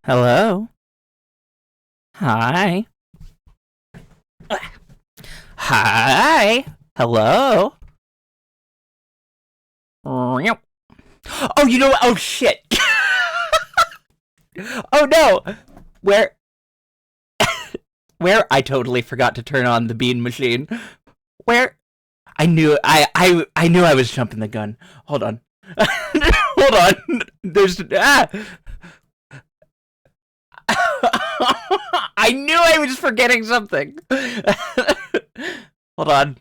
Hello. Hi. Hi. Hello. Oh, you know what? Oh, shit. Oh, no. Where? Where? I totally forgot to turn on the bean machine. Where? I knew I was jumping the gun. Hold on. Hold on. There's I knew I was forgetting something. Hold on.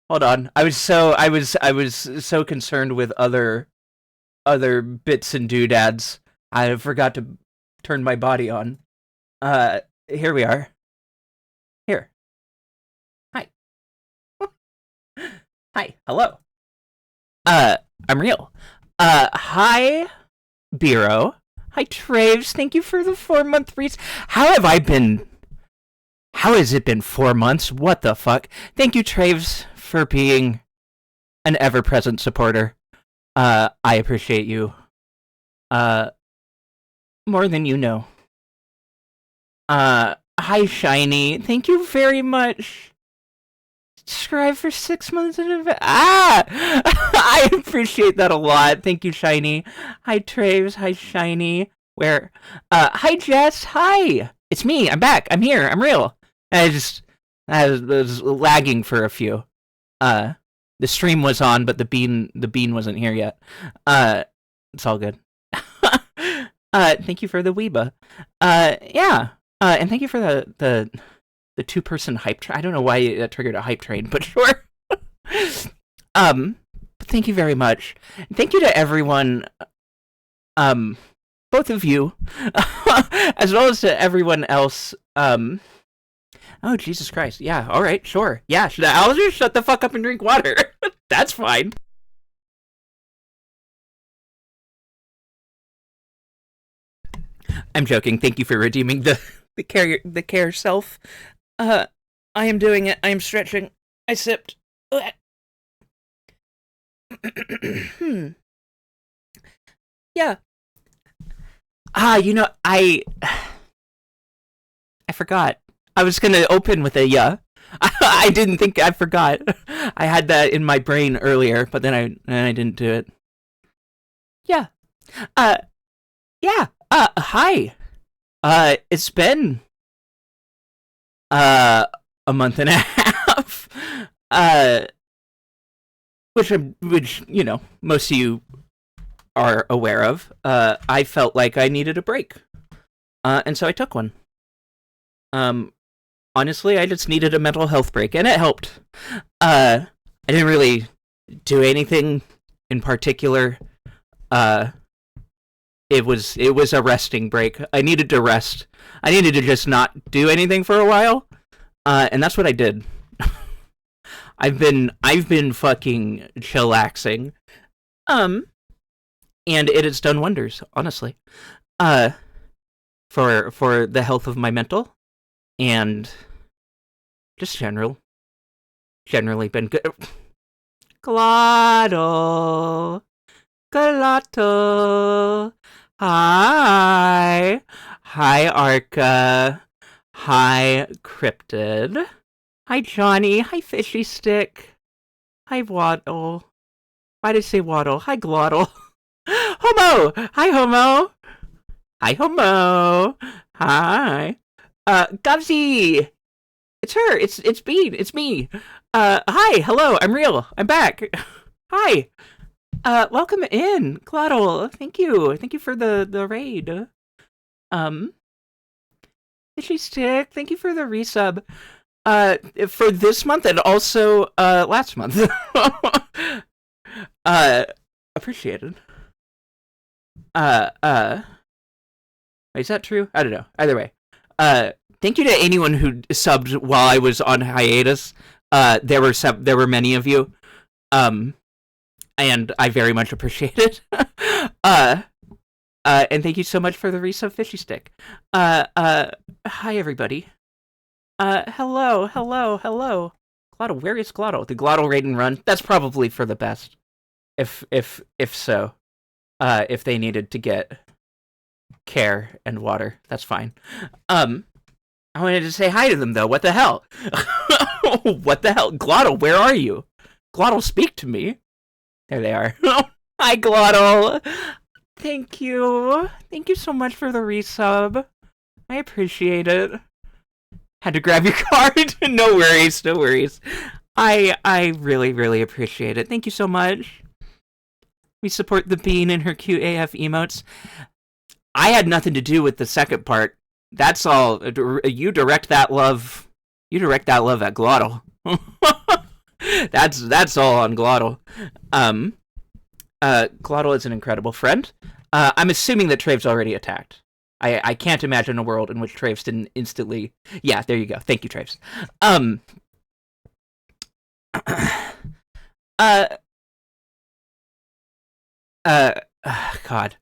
Hold on. I was so concerned with other bits and doodads. I forgot to turn my body on. Here we are. Here. Hi. Hi. Hello. Uh, I'm real. Hi, Biro. Hi, Traves. Thank you for the 4 month reads. How have I been? How has it been 4 months? What the fuck? Thank you, Traves, for being an ever present supporter. I appreciate you. Uh, More than you know. Hi, Shiny. Thank you very much. Subscribe for 6 months in advance. I appreciate that a lot. Thank you, Shiny. Hi, Traves. Hi, Shiny. Where? Hi, Jess. Hi. It's me. I'm back. I'm here. I'm real. I was lagging for a few. Uh, the stream was on, but the bean wasn't here yet. It's all good. Thank you for the Weeba. Yeah. And thank you for the 2 person hype train. I don't know why that triggered a hype train, but sure. But thank you very much. Thank you to everyone, both of you, as well as to everyone else. Oh, Jesus Christ. Yeah, all right, sure. Yeah, I'll just shut the fuck up and drink water. That's fine. I'm joking. Thank you for redeeming the care self. Uh, I am doing it. I am stretching. I sipped. Hmm. Yeah. I forgot. I was gonna open with a yeah. I didn't think I forgot. I had that in my brain earlier, but then I didn't do it. Yeah. Uh. Yeah. Hi. It's been uh a month and a half. Uh. Which most of you are aware of. I felt like I needed a break. And so I took one. Um. Honestly, I just needed a mental health break, and it helped. I didn't really do anything in particular. Uh, it was a resting break. I needed to rest. I needed to just not do anything for a while. And that's what I did. I've been fucking chillaxing. Um, and it has done wonders, honestly. Uh, for the health of my mental and just generally been good. Glottal. Glottal. Hi. Hi, Arca. Hi, Cryptid. Hi, Johnny. Hi, Fishy Stick. Hi, Waddle. Why did I say Waddle? Hi, Glottal. Homo. Hi, Homo. Hi, Homo. Hi. Gubsy. It's her. It's Bean. It's me. Hi. Hello. I'm real. I'm back. Hi. Welcome in, Claddle. Thank you. Thank you for the raid. Um, Fishy Stick. Thank you for the resub. For this month and also last month. uh, Appreciated. Uh, uh, is that true? I don't know. Either way. Thank you to anyone who subbed while I was on hiatus. There were many of you. Um, and I very much appreciate it. uh, and thank you so much for the resub, Fishy Stick. Hi everybody. Hello. Glottal, where is Glottal? The Glottal raid and run. That's probably for the best. If so, if they needed to get care and water. That's fine. I wanted to say hi to them, though. What the hell? What the hell? Glottal, where are you? Glottal, speak to me. There they are. Hi, Glottal. Thank you. Thank you so much for the resub. I appreciate it. Had to grab your card. No worries, no worries. I really, really appreciate it. Thank you so much. We support the Bean and her cute AF emotes. I had nothing to do with the second part. That's all. You direct that love. You direct that love at Glottal. That's all on Glottal. Glottal is an incredible friend. I'm assuming that Trave's already attacked. I can't imagine a world in which Traves didn't instantly... Yeah, there you go. Thank you, Traves. God.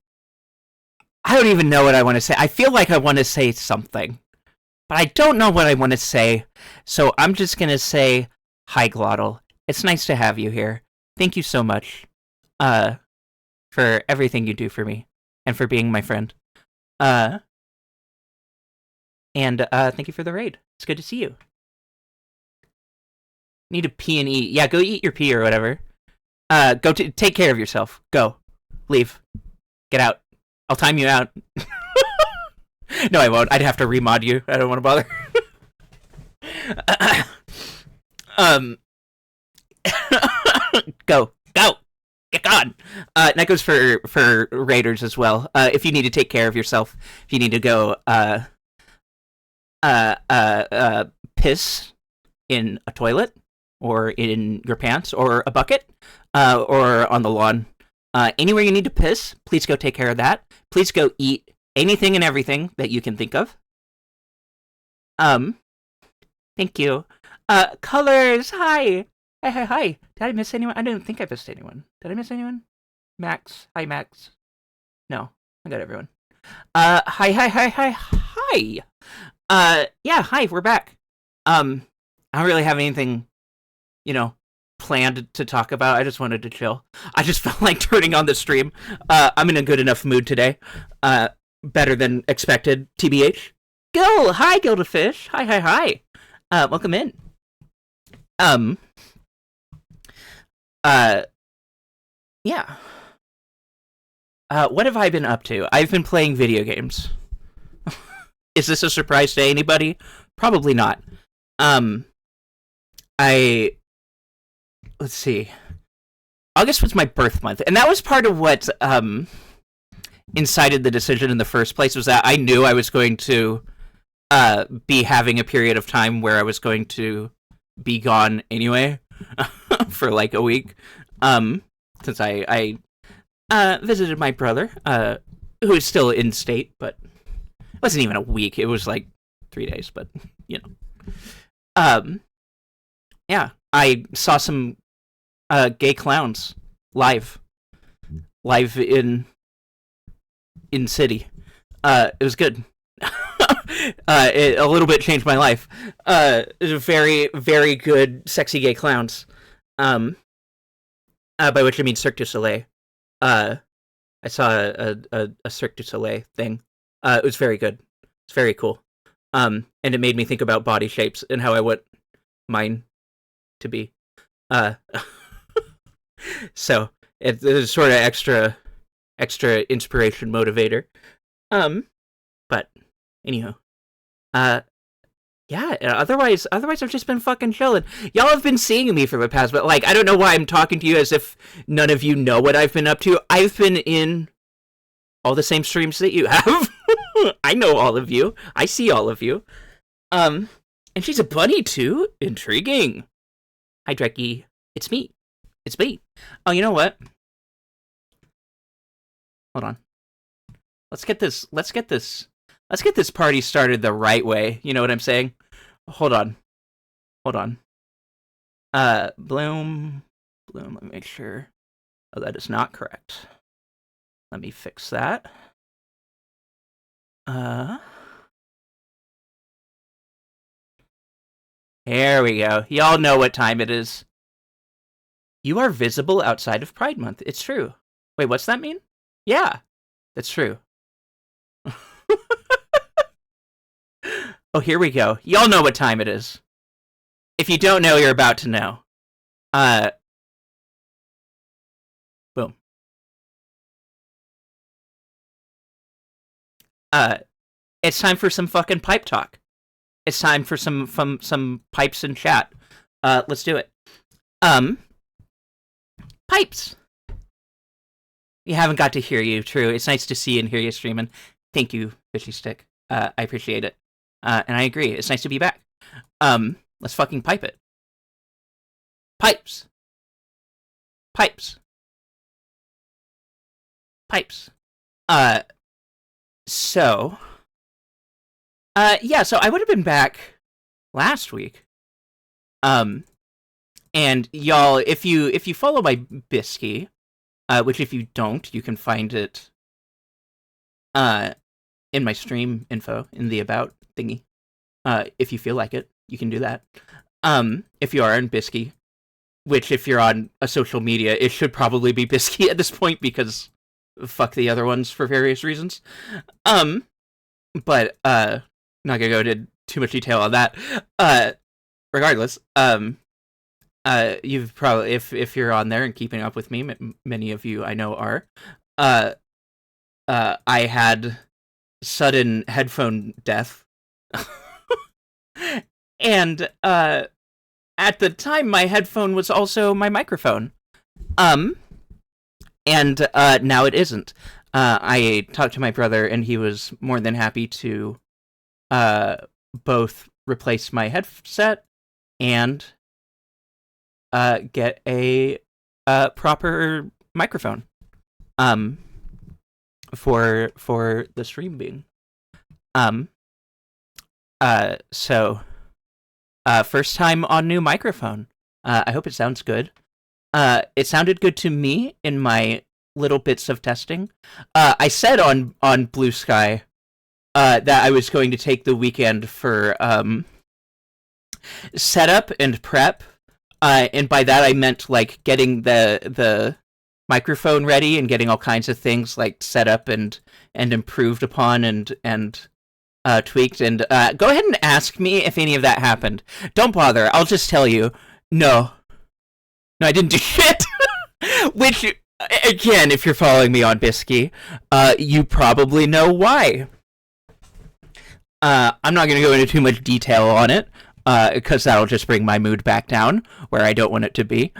I don't even know what I want to say. I feel like I want to say something, but I don't know what I want to say, so I'm just going to say, hi, Glottal. It's nice to have you here. Thank you so much for everything you do for me and for being my friend. And thank you for the raid. It's good to see you. Need a pee and eat. Yeah, go eat your pee or whatever. Go take care of yourself. Go. Leave. Get out. I'll time you out. No, I won't. I'd have to remod you. I don't want to bother. Go. Get gone. That goes for raiders as well. If you need to take care of yourself, if you need to go piss in a toilet or in your pants or a bucket or on the lawn, anywhere you need to piss, please go take care of that. Please go eat anything and everything that you can think of. Thank you. Colors, hi. Hi. Did I miss anyone? I didn't think I missed anyone. Did I miss anyone? Max. Hi, Max. No, I got everyone. Hi. Yeah, hi, we're back. I don't really have anything, planned to talk about. I just wanted to chill. I just felt like turning on the stream. I'm in a good enough mood today. Better than expected, TBH. Gil! Hi, Gildafish! Hi. Welcome in. Yeah. What have I been up to? I've been playing video games. Is this a surprise to anybody? Probably not. Let's see. August was my birth month, and that was part of what, incited the decision in the first place, was that I knew I was going to, be having a period of time where I was going to be gone anyway, for like a week, since I visited my brother, who is still in state, but it wasn't even a week, it was like 3 days, but, yeah, I saw some, gay clowns live in city. It was good. It a little bit changed my life. It was very, very good, sexy gay clowns. By which I mean Cirque du Soleil. I saw a Cirque du Soleil thing. It was very good. It's very cool. And it made me think about body shapes and how I want mine to be. So it was sort of extra inspiration motivator. But anyhow, yeah. Otherwise, I've just been fucking chilling. Y'all have been seeing me for the past, but like, I don't know why I'm talking to you as if none of you know what I've been up to. I've been in all the same streams that you have. I know all of you. I see all of you. And she's a bunny too. Intriguing. Hi, Drekkie. It's me. Oh, you know what? Hold on. Let's get this party started the right way. You know what I'm saying? Hold on. Bloom. Let me make sure. Oh, that is not correct. Let me fix that. There we go. Y'all know what time it is. You are visible outside of Pride Month. It's true. Wait, what's that mean? Yeah, that's true. Oh, here we go. Y'all know what time it is. If you don't know, you're about to know. Boom. It's time for some fucking pipe talk. It's time for some pipes and chat. Let's do it. Pipes. You haven't got to hear you, true. It's nice to see and hear you streaming. Thank you, Fishy Stick. I appreciate it. And I agree. It's nice to be back. Let's fucking pipe it. Pipes. Pipes. Pipes. So I would have been back last week. And y'all, if you follow my Bisky, which if you don't, you can find it in my stream info in the about thingy. If you feel like it, you can do that. If you are on Bisky, which if you're on a social media, it should probably be Bisky at this point because fuck the other ones for various reasons. But not gonna go into too much detail on that. Regardless, you've probably if you're on there and keeping up with me, many of you I know are. I had sudden headphone death, and at the time my headphone was also my microphone. And now it isn't. I talked to my brother, and he was more than happy to both replace my headset and get a proper microphone for the stream being. So first time on new microphone. I hope it sounds good. It sounded good to me in my little bits of testing. I said on Blue Sky that I was going to take the weekend for setup and prep, and by that I meant like getting the microphone ready and getting all kinds of things like set up and improved upon and tweaked. And go ahead and ask me if any of that happened. Don't bother. I'll just tell you. No, I didn't do shit. Which, again, if you're following me on Bisky, you probably know why. I'm not going to go into too much detail on it, because that'll just bring my mood back down, where I don't want it to be.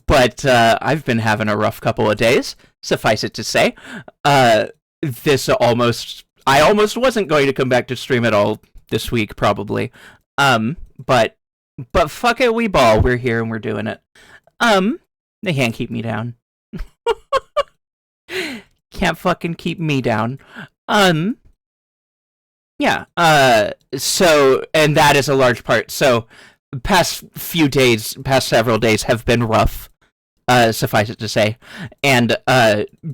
But I've been having a rough couple of days, suffice it to say. I almost wasn't going to come back to stream at all this week, probably. But fuck it, we ball. We're here and we're doing it. They can't keep me down. Can't fucking keep me down. Yeah. So, and that is a large part. So, past several days have been rough. Suffice it to say, and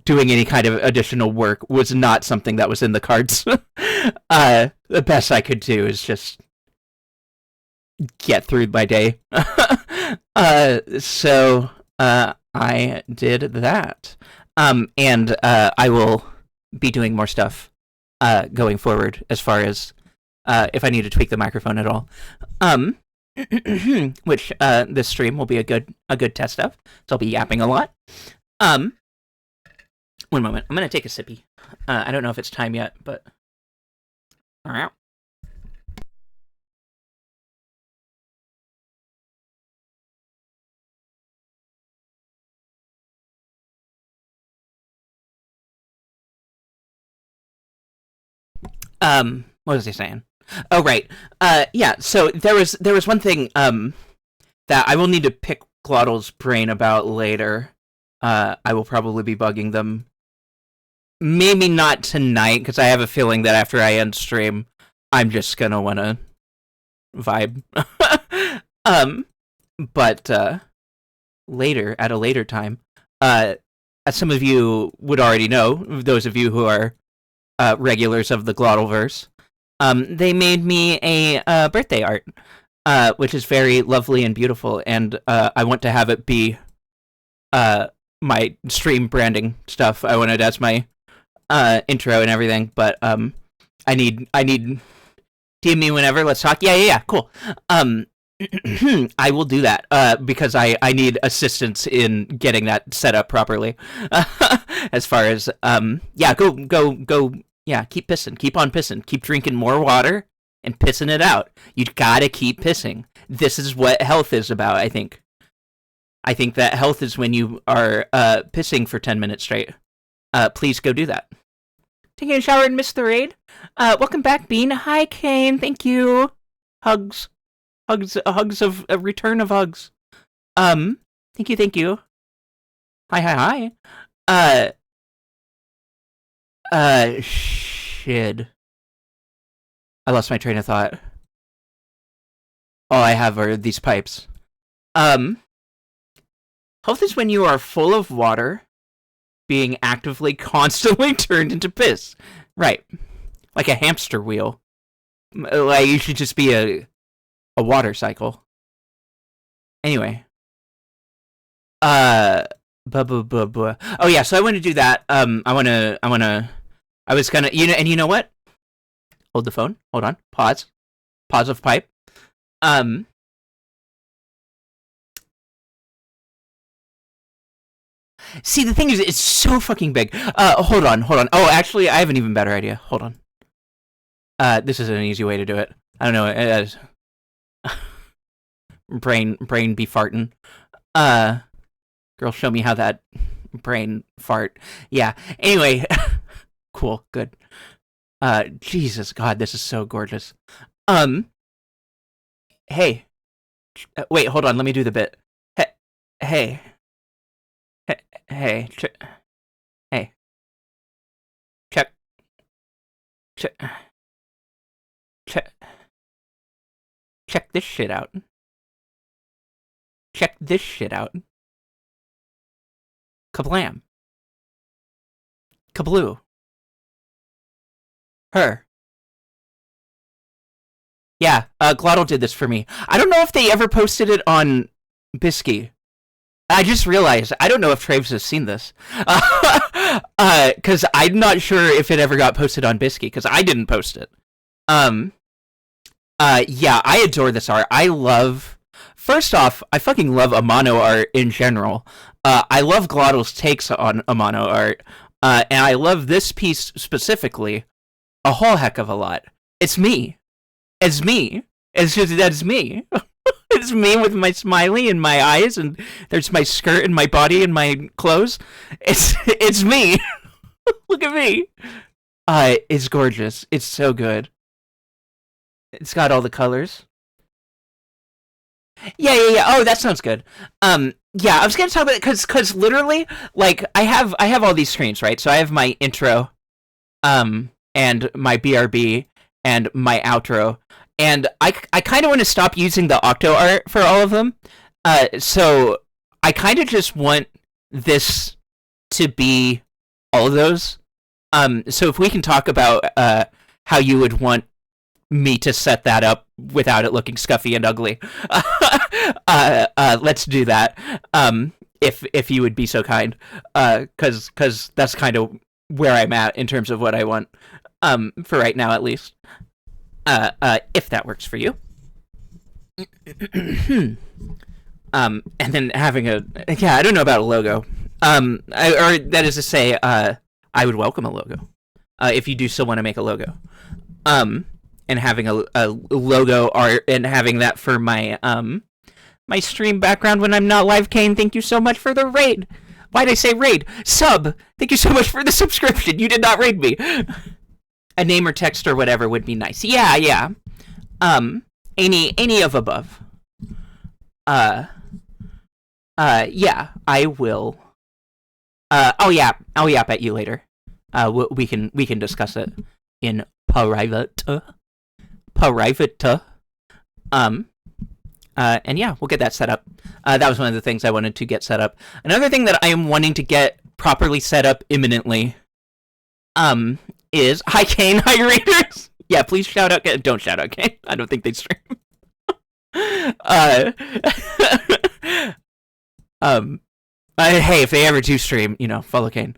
doing any kind of additional work was not something that was in the cards. The best I could do is just get through my day. So I did that, and I will be doing more stuff going forward as far as if I need to tweak the microphone at all. Which this stream will be a good test of. So I'll be yapping a lot. One moment. I'm gonna take a sippy. I don't know if it's time yet, but all right. What was he saying? Oh, right. Yeah, so there was one thing, that I will need to pick Glottal's brain about later. I will probably be bugging them. Maybe not tonight, because I have a feeling that after I end stream, I'm just gonna wanna vibe. But, later, at a later time, as some of you would already know, those of you who are, regulars of the Glottalverse, they made me a birthday art, which is very lovely and beautiful, and I want to have it be my stream branding stuff. I want it as my intro and everything, but I need DM me whenever. Let's talk. Yeah. Cool. I will do that because I need assistance in getting that set up properly. As far as go. Yeah, keep pissing. Keep on pissing. Keep drinking more water and pissing it out. You gotta keep pissing. This is what health is about, I think. I think that health is when you are pissing for 10 minutes straight. Please go do that. Taking a shower and missed the raid. Welcome back, Bean. Hi, Kane. Thank you. Hugs of a return of hugs. Thank you. Hi. Shit. I lost my train of thought. All I have are these pipes. Health is when you are full of water, being actively, constantly turned into piss. Right. Like a hamster wheel. Like, you should just be a water cycle. Anyway. Oh yeah, so I want to do that. I was gonna, and you know what? Hold the phone. Hold on. Pause of pipe. See, the thing is, it's so fucking big. Hold on. Oh, actually, I have an even better idea. Hold on. This is an easy way to do it. I don't know. Brain be farting. Girl, show me how that brain fart. Yeah. Anyway. Cool. Good. Jesus, God, this is so gorgeous. Hey. Wait, hold on. Let me do the bit. Hey. Hey. Hey. Check. Check this shit out. Check this shit out. Kablam. Kabloo. Her. Yeah, Glottal did this for me. I don't know if they ever posted it on Bisky. I just realized, I don't know if Traves has seen this. Because I'm not sure if it ever got posted on Bisky, because I didn't post it. Yeah, I adore this art. First off, I fucking love Amano art in general. I love Glottal's takes on Amano art. And I love this piece specifically a whole heck of a lot. It's me. It's me. That's me. It's me with my smiley and my eyes, and there's my skirt and my body and my clothes. It's me. Look at me. It's gorgeous. It's so good. It's got all the colors. Yeah. Oh, that sounds good. Yeah, I was gonna talk about it because literally, like, I have all these screens, right? So I have my intro, and my BRB and my outro, and I kind of want to stop using the Octo art for all of them. So I kind of just want this to be all of those. So if we can talk about how you would want me to set that up without it looking scuffy and ugly, let's do that. If you would be so kind, because that's kind of where I'm at in terms of what I want, for right now at least. If that works for you. And then having I don't know about a logo. Or that is to say, I would welcome a logo. If you do still want to make a logo. And having a logo art and having that for my my stream background when I'm not live. Kane, thank you so much for the raid. Why'd I say raid? Sub! Thank you so much for the subscription. You did not raid me. A name or text or whatever would be nice. Yeah. Any of above. Yeah, I will. I'll yap at you later. We can discuss it in private. And yeah, we'll get that set up. That was one of the things I wanted to get set up. Another thing that I am wanting to get properly set up imminently, is hi Kane, hi Raiders. Yeah, please shout out. Don't shout out Kane. I don't think they stream. Hey, if they ever do stream, follow Kane.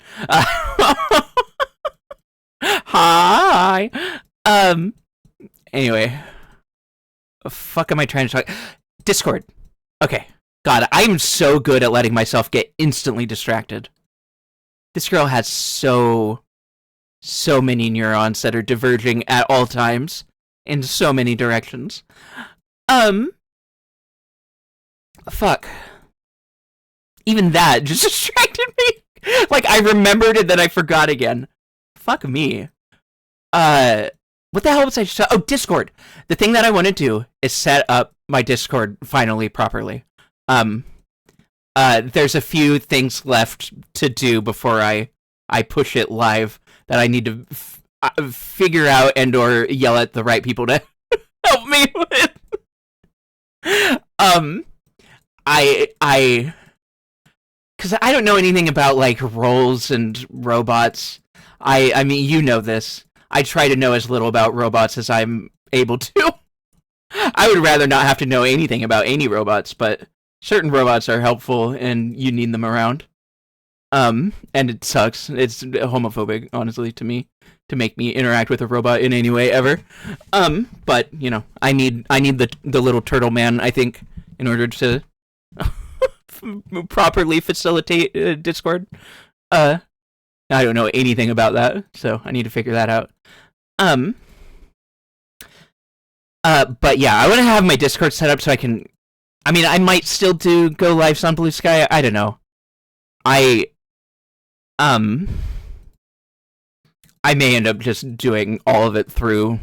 Hi. Um. Anyway, the fuck am I trying to talk? Discord. Okay. God, I'm so good at letting myself get instantly distracted. This girl has so many neurons that are diverging at all times in so many directions. Fuck. Even that just distracted me. Like, I remembered it, then I forgot again. Fuck me. What the hell was I just... Oh, Discord. The thing that I want to do is set up my Discord finally properly. There's a few things left to do before I push it live that I need to figure out and or yell at the right people to help me with. Because I don't know anything about, like, roles and robots. I mean, you know this. I try to know as little about robots as I'm able to. I would rather not have to know anything about any robots, but certain robots are helpful and you need them around. And it sucks. It's homophobic, honestly, to me, to make me interact with a robot in any way ever. But you know, I need the little turtle man, I think, in order to properly facilitate Discord. I don't know anything about that, so I need to figure that out. But yeah, I want to have my Discord set up so I can. I mean, I might still do go lives on Blue Sky. I don't know. I may end up just doing all of it through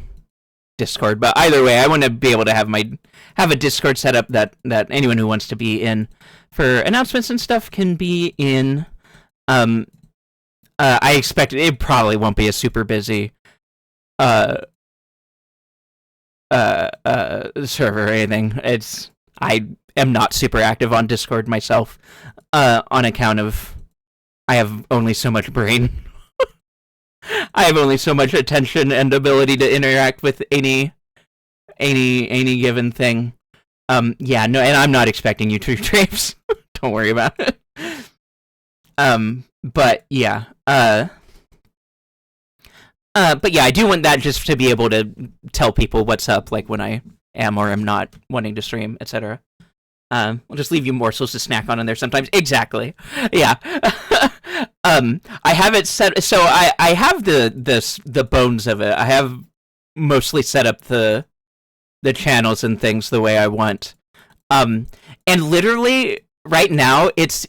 Discord, but either way, I want to be able to have a Discord set up that anyone who wants to be in for announcements and stuff can be in. I expect it probably won't be a super busy server or anything. I am not super active on Discord myself, on account of I have only so much brain. I have only so much attention and ability to interact with any given thing. Yeah, no, and I'm not expecting you to traipse. Don't worry about it. But yeah, but yeah, I do want that just to be able to tell people what's up, like when I am or am not wanting to stream, etc. I'll just leave you morsels to snack on in there sometimes. Exactly. Yeah. I have it set, so I have the bones of it. I have mostly set up the channels and things the way I want. And literally right now it's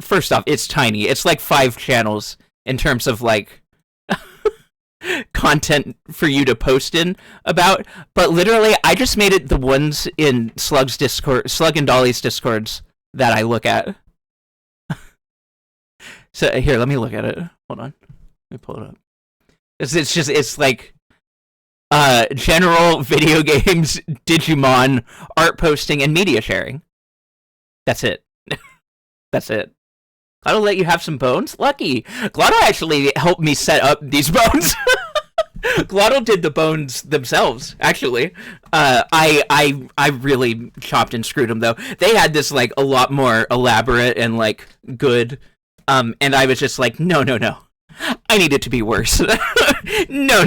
first off, it's tiny. It's like 5 channels in terms of like content for you to post in about, but literally I just made it the ones in Slug and Dolly's Discords that I look at. So here, let me look at it. Hold on, let me pull it up. It's like general video games, Digimon, art posting, and media sharing. That's it. That's it. Glotto let you have some bones? Lucky. Glotto actually helped me set up these bones. Glotto did the bones themselves, actually. I really chopped and screwed them, though. They had this, like, a lot more elaborate and, like, good, and I was just like, no. I need it to be worse. No.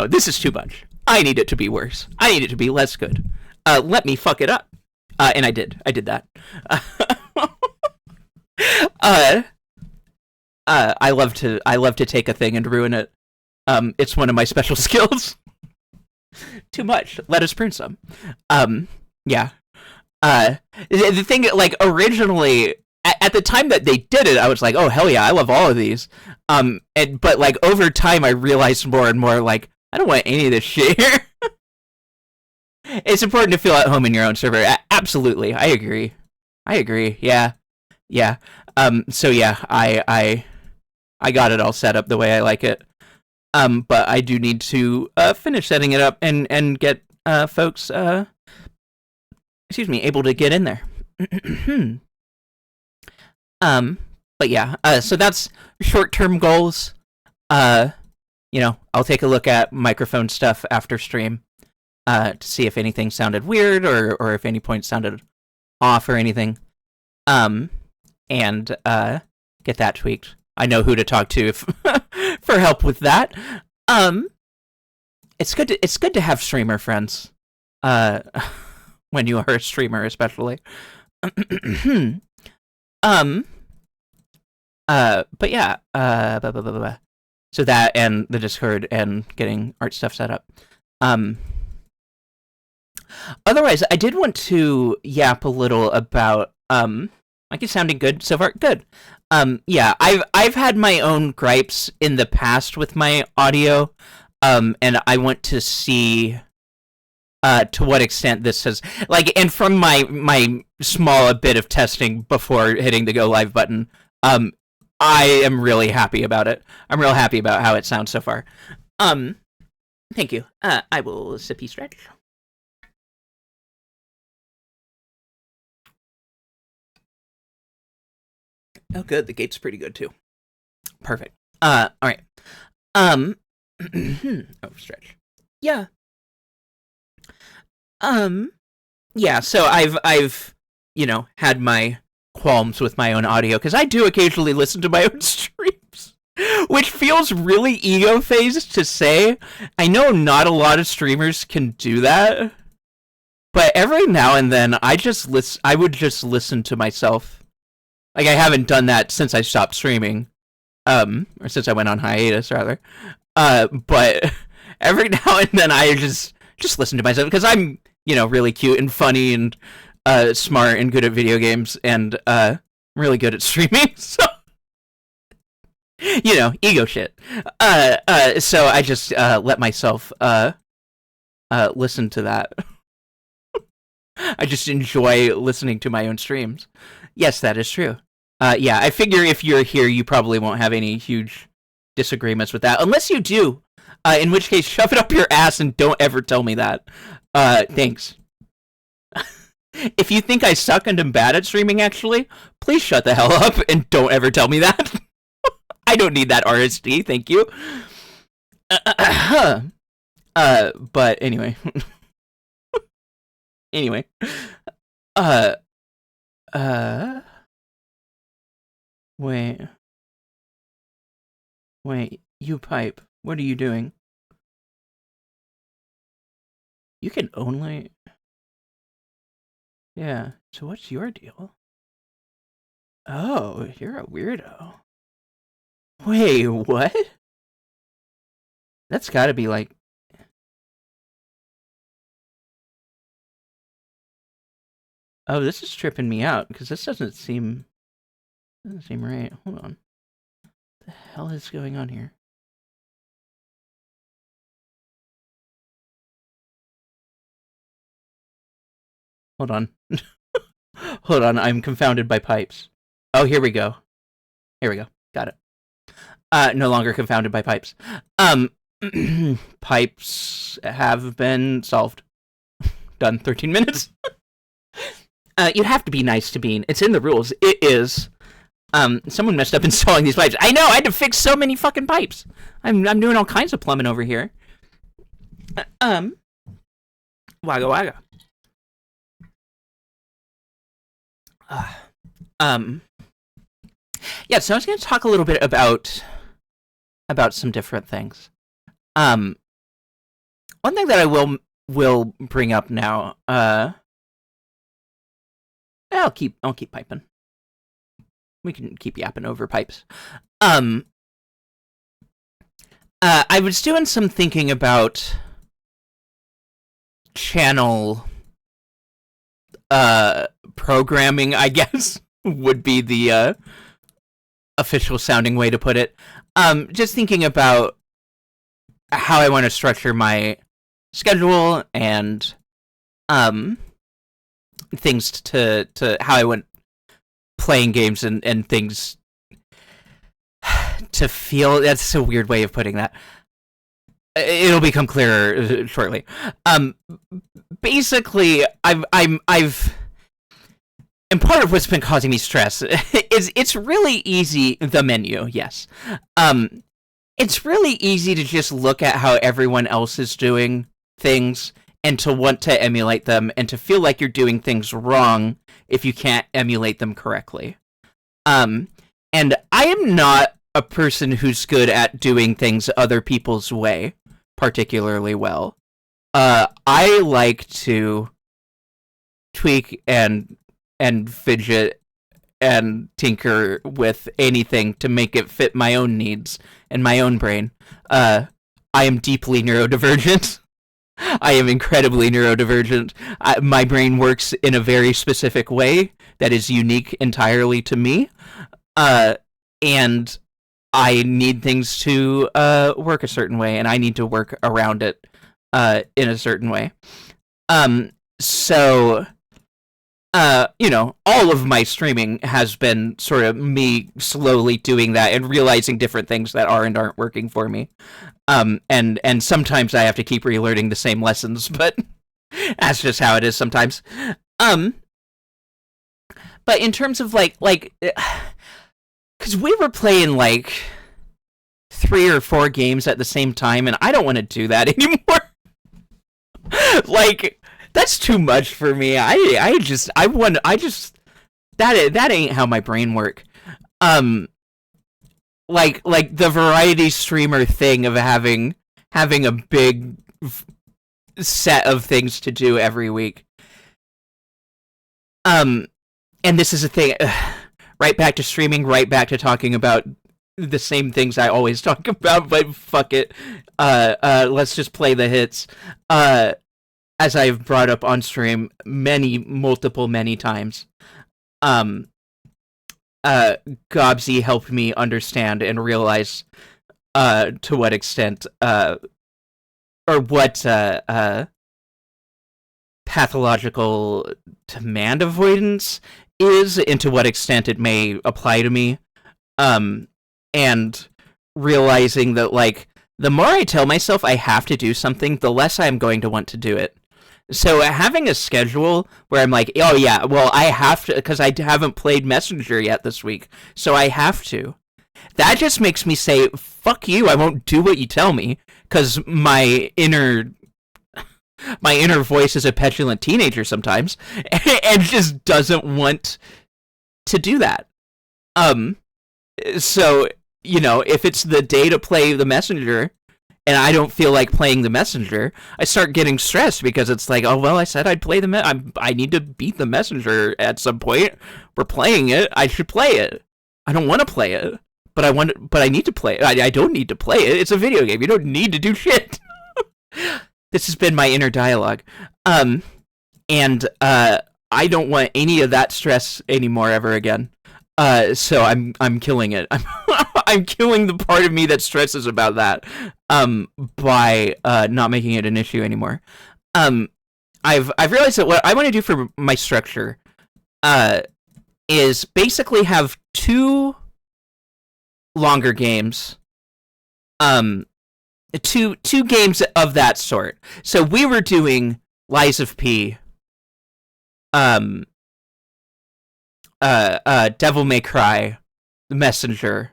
This is too much. I need it to be worse. I need it to be less good. Let me fuck it up. And I did. I did that. I love to take a thing and ruin it. It's one of my special skills. Too much. Let us prune some. Yeah. The thing, like, originally, at the time that they did it, I was like, oh, hell yeah, I love all of these. But, like, over time, I realized more and more, like, I don't want any of this shit here. It's important to feel at home in your own server. Absolutely. I agree. Yeah. So yeah, I got it all set up the way I like it. But I do need to finish setting it up and get folks able to get in there. But yeah, so that's short-term goals. I'll take a look at microphone stuff after stream to see if anything sounded weird or if any points sounded off or anything. And get that tweaked. I know who to talk to for help with that. Um, it's good to have streamer friends. Uh, when you are a streamer, especially. um, but yeah. So that and the Discord and getting art stuff set up. Otherwise, I did want to yap a little about like it's sounding good so far. Good. Yeah, I've had my own gripes in the past with my audio, and I want to see to what extent this has and from my small bit of testing before hitting the go live button, I am really happy about it. I'm real happy about how it sounds so far. Thank you. I will sippy stretch. Oh, good. The gate's pretty good too. Perfect. All right. Oh, stretch. Yeah. Yeah. So I've had my qualms with my own audio because I do occasionally listen to my own streams, which feels really ego-phased to say. I know not a lot of streamers can do that, but every now and then I would just listen to myself. Like, I haven't done that since I stopped streaming, or since I went on hiatus, rather. But every now and then I just listen to myself, because I'm, really cute and funny and smart and good at video games, and really good at streaming, so, ego shit. So I just let myself listen to that. I just enjoy listening to my own streams. Yes, that is true. Yeah, I figure if you're here, you probably won't have any huge disagreements with that. Unless you do. In which case, shove it up your ass and don't ever tell me that. Thanks. If you think I suck and am bad at streaming, actually, please shut the hell up and don't ever tell me that. I don't need that RSD, thank you. But anyway. Anyway. Wait, you pipe. What are you doing? You can only... Yeah, so what's your deal? Oh, you're a weirdo. Wait, what? That's gotta be like... Oh, this is tripping me out, because this doesn't seem right. Hold on. What the hell is going on here? Hold on. Hold on, I'm confounded by pipes. Oh, here we go. Here we go. Got it. No longer confounded by pipes. Pipes have been solved. Done. 13 minutes. You have to be nice to Bean. It's in the rules. It is. Someone messed up installing these pipes. I know, I had to fix so many fucking pipes. I'm doing all kinds of plumbing over here. Wagga wagga. Yeah, so I was going to talk a little bit about some different things. One thing that I will bring up now, I'll keep piping. We can keep yapping over pipes. I was doing some thinking about channel programming, I guess, would be the official sounding way to put it. Just thinking about how I want to structure my schedule and things to how I want playing games and things to feel. That's a weird way of putting that. It'll become clearer shortly. Basically, I've and part of what's been causing me stress is it's really easy. The menu, yes. It's really easy to just look at how everyone else is doing things and to want to emulate them and to feel like you're doing things wrong if you can't emulate them correctly. And I am not a person who's good at doing things other people's way particularly well. I like to tweak and fidget and tinker with anything to make it fit my own needs and my own brain. I am deeply neurodivergent. I am incredibly neurodivergent. My brain works in a very specific way that is unique entirely to me. And I need things to work a certain way, and I need to work around it in a certain way. So, all of my streaming has been sort of me slowly doing that and realizing different things that are and aren't working for me. And sometimes I have to keep relearning the same lessons, but that's just how it is sometimes. But in terms of like, because we were playing like 3 or 4 games at the same time, and I don't want to do that anymore. Like, that's too much for me. That ain't how my brain work. Like the variety streamer thing of having a big set of things to do every week. And this is a thing. Right back to streaming. Right back to talking about the same things I always talk about. But fuck it. Let's just play the hits. As I've brought up on stream many times. Gobsy helped me understand and realize to what extent or what pathological demand avoidance is, and to what extent it may apply to me. And realizing that, like, the more I tell myself I have to do something, the less I'm going to want to do it. So having a schedule where I'm like, oh yeah, well, I have to, because I haven't played Messenger yet this week, so I have to. That just makes me say, fuck you, I won't do what you tell me, because my inner voice is a petulant teenager sometimes, and just doesn't want to do that. So, if it's the day to play the Messenger, and I don't feel like playing the Messenger, I start getting stressed because it's like, oh, well, I said I'd play I need to beat the Messenger at some point. We're playing it. I should play it. I don't want to play it, but I need to play it. I don't need to play it. It's a video game. You don't need to do shit. This has been my inner dialogue. And I don't want any of that stress anymore ever again. So I'm killing it. I'm killing the part of me that stresses about that, by not making it an issue anymore. I've realized that what I want to do for my structure, is basically have 2 longer games, two games of that sort. So we were doing Lies of P, Devil May Cry, The Messenger,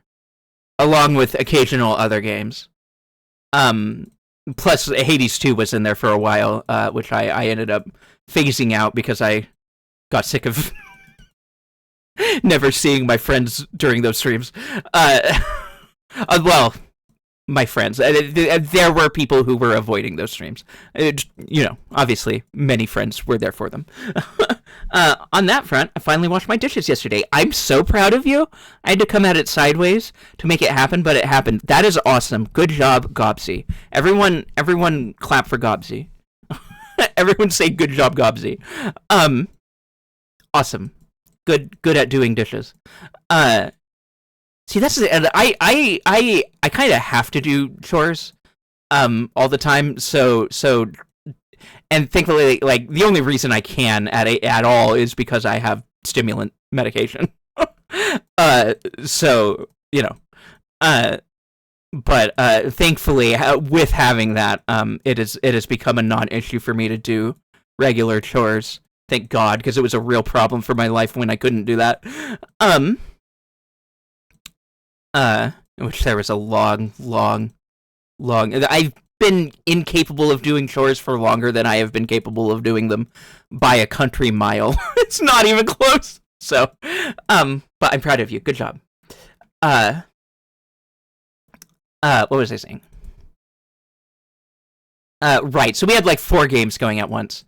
along with occasional other games. Plus Hades 2 was in there for a while, which I ended up phasing out because I got sick of never seeing my friends during those streams. Well, my friends. There were people who were avoiding those streams. Obviously, many friends were there for them. On that front, I finally washed my dishes yesterday. I'm so proud of you. I had to come at it sideways to make it happen, but it happened. That is awesome. Good job, Gobsy. Everyone clap for Gobsy. Everyone say good job, Gobsy. Awesome. Good at doing dishes. See, that's I kind of have to do chores all the time. So and thankfully, like, the only reason I can at all is because I have stimulant medication. So, but thankfully, with having that, it has become a non-issue for me to do regular chores. Thank God, because it was a real problem for my life when I couldn't do that. Which there was a long. I've been incapable of doing chores for longer than I have been capable of doing them by a country mile. It's not even close. So, but I'm proud of you. Good job. What was I saying? Right. So we had like 4 games going at once,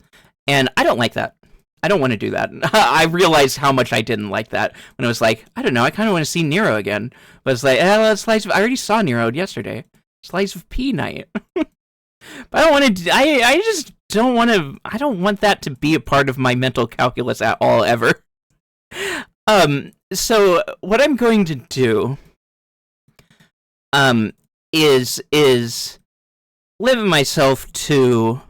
and I don't like that. I don't want to do that. I realized how much I didn't like that when it was like, I don't know, I kind of want to see Nero again. But it's like, slice of, I already saw Nero yesterday. Slice of pea night. But I don't want to. I just don't want to. I don't want that to be a part of my mental calculus at all ever. So what I'm going to do, is limit myself to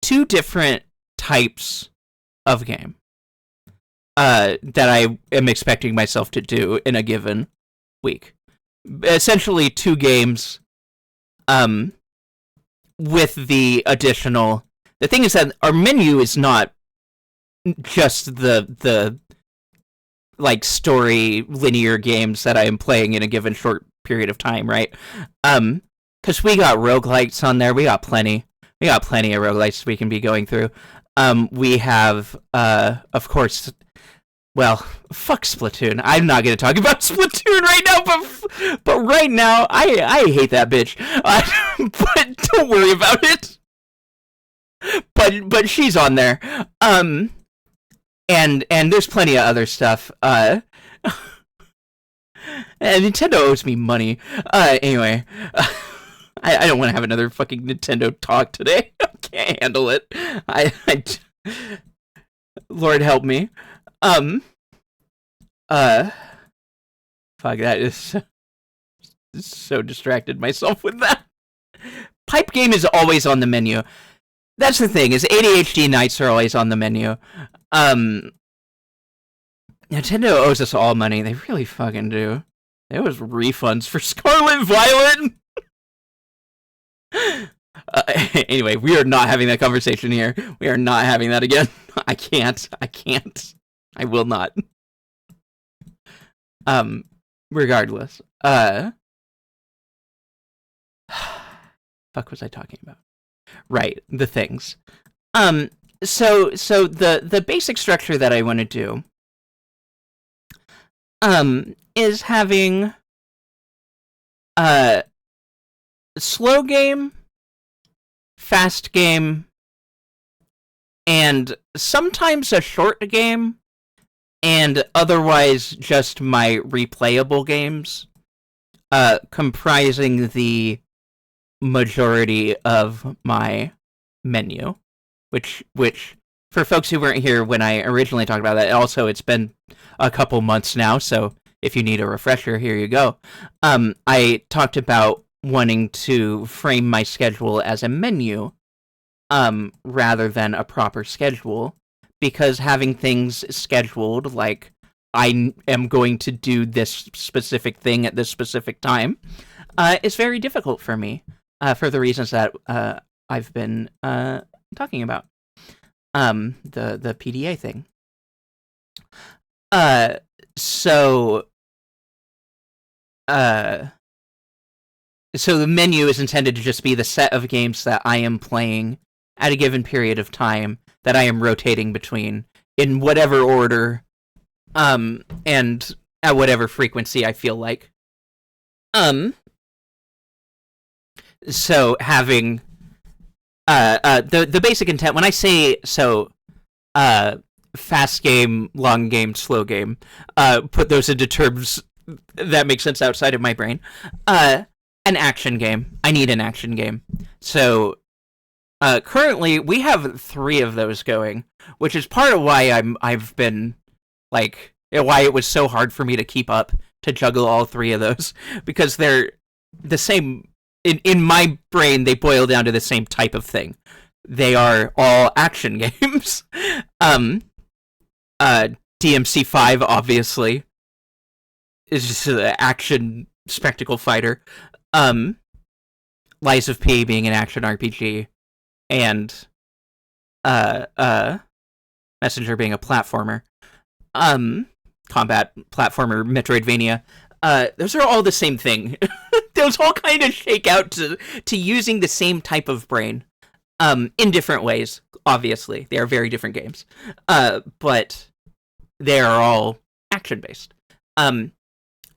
2 different types of game that I am expecting myself to do in a given week. Essentially 2 games with the additional... The thing is that our menu is not just the like story linear games that I am playing in a given short period of time, right? Because we got roguelites on there. We got plenty. We got plenty of roguelites we can be going through. We have, of course, well, fuck Splatoon. I'm not going to talk about Splatoon right now, but right now, I hate that bitch. But don't worry about it. But she's on there. And there's plenty of other stuff. And Nintendo owes me money. Anyway, I don't want to have another fucking Nintendo talk today. I can't handle it. Lord help me. Fuck, that is so distracted myself with that. Pipe game is always on the menu. That's the thing, is ADHD nights are always on the menu. Nintendo owes us all money. They really fucking do. There was refunds for Scarlet Violet. Anyway, we are not having that conversation here. We are not having that again. I can't. I will not. Regardless. Fuck was I talking about? Right, the things. So the basic structure that I want to do is having slow game, fast game, and sometimes a short game, and otherwise just my replayable games, comprising the majority of my menu, which for folks who weren't here when I originally talked about that, also it's been a couple months now, so if you need a refresher, here you go. I talked about wanting to frame my schedule as a menu rather than a proper schedule, because having things scheduled, like I am going to do this specific thing at this specific time, is very difficult for me, for the reasons that I've been talking about. The PDA thing. So the menu is intended to just be the set of games that I am playing at a given period of time that I am rotating between in whatever order, and at whatever frequency I feel like. So having the basic intent when I say fast game, long game, slow game, put those into terms that make sense outside of my brain. An action game. I need an action game. So currently we have 3 of those going, which is part of why I've been like, why it was so hard for me to keep up to juggle all 3 of those, because they're the same. In my brain, they boil down to the same type of thing. They are all action games. DMC5, obviously, is just an action spectacle fighter. Lies of P being an action RPG, and Messenger being a platformer. Combat platformer, Metroidvania. Those are all the same thing. Those all kind of shake out to using the same type of brain, in different ways. Obviously, they are very different games, but they are all action based.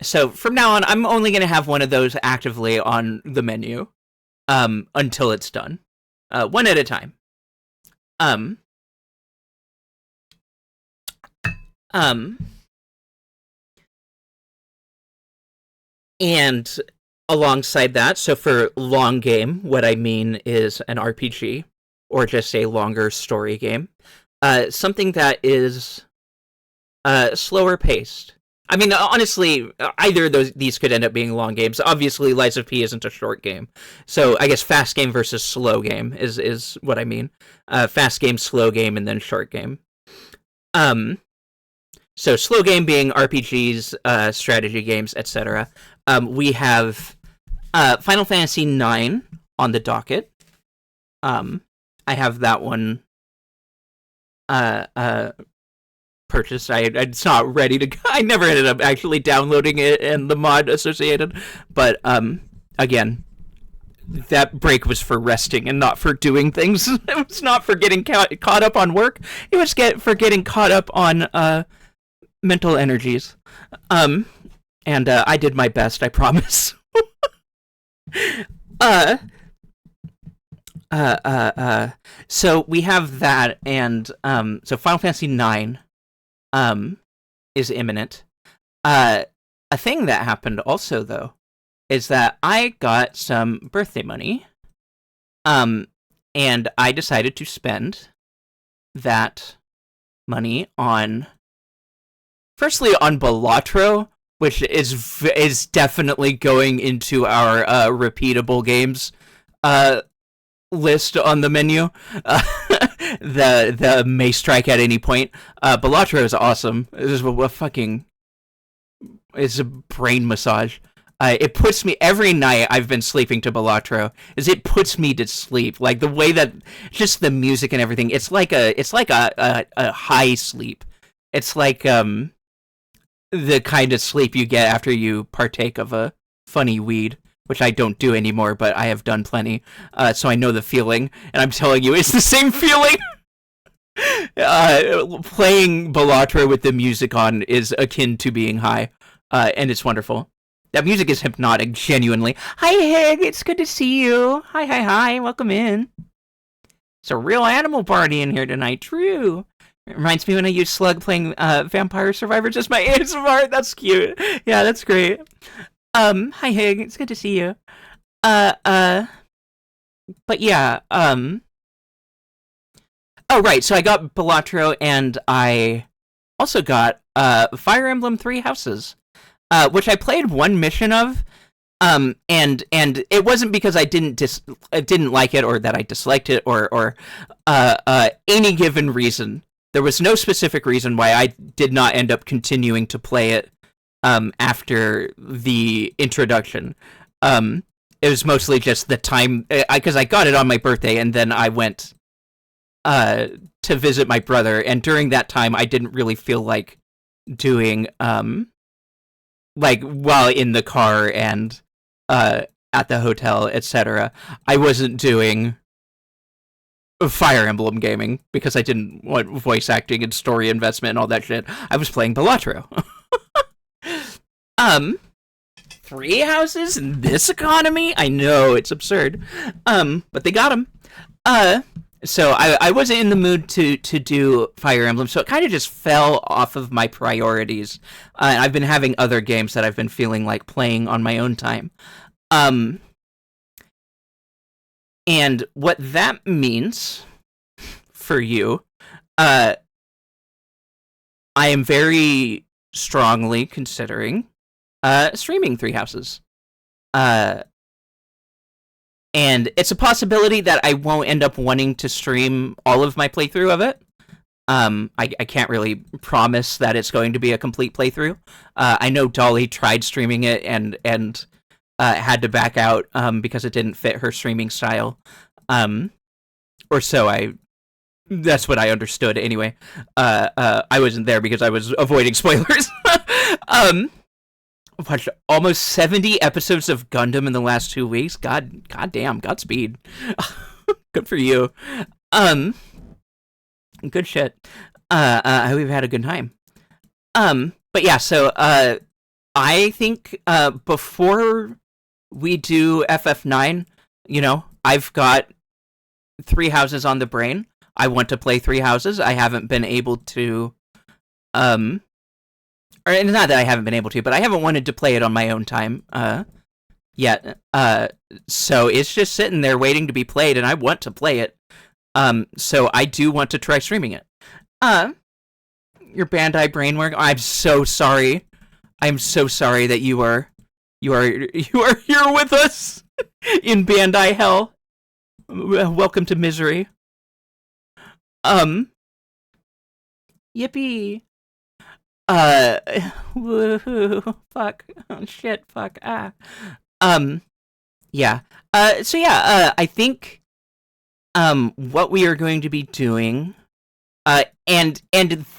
So from now on, I'm only going to have one of those actively on the menu until it's done. One at a time. Um, and alongside that, so for long game, what I mean is an RPG or just a longer story game. Something that is slower paced. I mean, honestly, either of these could end up being long games. Obviously, Lies of P isn't a short game, so I guess fast game versus slow game is what I mean. Fast game, slow game, and then short game. So slow game being RPGs, strategy games, etc. We have Final Fantasy IX on the docket. I have that one purchased. It's not ready to go. I never ended up actually downloading it and the mod associated, but again, that break was for resting and not for doing things. It was not for getting caught up on work. It was for getting caught up on mental energies. And I did my best, I promise. So we have that, and so Final Fantasy IX is imminent. A thing that happened also, though, is that I got some birthday money, and I decided to spend that money on, firstly, on Balatro, which is definitely going into our repeatable games list on the menu. The may strike at any point. Balatro is awesome. It's a brain massage. It puts me, every night I've been sleeping to Balatro, it puts me to sleep. Like the way that just the music and everything, it's like a high sleep. It's like the kind of sleep you get after you partake of a funny weed, which I don't do anymore, but I have done plenty, so I know the feeling, and I'm telling you, it's the same feeling! Playing Balatro with the music on is akin to being high, and it's wonderful. That music is hypnotic, genuinely. Hi, Hig, it's good to see you. Hi, welcome in. It's a real animal party in here tonight, true. It reminds me when I used Slug playing Vampire Survivors as my ASMR. That's cute. Yeah, that's great. Hi Hig, it's good to see you. But yeah, oh right, so I got Balatro, and I also got Fire Emblem Three Houses, which I played one mission of, and it wasn't because I didn't like it or that I disliked it or any given reason. There was no specific reason why I did not end up continuing to play it after the introduction. It was mostly just the time, because I got it on my birthday, and then I went to visit my brother, and during that time I didn't really feel like doing like while in the car and at the hotel, etc. I wasn't doing Fire Emblem gaming because I didn't want voice acting and story investment and all that shit. I was playing Balatro. 3 houses in this economy? I know, it's absurd. But they got them. So I wasn't in the mood to do Fire Emblem, so it kind of just fell off of my priorities. I've been having other games that I've been feeling like playing on my own time. And what that means for you, I am very strongly considering streaming Three Houses. And it's a possibility that I won't end up wanting to stream all of my playthrough of it. I can't really promise that it's going to be a complete playthrough. I know Dolly tried streaming it and had to back out because it didn't fit her streaming style. Or so that's what I understood anyway. I wasn't there because I was avoiding spoilers. Watched almost 70 episodes of Gundam in the last 2 weeks. God damn, Godspeed. Good for you. Good shit. I hope you've had a good time. But yeah, so I think before we do FF9, I've got 3 houses on the brain. I want to play 3 houses. I haven't been able to, or not that I haven't been able to, but I haven't wanted to play it on my own time yet. So it's just sitting there waiting to be played, and I want to play it. So I do want to try streaming it. Your Bandai brainwork. I'm so sorry. I'm so sorry that you are here with us in Bandai hell. Welcome to misery. Yippee. Woohoo. Fuck. Oh, shit. Fuck. Yeah. I think, what we are going to be doing, and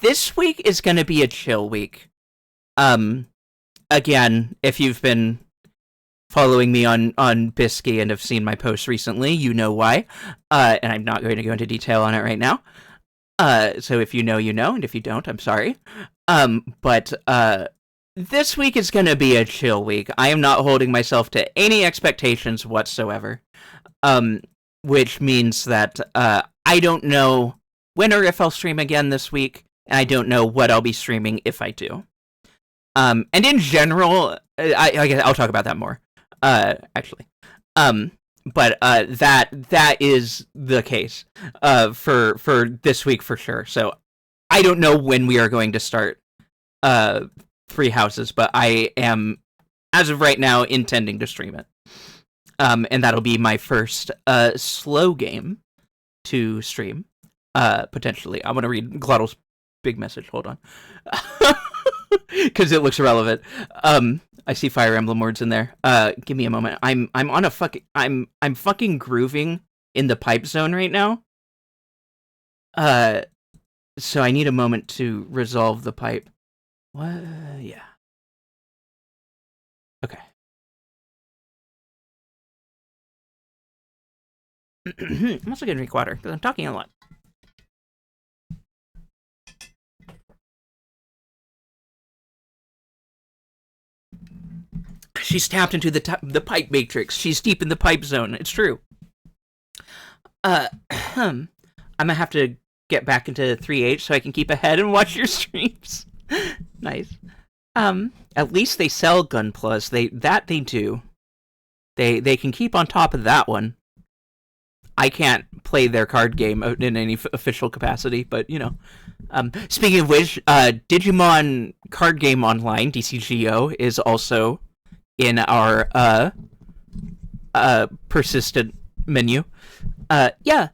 this week is going to be a chill week. Again, if you've been following me on Bisky and have seen my posts recently, you know why. And I'm not going to go into detail on it right now. So if you know, you know, and if you don't, I'm sorry. But this week is going to be a chill week. I am not holding myself to any expectations whatsoever. Which means that I don't know when or if I'll stream again this week, and I don't know what I'll be streaming if I do. And in general, I guess I'll talk about that more. Actually. But that is the case for this week for sure. So I don't know when we are going to start 3 houses, but I am, as of right now, intending to stream it. And that'll be my first slow game to stream, potentially. I'm going to read Glottal's big message. Hold on. Because it looks relevant. I see Fire Emblem words in there. Give me a moment. I'm on a fucking... I'm fucking grooving in the pipe zone right now. So I need a moment to resolve the pipe. What? Yeah. Okay. I'm also gonna drink water, because I'm talking a lot. She's tapped into the pipe matrix. She's deep in the pipe zone. It's true. I'm gonna have to get back into 3H so I can keep ahead and watch your streams. Nice. At least they sell Gunplas. They do. They can keep on top of that one. I can't play their card game in any official capacity, but Speaking of which, Digimon Card Game Online (DCGO) is also in our persistent menu. Yeah.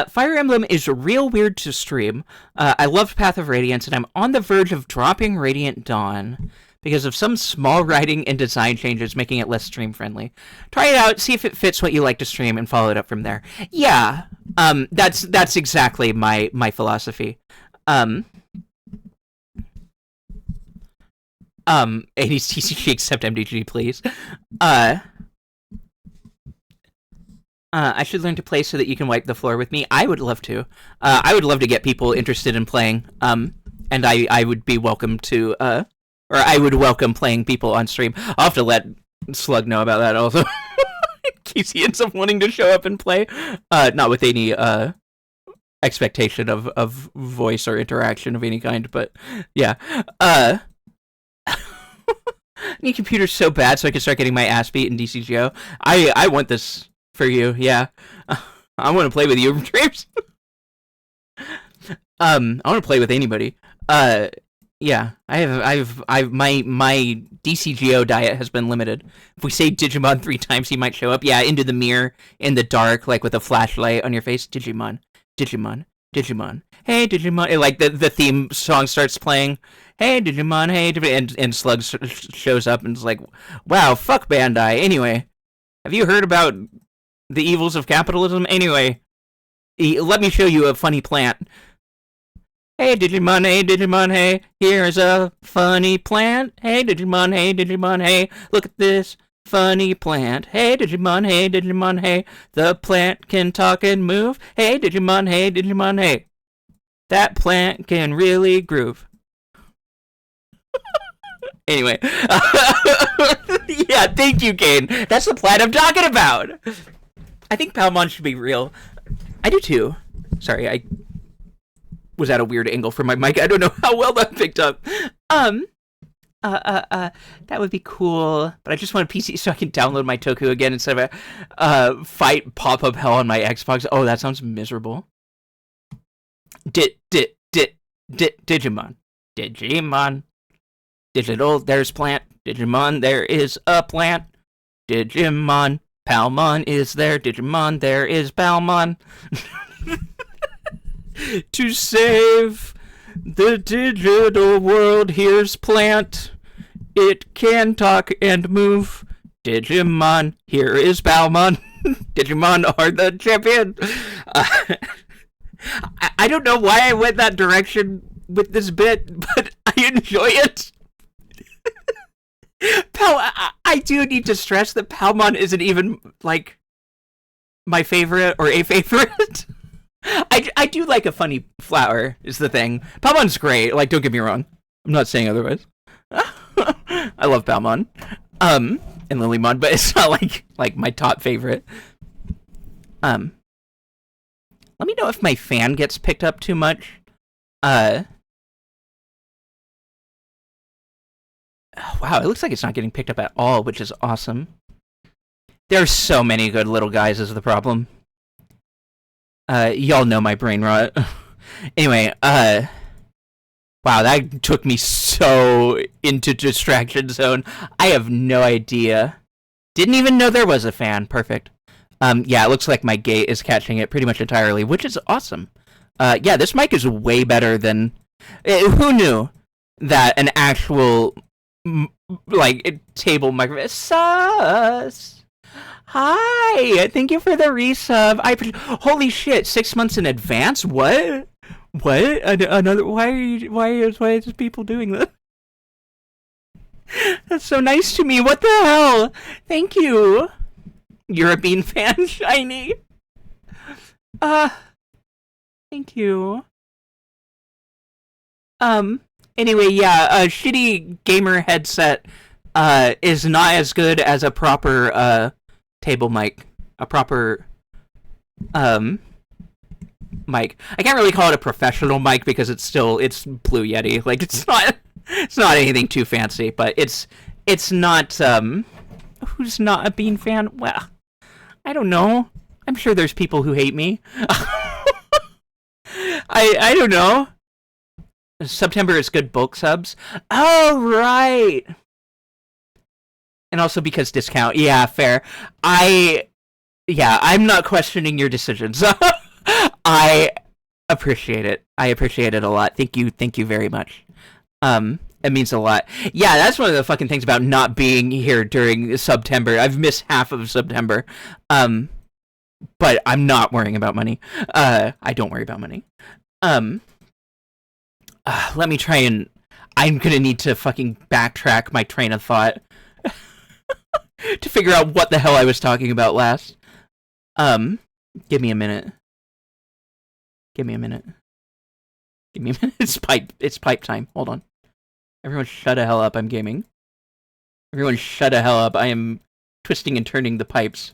Fire Emblem is real weird to stream. I loved Path of Radiance, and I'm on the verge of dropping Radiant Dawn because of some small writing and design changes making it less stream friendly. Try it out, see if it fits what you like to stream, and follow it up from there. Yeah, that's exactly my philosophy. 80s TCG accept MDG, please. I should learn to play so that you can wipe the floor with me. I would love to. I would love to get people interested in playing. And I would be welcome to, or I would welcome playing people on stream. I'll have to let Slug know about that also. In case he ends up wanting to show up and play. Not with any, expectation of voice or interaction of any kind, but yeah. I need computers so bad so I can start getting my ass beat in DCGO. I want this for you, yeah. I want to play with you, Dreams. I want to play with anybody. Yeah. I've my DCGO diet has been limited. If we say Digimon 3 times, he might show up. Yeah, into the mirror in the dark, like with a flashlight on your face. Digimon, Digimon, Digimon. Hey, Digimon. Like the theme song starts playing. Hey, Digimon. Hey, Digimon. And Slug shows up and is like, "Wow, fuck Bandai." Anyway, have you heard about the evils of capitalism? Anyway, let me show you a funny plant. Hey, Digimon, hey, here's a funny plant. Hey, Digimon, hey, look at this funny plant. Hey, Digimon, hey, the plant can talk and move. Hey, Digimon, hey, that plant can really groove. Anyway, yeah, thank you, Kane. That's the plant I'm talking about. I think Palmon should be real. I do too. Sorry, I was at a weird angle for my mic. I don't know how well that picked up. Um, that would be cool. But I just want a PC so I can download my Toku again instead of a fight pop-up hell on my Xbox. Oh, that sounds miserable. Digimon. Digimon. Digital, there's plant. Digimon, there is a plant. Digimon. Palmon is there. Digimon, there is Palmon. To save the digital world, here's plant. It can talk and move. Digimon, here is Palmon. Digimon are the champion. I don't know why I went that direction with this bit, but I enjoy it. I do need to stress that Palmon isn't even, like, my favorite or a favorite. I do like a funny flower, is the thing. Palmon's great, like, don't get me wrong. I'm not saying otherwise. I love Palmon. And Lilymon, but it's not, like my top favorite. Let me know if my fan gets picked up too much. Wow, it looks like it's not getting picked up at all, which is awesome. There's so many good little guys is the problem. Y'all know my brain rot. Anyway, wow, that took me so into distraction zone. I have no idea. Didn't even know there was a fan. Perfect. Yeah, it looks like my gate is catching it pretty much entirely, which is awesome. Yeah, this mic is way better than... who knew that an actual, like, table microphone... Sus! Hi! Thank you for the resub. Holy shit, 6 months in advance? What? What? Another... Why is people doing this? That's so nice to me. What the hell? Thank you. You're a Bean fan, Shiny. Thank you. Anyway, yeah, a shitty gamer headset, is not as good as a proper, table mic. A proper, mic. I can't really call it a professional mic because it's Blue Yeti. Like, it's not anything too fancy, but it's not, who's not a Bean fan? Well, I don't know. I'm sure there's people who hate me. I don't know. September is good bulk subs. Oh, right. And also because discount. Yeah, fair. I'm not questioning your decisions. I appreciate it. I appreciate it a lot. Thank you very much. It means a lot. Yeah, that's one of the fucking things about not being here during September. I've missed half of September. But I'm not worrying about money. I don't worry about money. Let me try and... I'm gonna need to fucking backtrack my train of thought to figure out what the hell I was talking about last. Give me a minute. It's pipe time. Hold on. Everyone shut the hell up, I'm gaming. Everyone shut the hell up, I am twisting and turning the pipes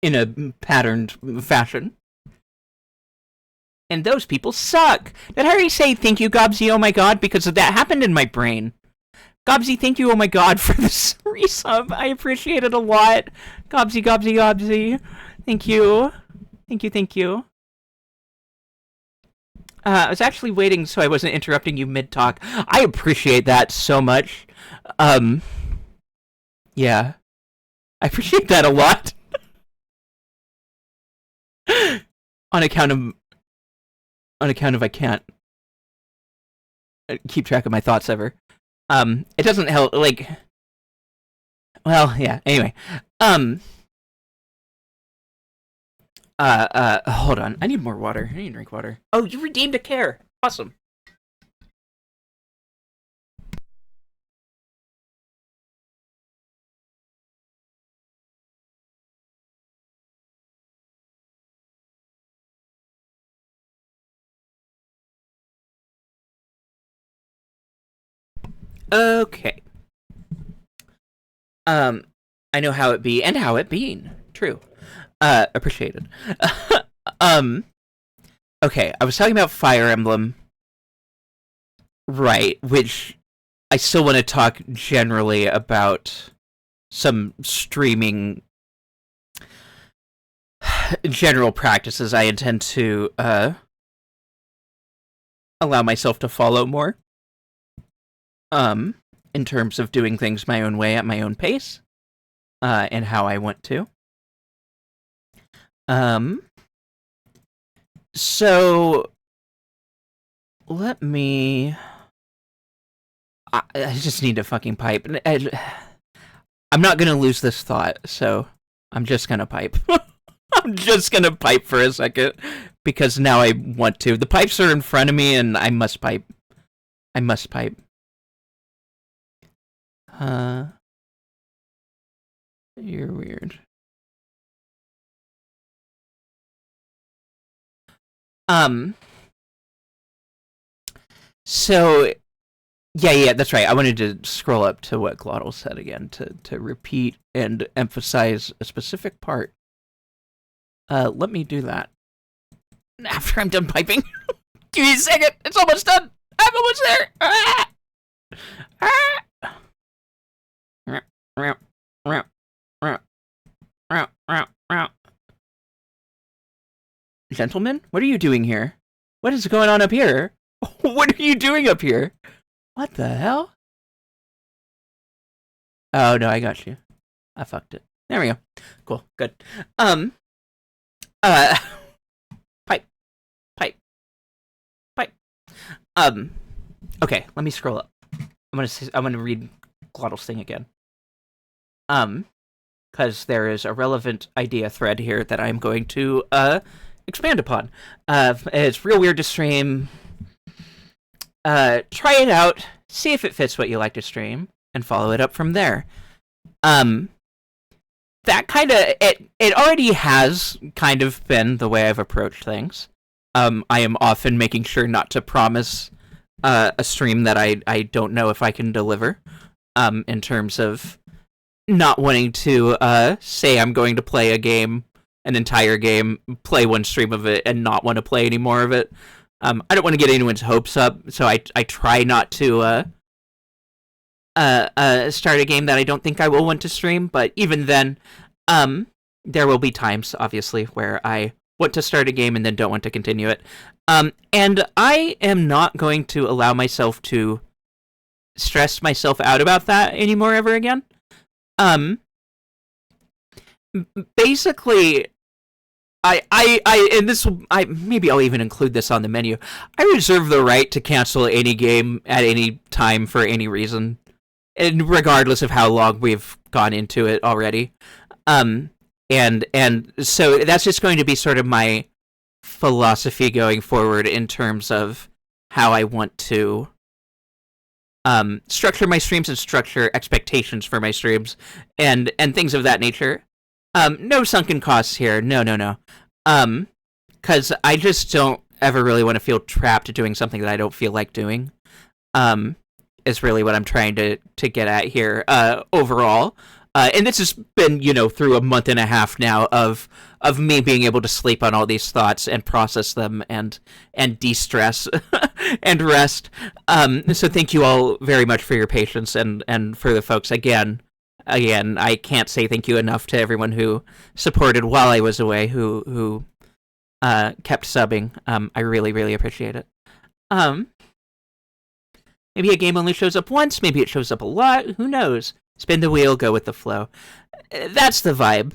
in a patterned fashion. And those people suck! Did I already say thank you, Gobsy, oh my god? Because that happened in my brain. Gobsy, thank you, oh my god, for this resub. I appreciate it a lot. Gobsy. Thank you. Thank you. I was actually waiting so I wasn't interrupting you mid-talk. I appreciate that so much. Yeah. I appreciate that a lot. On account of I can't keep track of my thoughts ever. It doesn't help, like... Well, yeah, anyway. Hold on. I need more water. I need to drink water. Oh, you redeemed a care. Awesome. Okay. I know how it be and how it been. True. Appreciated. um, okay, I was talking about Fire Emblem, right, which I still want to talk generally about some streaming general practices I intend to allow myself to follow more. In terms of doing things my own way at my own pace, and how I want to. So let me. I just need to fucking pipe. I'm not gonna lose this thought, so I'm just gonna pipe. I'm just gonna pipe for a second because now I want to. The pipes are in front of me, and I must pipe. I must pipe. You're weird. So yeah, that's right. I wanted to scroll up to what Glottal said again to repeat and emphasize a specific part. Let me do that after I'm done piping. Give me a second. It's almost done. I'm almost there. Gentlemen, what are you doing here? What is going on up here? What are you doing up here? What the hell? Oh no, I got you. I fucked it. There we go. Cool. Good. Pipe. Okay, let me scroll up. I'm gonna read Glottal's thing again. Because there is a relevant idea thread here that I'm going to expand upon. It's real weird to stream. Try it out, see if it fits what you like to stream, and follow it up from there. That kind of it already has kind of been the way I've approached things. I am often making sure not to promise a stream that I don't know if I can deliver. In terms of not wanting to say I'm going to play a game, an entire game, play one stream of it, and not want to play any more of it. I don't want to get anyone's hopes up, so I try not to start a game that I don't think I will want to stream. But even then, there will be times, obviously, where I want to start a game and then don't want to continue it. And I am not going to allow myself to stress myself out about that anymore ever again. Basically, and this will, maybe I'll even include this on the menu. I reserve the right to cancel any game at any time for any reason, and regardless of how long we've gone into it already. And so that's just going to be sort of my philosophy going forward in terms of how I want to structure my streams and structure expectations for my streams and things of that nature. No sunken costs here. No. Because I just don't ever really want to feel trapped doing something that I don't feel like doing. Is really what I'm trying to get at here. Overall, and this has been through a month and a half now of me being able to sleep on all these thoughts and process them and de-stress and rest. So thank you all very much for your patience and for the folks again, I can't say thank you enough to everyone who supported while I was away, who kept subbing. I really, really appreciate it. Maybe a game only shows up once, maybe it shows up a lot, who knows? Spin the wheel, go with the flow. That's the vibe.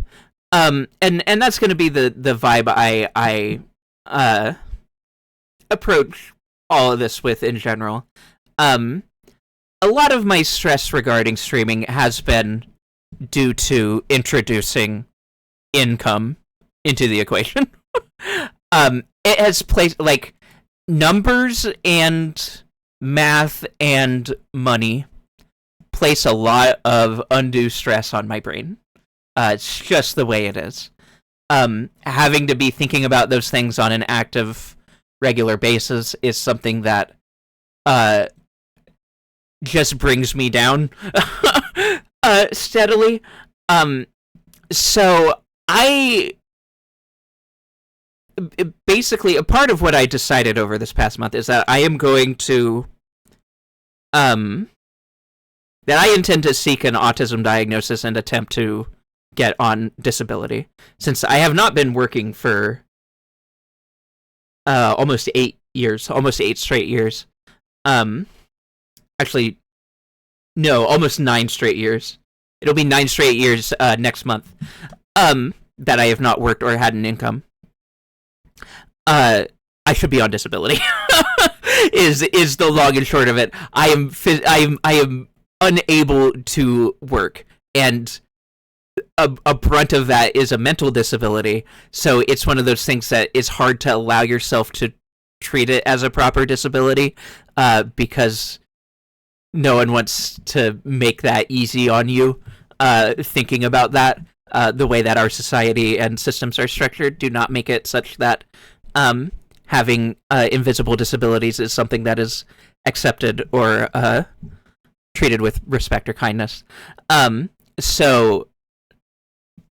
And that's going to be the vibe I approach all of this with in general. A lot of my stress regarding streaming has been due to introducing income into the equation. It has placed, like, numbers and math and money place a lot of undue stress on my brain. It's just the way it is. Having to be thinking about those things on an active, regular basis is something that just brings me down steadily. So I basically, a part of what I decided over this past month is that I am going to that I intend to seek an autism diagnosis and attempt to get on disability, since I have not been working for almost 8 years, almost 8 straight years. Actually, no, almost 9 straight years. It'll be 9 straight years next month that I have not worked or had an income. I should be on disability. is the long and short of it. I am unable to work, and a brunt of that is a mental disability. So it's one of those things that is hard to allow yourself to treat it as a proper disability, because no one wants to make that easy on you. Thinking about that, the way that our society and systems are structured do not make it such that having invisible disabilities is something that is accepted or treated with respect or kindness. So,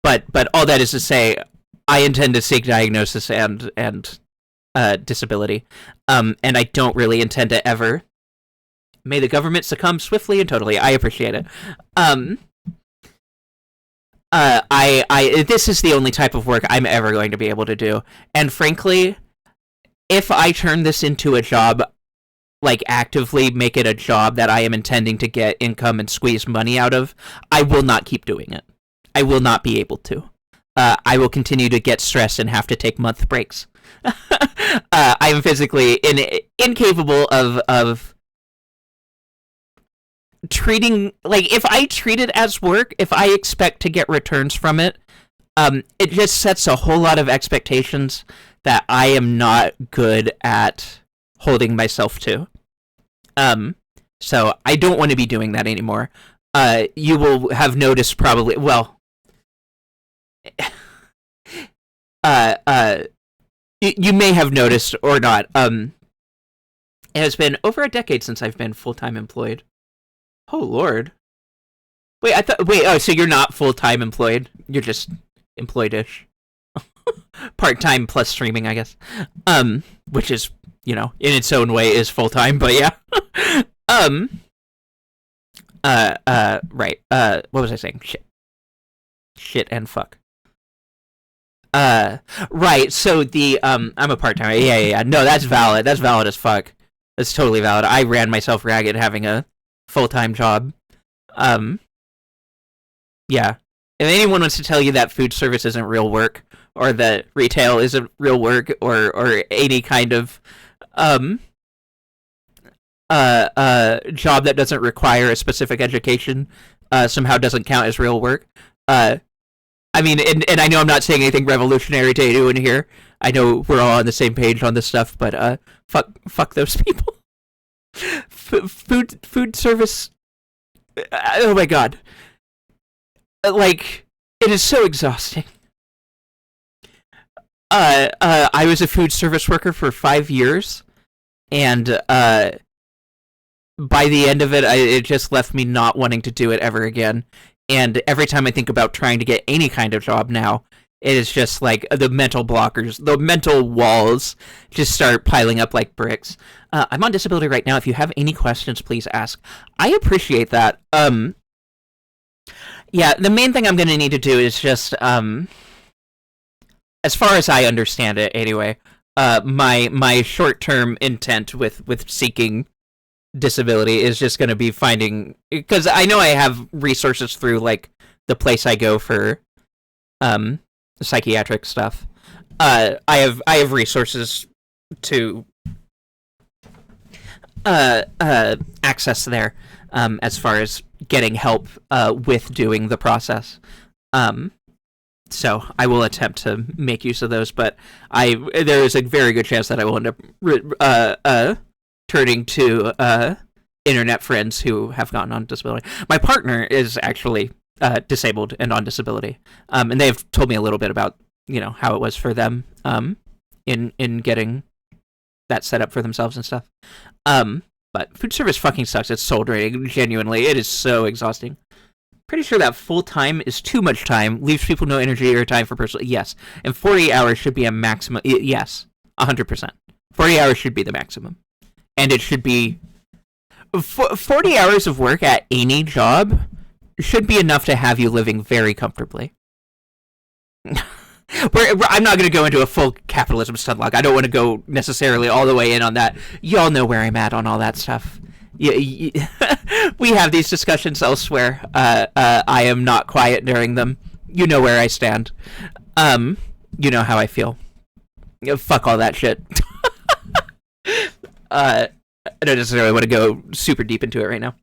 but all that is to say, I intend to seek diagnosis and disability, and I don't really intend to ever. May the government succumb swiftly and totally. I appreciate it. This is the only type of work I'm ever going to be able to do, and frankly, if I turn this into a job, like actively make it a job that I am intending to get income and squeeze money out of, I will not keep doing it. I will not be able to. I will continue to get stressed and have to take month breaks. I am physically incapable of treating, like, if I treat it as work, if I expect to get returns from it, it just sets a whole lot of expectations that I am not good at holding myself to. So I don't want to be doing that anymore. You will have noticed probably, well, you may have noticed or not, it has been over a decade since I've been full-time employed. Oh, Lord. Wait, so you're not full-time employed? You're just employed-ish. Part-time plus streaming, I guess. Which is, in its own way is full-time, but yeah. Right. What was I saying? Shit and fuck. Right, so I'm a part-timer. Yeah. No, that's valid. That's valid as fuck. That's totally valid. I ran myself ragged having a full-time job. Yeah. If anyone wants to tell you that food service isn't real work, or that retail isn't real work, or any kind of job that doesn't require a specific education somehow doesn't count as real work. I mean, and I know I'm not saying anything revolutionary to anyone here. I know we're all on the same page on this stuff, but fuck those people. Food service. Oh my god. Like, it is so exhausting. I was a food service worker for 5 years, and by the end of it, it just left me not wanting to do it ever again. And every time I think about trying to get any kind of job now, it is just like the mental blockers, the mental walls just start piling up like bricks. I'm on disability right now. If you have any questions, please ask. I appreciate that. Yeah, the main thing I'm going to need to do is just, as far as I understand it anyway, my short-term intent with seeking disability is just going to be finding, because I know I have resources through, like, the place I go for psychiatric stuff. I have resources to access there, as far as getting help with doing the process. So I will attempt to make use of those, but there is a very good chance that I will end up turning to internet friends who have gotten on disability. My partner is actually disabled and on disability, and they have told me a little bit about how it was for them in getting that set up for themselves and stuff. But food service fucking sucks. It's soul draining. Genuinely, it is so exhausting. Pretty sure that full time is too much time, leaves people no energy or time for personal. Yes, and 40 hours should be a maximum. Yes, 100%. 40 hours should be the maximum, and it should be 40 hours of work at any job should be enough to have you living very comfortably. I'm not going to go into a full capitalism stunlock. I don't want to go necessarily all the way in on that. Y'all know where I'm at on all that stuff. We have these discussions elsewhere. I am not quiet during them. You know where I stand. You know how I feel. Fuck all that shit. I don't necessarily want to go super deep into it right now.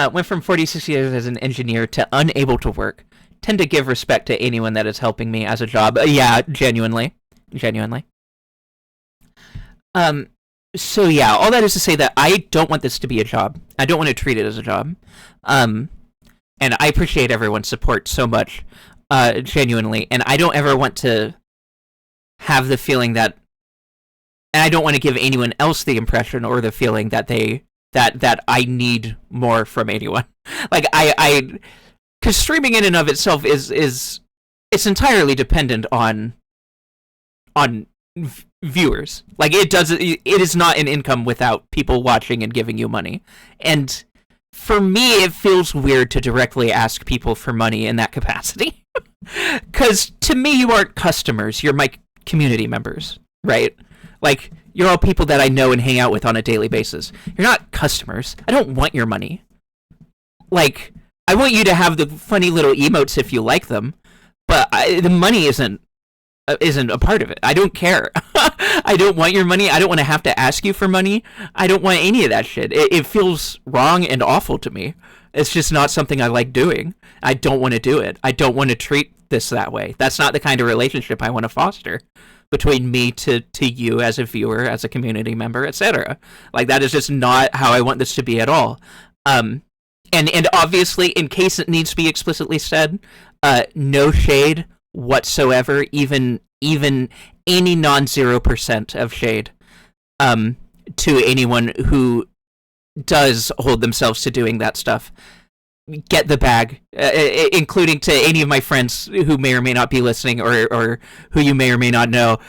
Went from 46 years as an engineer to unable to work. Tend to give respect to anyone that is helping me as a job. Yeah, genuinely. So yeah, all that is to say that I don't want this to be a job. I don't want to treat it as a job. And I appreciate everyone's support so much, genuinely. And I don't ever want to have the feeling that, and I don't want to give anyone else the impression or the feeling that that I need more from anyone. Like because streaming in and of itself is it's entirely dependent on viewers. Like it is not an income without people watching and giving you money. And for me, it feels weird to directly ask people for money in that capacity. Because to me, you aren't customers. You're my community members, right? Like, you're all people that I know and hang out with on a daily basis. You're not customers. I don't want your money. Like, I want you to have the funny little emotes if you like them, but the money isn't a part of it. I don't care. I don't want your money. I don't want to have to ask you for money. I don't want any of that shit. It feels wrong and awful to me. It's just not something I like doing. I don't want to do it. I don't want to treat this that way. That's not the kind of relationship I want to foster between me to you as a viewer, as a community member, etc. Like, that is just not how I want this to be at all. And obviously, in case it needs to be explicitly said, no shade whatsoever, even any non-0% of shade to anyone who does hold themselves to doing that stuff. Get the bag, including to any of my friends who may or may not be listening or who you may or may not know.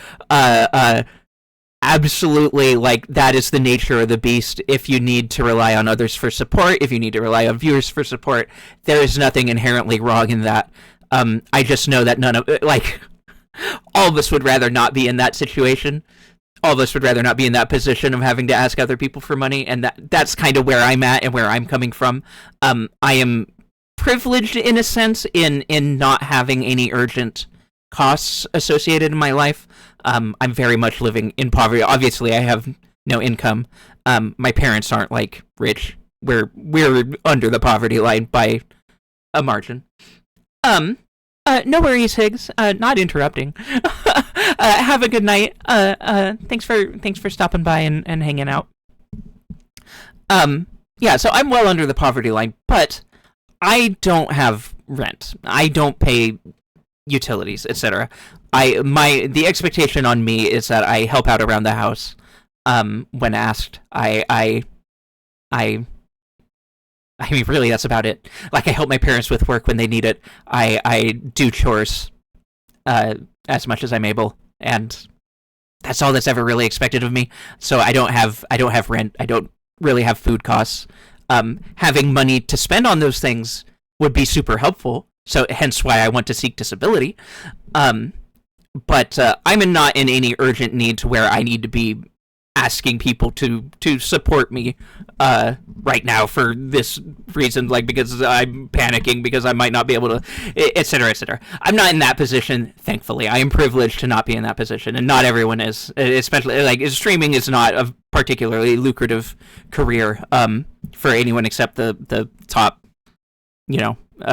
Absolutely, like, that is the nature of the beast. If you need to rely on others for support, if you need to rely on viewers for support, there is nothing inherently wrong in that. I just know that all of us would rather not be in that situation. All of us would rather not be in that position of having to ask other people for money, and that's kind of where I'm at and where I'm coming from. I am privileged in a sense in not having any urgent costs associated in my life. I'm very much living in poverty. Obviously, I have no income. My parents aren't like rich. We're under the poverty line by a margin. No worries, Higgs. Not interrupting. Have a good night. Thanks for stopping by and hanging out. Yeah, so I'm well under the poverty line, but I don't have rent. I don't pay utilities, etc. The expectation on me is that I help out around the house. When asked, I mean, really, that's about it. Like, I help my parents with work when they need it. I do chores as much as I'm able, and that's all that's ever really expected of me. So I don't have rent. I don't really have food costs. Having money to spend on those things would be super helpful. So hence why I want to seek disability. But I'm not in any urgent need to where I need to be asking people to support me right now for this reason, like because I'm panicking because I might not be able to, etc., etc. I'm not in that position, thankfully. I am privileged to not be in that position, and not everyone is. Especially, like, streaming is not a particularly lucrative career for anyone except the top, nth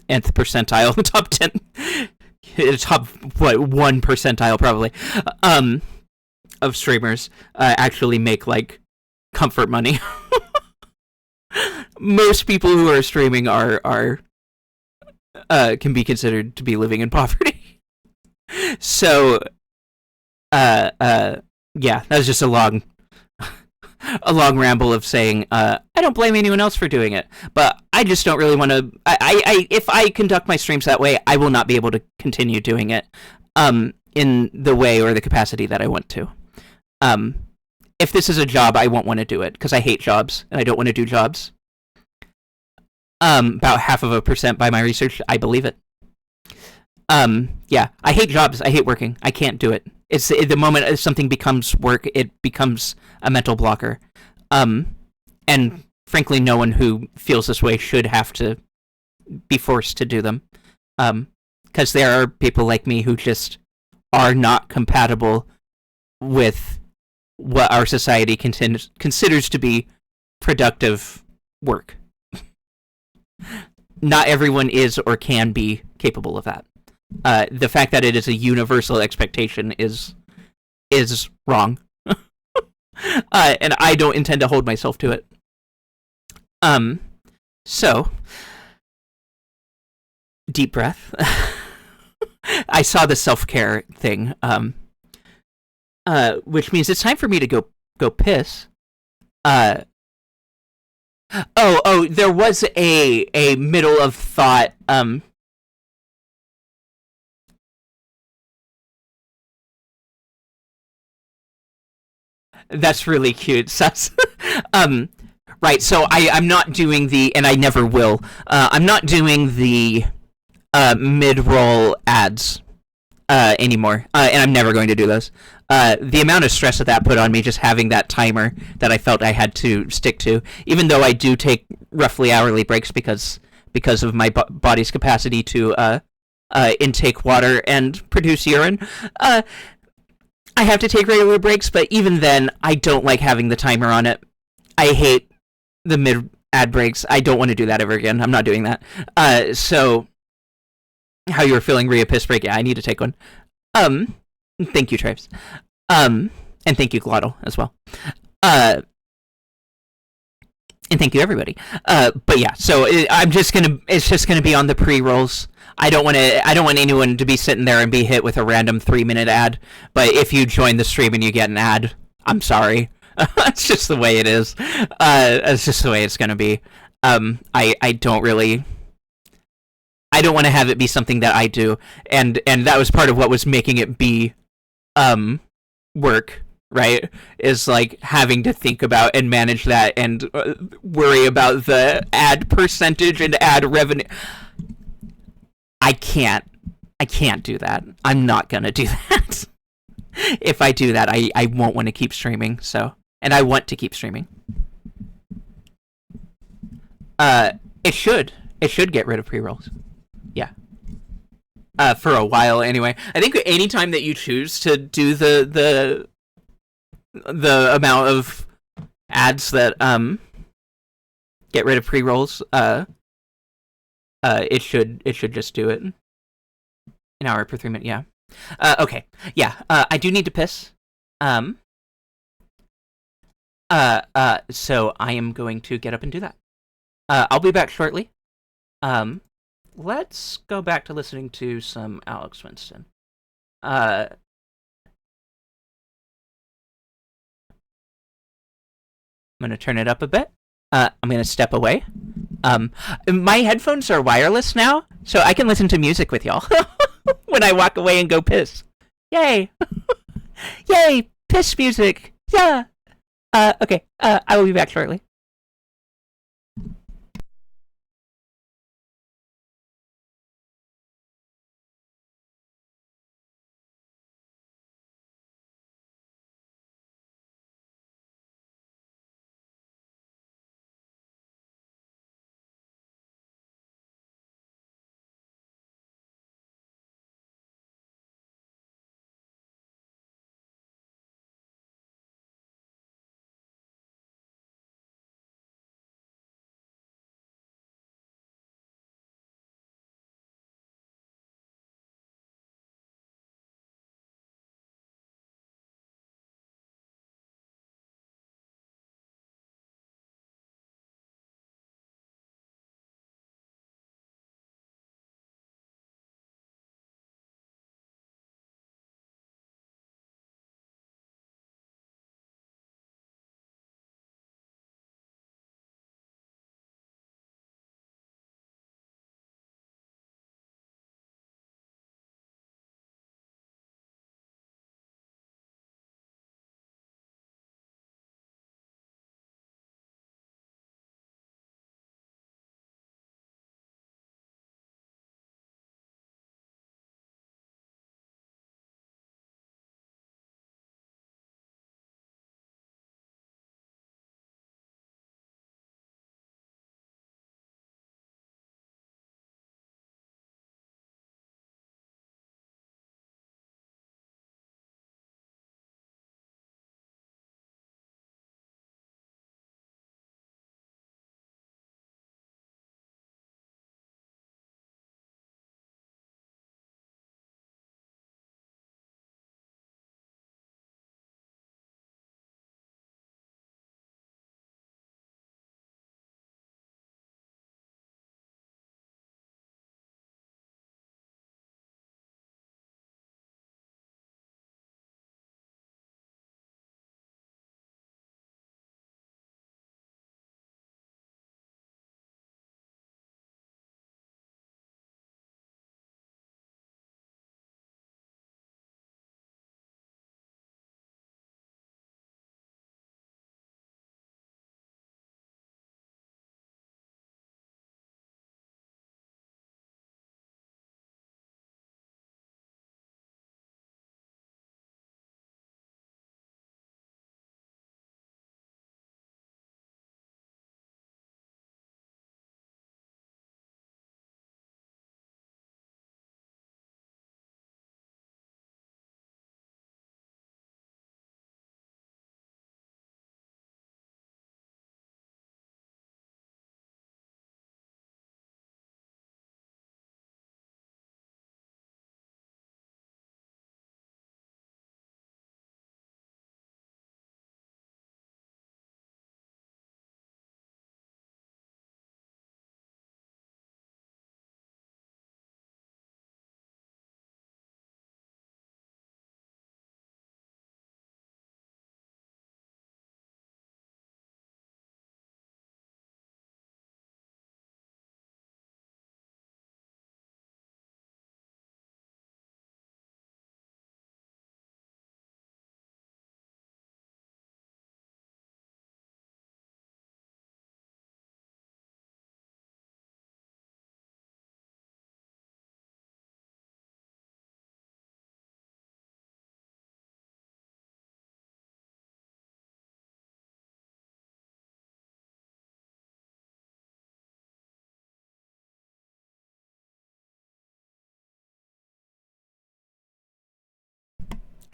percentile, top 10, top 1 percentile probably. Of streamers actually make, like, comfort money. Most people who are streaming are can be considered to be living in poverty. So yeah, that was just a long a long ramble of saying I don't blame anyone else for doing it, but I just don't really want to. If I conduct my streams that way, I will not be able to continue doing it in the way or the capacity that I want to. Um, if this is a job, I won't want to do it because I hate jobs and I don't want to do jobs. About 0.5% by my research, I believe it. Yeah, I hate jobs. I hate working. I can't do it. It's the moment something becomes work, it becomes a mental blocker. And frankly, no one who feels this way should have to be forced to do them. Because there are people like me who just are not compatible with what our society considers to be productive work. Not everyone is or can be capable of that. The fact that it is a universal expectation is wrong, and I don't intend to hold myself to it. So deep breath. I saw the self-care thing, which means it's time for me to go piss. There was a middle of thought. That's really cute, Sus. Right. So I'm not doing and I never will. I'm not doing the mid-roll ads anymore, and I'm never going to do those. The amount of stress that put on me, just having that timer that I felt I had to stick to, even though I do take roughly hourly breaks because of my body's capacity to intake water and produce urine. I have to take regular breaks, but even then, I don't like having the timer on it. I hate the mid ad breaks. I don't want to do that ever again. I'm not doing that. So, how you were feeling re a piss break? Yeah, I need to take one. Thank you, Traves. And thank you, Glottal, as well. And thank you, everybody. But yeah, so it's just gonna be on the pre-rolls. I don't want anyone to be sitting there and be hit with a random 3-minute ad. But if you join the stream and you get an ad, I'm sorry. It's just the way it is. It's just the way it's gonna be. I don't want to have it be something that I do, and that was part of what was making it be work, right? Is like having to think about and manage that and worry about the ad percentage and ad revenue. I can't do that. I'm not gonna do that. If I do that, I won't want to keep streaming. So, and I want to keep streaming. It should get rid of pre-rolls. Yeah. For a while anyway. I think anytime that you choose to do the amount of ads that get rid of pre-rolls, it should just do it. An hour per 3 minutes, yeah. Okay. Yeah. I do need to piss. So I am going to get up and do that. I'll be back shortly. Let's go back to listening to some Alex Winston. I'm going to turn it up a bit. I'm going to step away. My headphones are wireless now, so I can listen to music with y'all when I walk away and go piss. Yay! Yay! Piss music! Yeah! Okay, I will be back shortly.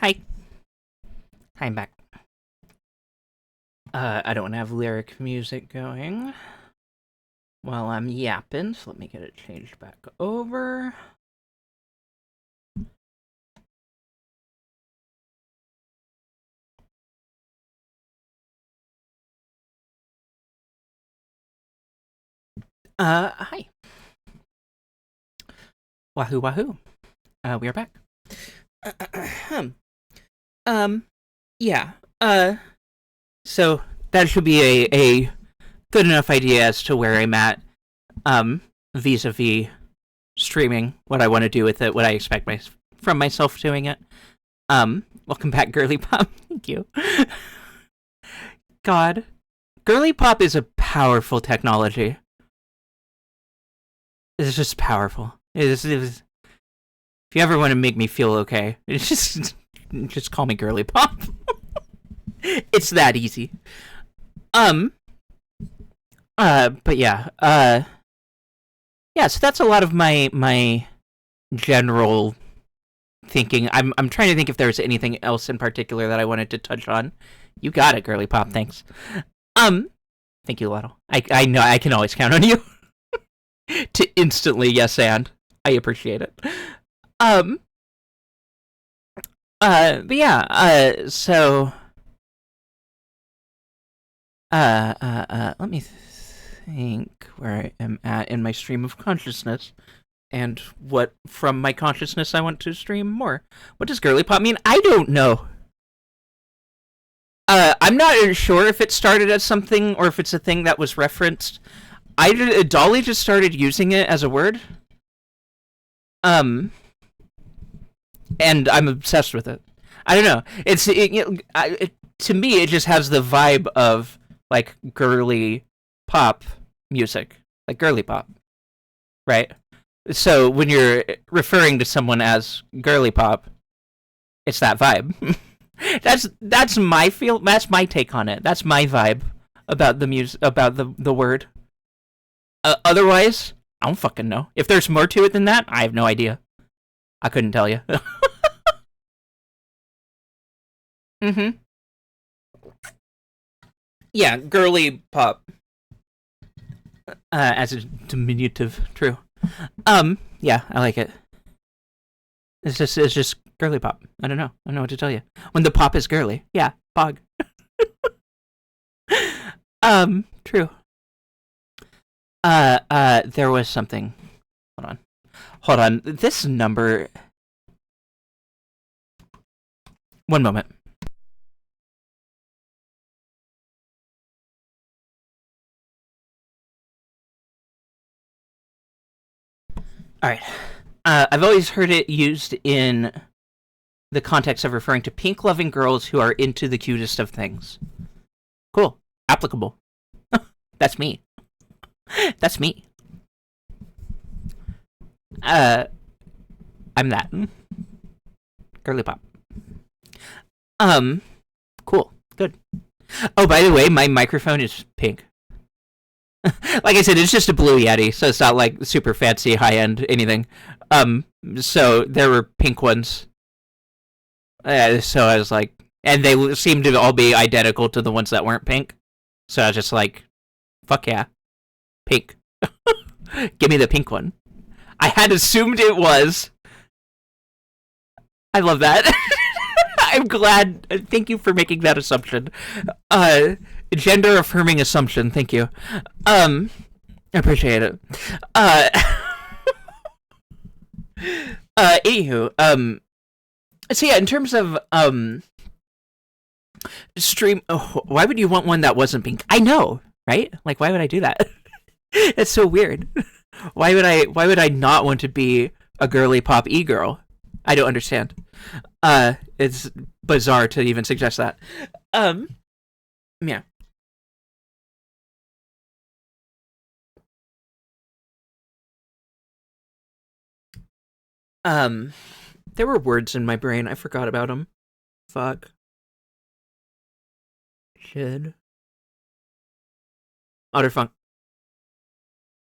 Hi. Hi, I'm back. I don't want to have lyric music going while I'm yapping, so let me get it changed back over. Hi. Wahoo wahoo. We are back. Yeah. So that should be a good enough idea as to where I'm at, vis-a-vis streaming, what I want to do with it, what I expect from myself doing it. Welcome back, Girly Pop. Thank you. God. Girly Pop is a powerful technology. It's just powerful. If you ever want to make me feel okay, just call me Girly Pop. It's that easy. But yeah, yeah, so that's a lot of my general thinking. I'm trying to think if there's anything else in particular that I wanted to touch on. You got it, Girly Pop, thanks. Thank you, Lotto. I know I can always count on you to instantly yes and. I appreciate it. But yeah, so let me think where I am at in my stream of consciousness and what from my consciousness I want to stream more. What does Girly Pop mean? I don't know. I'm not sure if it started as something or if it's a thing that was referenced. Dolly just started using it as a word. And I'm obsessed with it. I don't know. To me, it just has the vibe of like girly pop music, like girly pop, right? So when you're referring to someone as girly pop, it's that vibe. that's my feel. That's my take on it. That's my vibe about the music, about the word. Otherwise, I don't fucking know. If there's more to it than that, I have no idea. I couldn't tell you. Mm-hmm. Yeah, girly pop. As a diminutive, true. Yeah, I like it. It's just girly pop. I don't know. I don't know what to tell you. When the pop is girly, yeah, pog. True. There was something. Hold on. This number. One moment. All right. I've always heard it used in the context of referring to pink-loving girls who are into the cutest of things. Cool. Applicable. That's me. That's me. I'm that. Girly pop. Cool. Good. Oh, by the way, my microphone is pink. Like I said, it's just a Blue Yeti, so it's not like super fancy, high-end anything. So there were pink ones. So I was like, and they seemed to all be identical to the ones that weren't pink. So I was just like, fuck yeah. Pink. Give me the pink one. I had assumed it was. I love that. I'm glad. Thank you for making that assumption. Gender affirming assumption. Thank you. I appreciate it. Anywho, so yeah, in terms of stream, why would you want one that wasn't pink? I know, right? Like, why would I do that? It's so weird. Why would I not want to be a girly pop e-girl? I don't understand. It's bizarre to even suggest that. Yeah. There were words in my brain. I forgot about them. Fuck. Should. Otterfunk.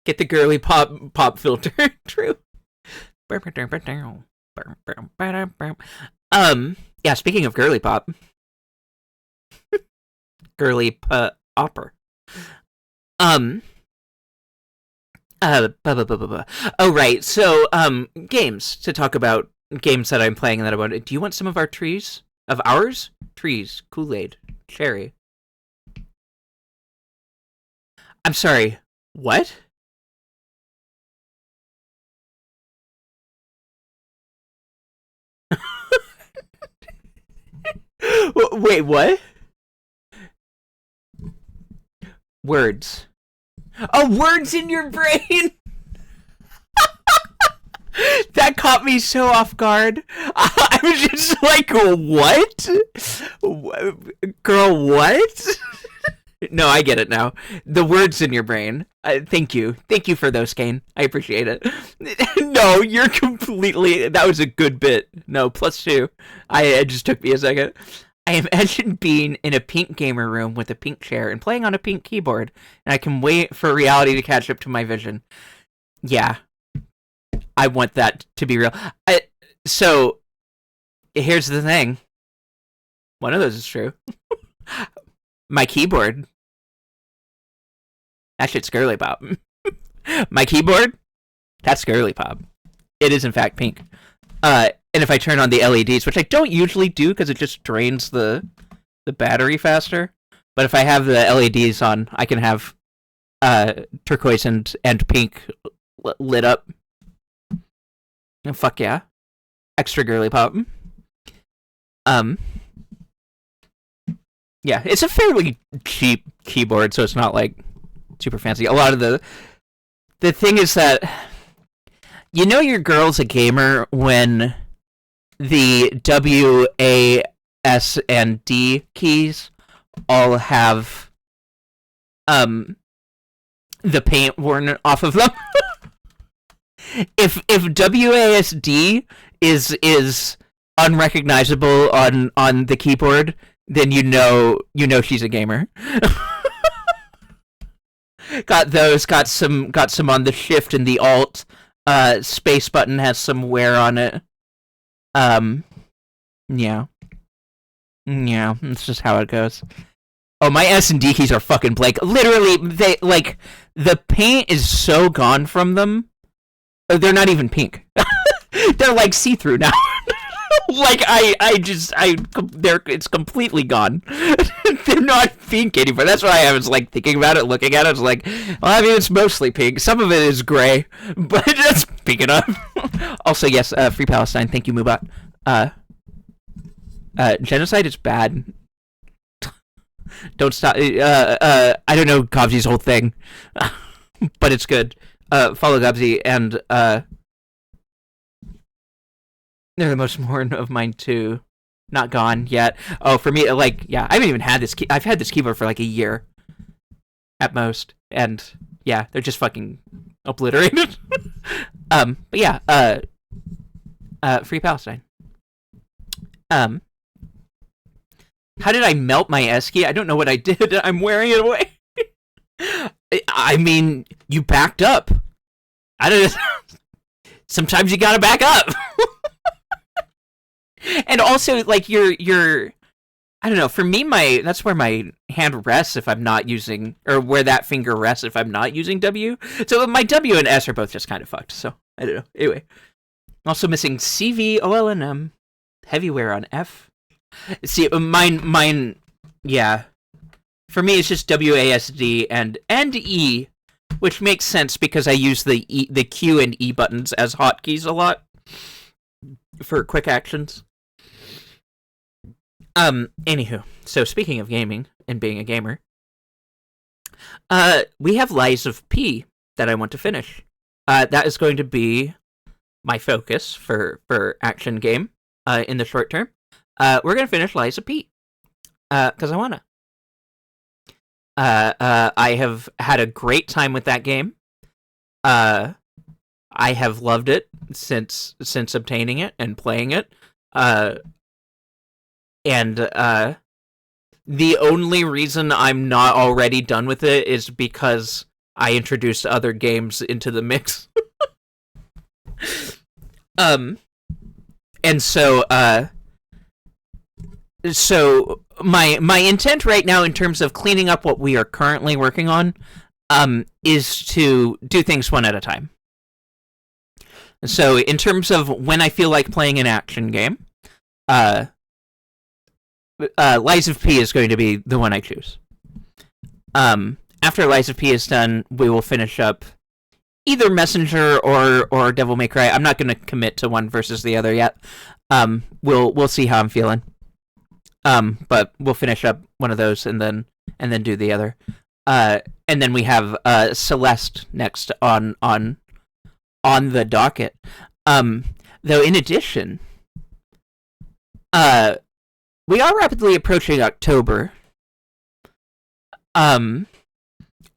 Get the girly pop filter. True. Yeah, speaking of girly pop, opera. Um, Oh, right. So, games to talk about games that I'm playing and that I want. Do you want some of our trees? Of ours? Trees, Kool-Aid, cherry. I'm sorry. What? Wait, what? Words. Oh, words in your brain. That caught me so off guard. I was just like, what? Girl, what? No, I get it now. The words in your brain. Thank you. Thank you for those, Kane. I appreciate it. No, you're completely... That was a good bit. No, +2. It just took me a second. I imagine being in a pink gamer room with a pink chair and playing on a pink keyboard, and I can wait for reality to catch up to my vision. Yeah. I want that to be real. So, here's the thing. One of those is true. My keyboard. That shit's girly pop. My keyboard. That's girly pop. It is in fact pink. And if I turn on the LEDs, which I don't usually do because it just drains the battery faster, but if I have the LEDs on, I can have turquoise and pink lit up. Oh, fuck yeah. Extra girly pop. Yeah, it's a fairly cheap keyboard, so it's not like super fancy. A lot of the thing is that you know your girl's a gamer when the W, A, S, and D keys all have the paint worn off of them. If WASD is unrecognizable on the keyboard, then you know she's a gamer. Got those, got some on the shift and the alt. Space button has some wear on it. Yeah. Yeah, that's just how it goes. Oh, my S and D keys are fucking blank. Literally, they like the paint is so gone from them. They're not even pink. They're like see-through now. Like it's completely gone. They're not pink anymore. That's why I was like thinking about it, looking at it. I was like, well, I mean, it's mostly pink. Some of it is gray, but that's pink enough. Also, yes, Free Palestine. Thank you, Mubot. Genocide is bad. Don't stop. I don't know Gobsy's whole thing, but it's good. Follow Gobsy, and they're the most important of mine too. Not gone yet. Oh, for me, like, yeah, I haven't even had this. I've had this keyboard for like a year, at most, and yeah, they're just fucking obliterated. But yeah, Free Palestine. How did I melt my S key? I don't know what I did. I'm wearing it away. I mean, you backed up. I don't know. Sometimes you gotta back up. And also, like, you're I don't know, for me, that's where my hand rests if I'm not using, or where that finger rests if I'm not using W. So my W and S are both just kind of fucked, so I don't know. Anyway. Also missing CV, OL, and M. Heavy wear on F. See, mine, yeah. For me, it's just WASD and E, which makes sense because I use the Q and E buttons as hotkeys a lot for quick actions. Anywho, so speaking of gaming and being a gamer, we have Lies of P that I want to finish. That is going to be my focus for action game in the short term. We're gonna finish Lies of P because I wanna. I have had a great time with that game. I have loved it since obtaining it and playing it. And the only reason I'm not already done with it is because I introduced other games into the mix. And so So my intent right now in terms of cleaning up what we are currently working on is to do things one at a time. So in terms of when I feel like playing an action game, Lies of P is going to be the one I choose. After Lies of P is done, we will finish up either Messenger or Devil May Cry. I'm not going to commit to one versus the other yet. We'll see how I'm feeling. But we'll finish up one of those and then do the other. And then we have Celeste next on the docket. Though in addition, we are rapidly approaching October.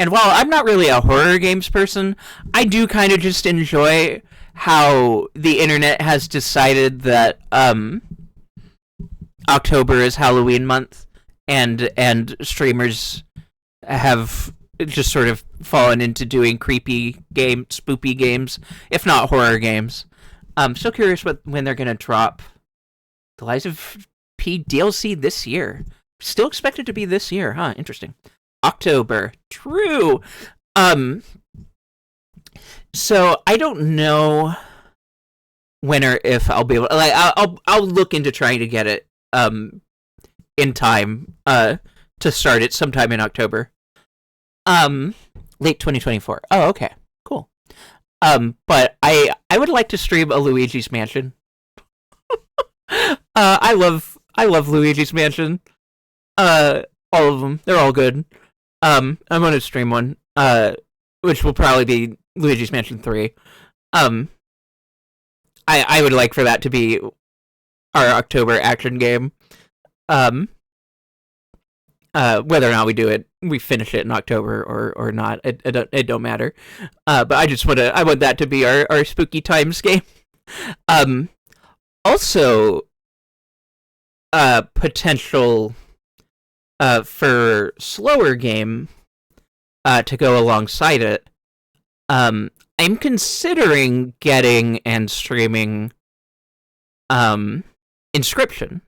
And while I'm not really a horror games person, I do kind of just enjoy how the internet has decided that October is Halloween month, and streamers have just sort of fallen into doing creepy spoopy games, if not horror games. So curious when they're gonna drop the Lies of P DLC this year. Still expected to be this year, huh? Interesting. October. True. So I don't know when or if I'll be able. Like, I'll look into trying to get it in time to start it sometime in October. Late 2024. Oh, okay. Cool. But I would like to stream a Luigi's Mansion. I love Luigi's Mansion. All of them. They're all good. I'm gonna stream one, which will probably be Luigi's Mansion 3. I would like for that to be our October action game. Whether or not we finish it in October or not, it don't matter. But I want that to be our spooky times game. Also, potential for slower game to go alongside it. I'm considering getting and streaming Inscription,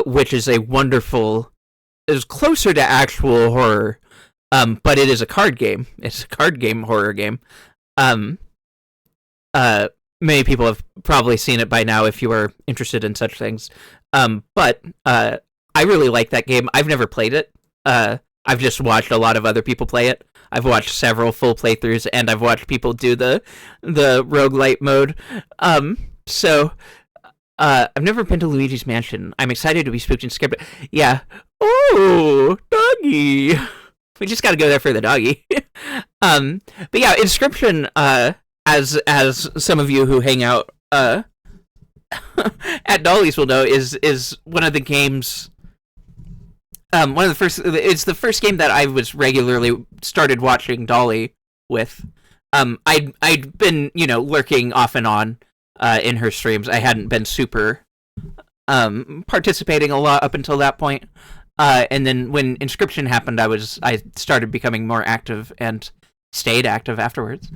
which is is closer to actual horror, but it is a card game. It's a card game horror game. Many people have probably seen it by now if you are interested in such things. But I really like that game. I've never played it. I've just watched a lot of other people play it. I've watched several full playthroughs, and I've watched people do the roguelite mode. So I've never been to Luigi's Mansion. I'm excited to be spooked and scared. But yeah. Oh, doggy. We just got to go there for the doggy. But yeah, Inscription. As some of you who hang out at Dolly's will know, is one of the games. One of the first. It's the first game that I was regularly started watching Dolly with. I'd been lurking off and on in her streams. I hadn't been super participating a lot up until that point. And then when Inscription happened, I started becoming more active and stayed active afterwards.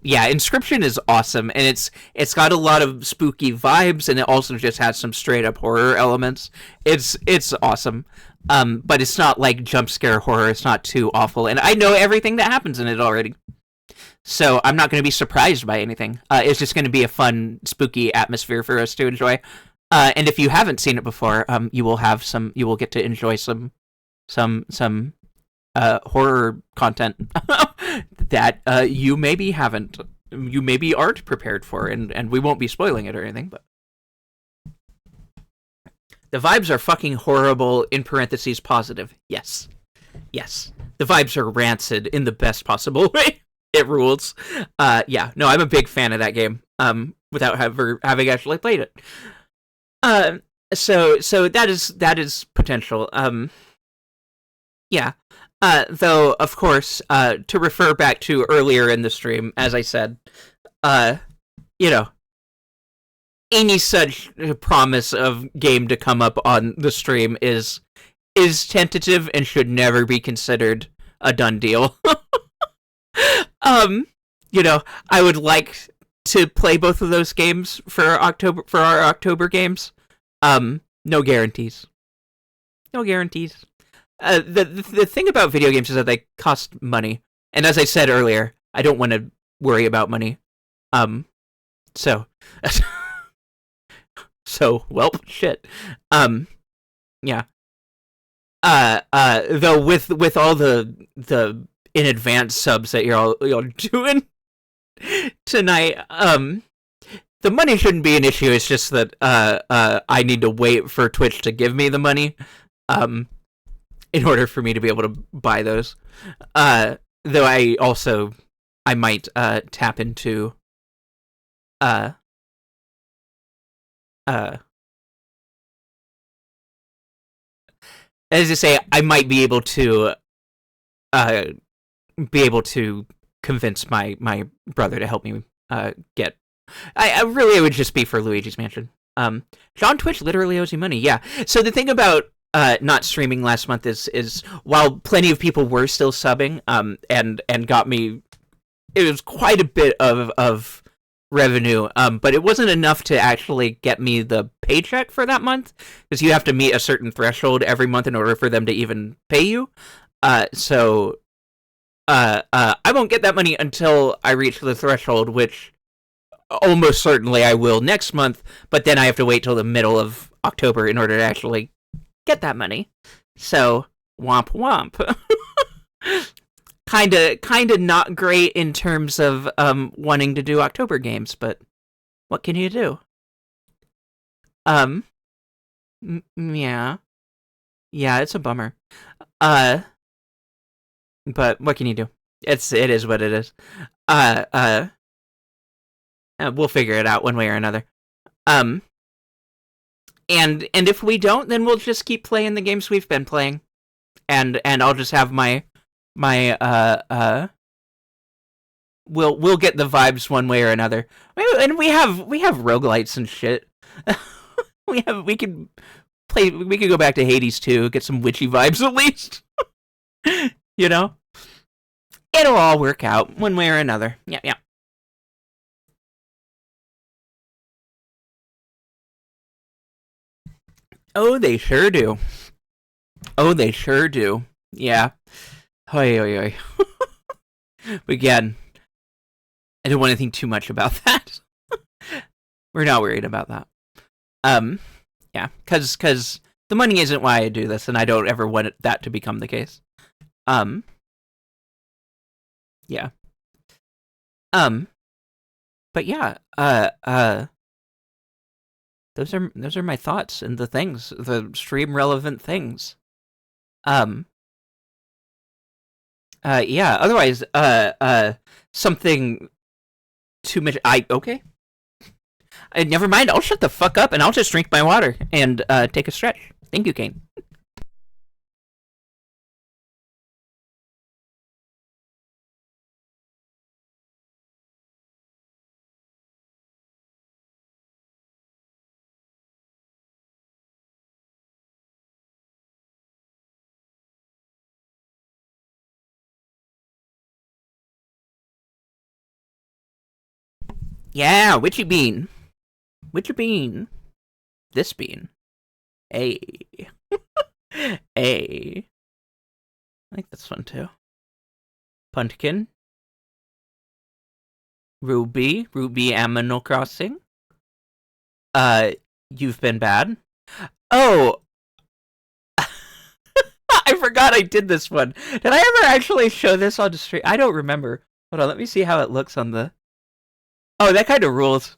Yeah, Inscription is awesome, and it's got a lot of spooky vibes, and it also just has some straight up horror elements. It's awesome. But it's not like jump scare horror. It's not too awful, and I know everything that happens in it already, so I'm not going to be surprised by anything. It's just going to be a fun, spooky atmosphere for us to enjoy. And if you haven't seen it before, you will get to enjoy some horror content that you maybe aren't prepared for, and we won't be spoiling it or anything, but the vibes are fucking horrible, in parentheses positive. Yes. The vibes are rancid in the best possible way. It rules. Yeah, no, I'm a big fan of that game, without having actually played it. So that is potential. Yeah. Though, of course, to refer back to earlier in the stream, as I said, any such promise of game to come up on the stream is tentative and should never be considered a done deal. I would like to play both of those games for our October games. No guarantees. No guarantees. The thing about video games is that they cost money, and as I said earlier, I don't want to worry about money. So, well, shit. Yeah. Though with all the in advance subs that you're all doing tonight, the money shouldn't be an issue. It's just that I need to wait for Twitch to give me the money, in order for me to be able to buy those. Though I might tap into as I say, I might be able to convince my brother to help me get. I really, it would just be for Luigi's Mansion. John Twitch literally owes you money. Yeah. So the thing about not streaming last month is while plenty of people were still subbing, and got me, it was quite a bit of revenue, but it wasn't enough to actually get me the paycheck for that month, because you have to meet a certain threshold every month in order for them to even pay you. So I won't get that money until I reach the threshold, which almost certainly I will next month, but then I have to wait till the middle of October in order to actually get that money. So, womp womp. Kinda not great in terms of wanting to do October games, but what can you do? Yeah. Yeah, it's a bummer. But what can you do? It is what it is. We'll figure it out one way or another. And if we don't, then we'll just keep playing the games we've been playing, and I'll just have my we'll get the vibes one way or another. And we have roguelites and shit. we could go back to Hades 2, get some witchy vibes at least. You know? It'll all work out one way or another. Yeah. Oh, they sure do. Yeah. Oi. But again, I don't want to think too much about that. We're not worried about that. Yeah, because the money isn't why I do this, and I don't ever want that to become the case. Yeah. But yeah, those are my thoughts and the stream relevant things. Yeah, otherwise, something too much. Okay. Never mind, I'll shut the fuck up and I'll just drink my water and take a stretch. Thank you, Kane. Yeah, witchy bean. This bean. Hey. Hey. I think that's fun too. Pumpkin. Ruby Animal Crossing. You've been bad. Oh. I forgot I did this one. Did I ever actually show this on the stream? I don't remember. Hold on, let me see how it looks on the... Oh, that kind of rules.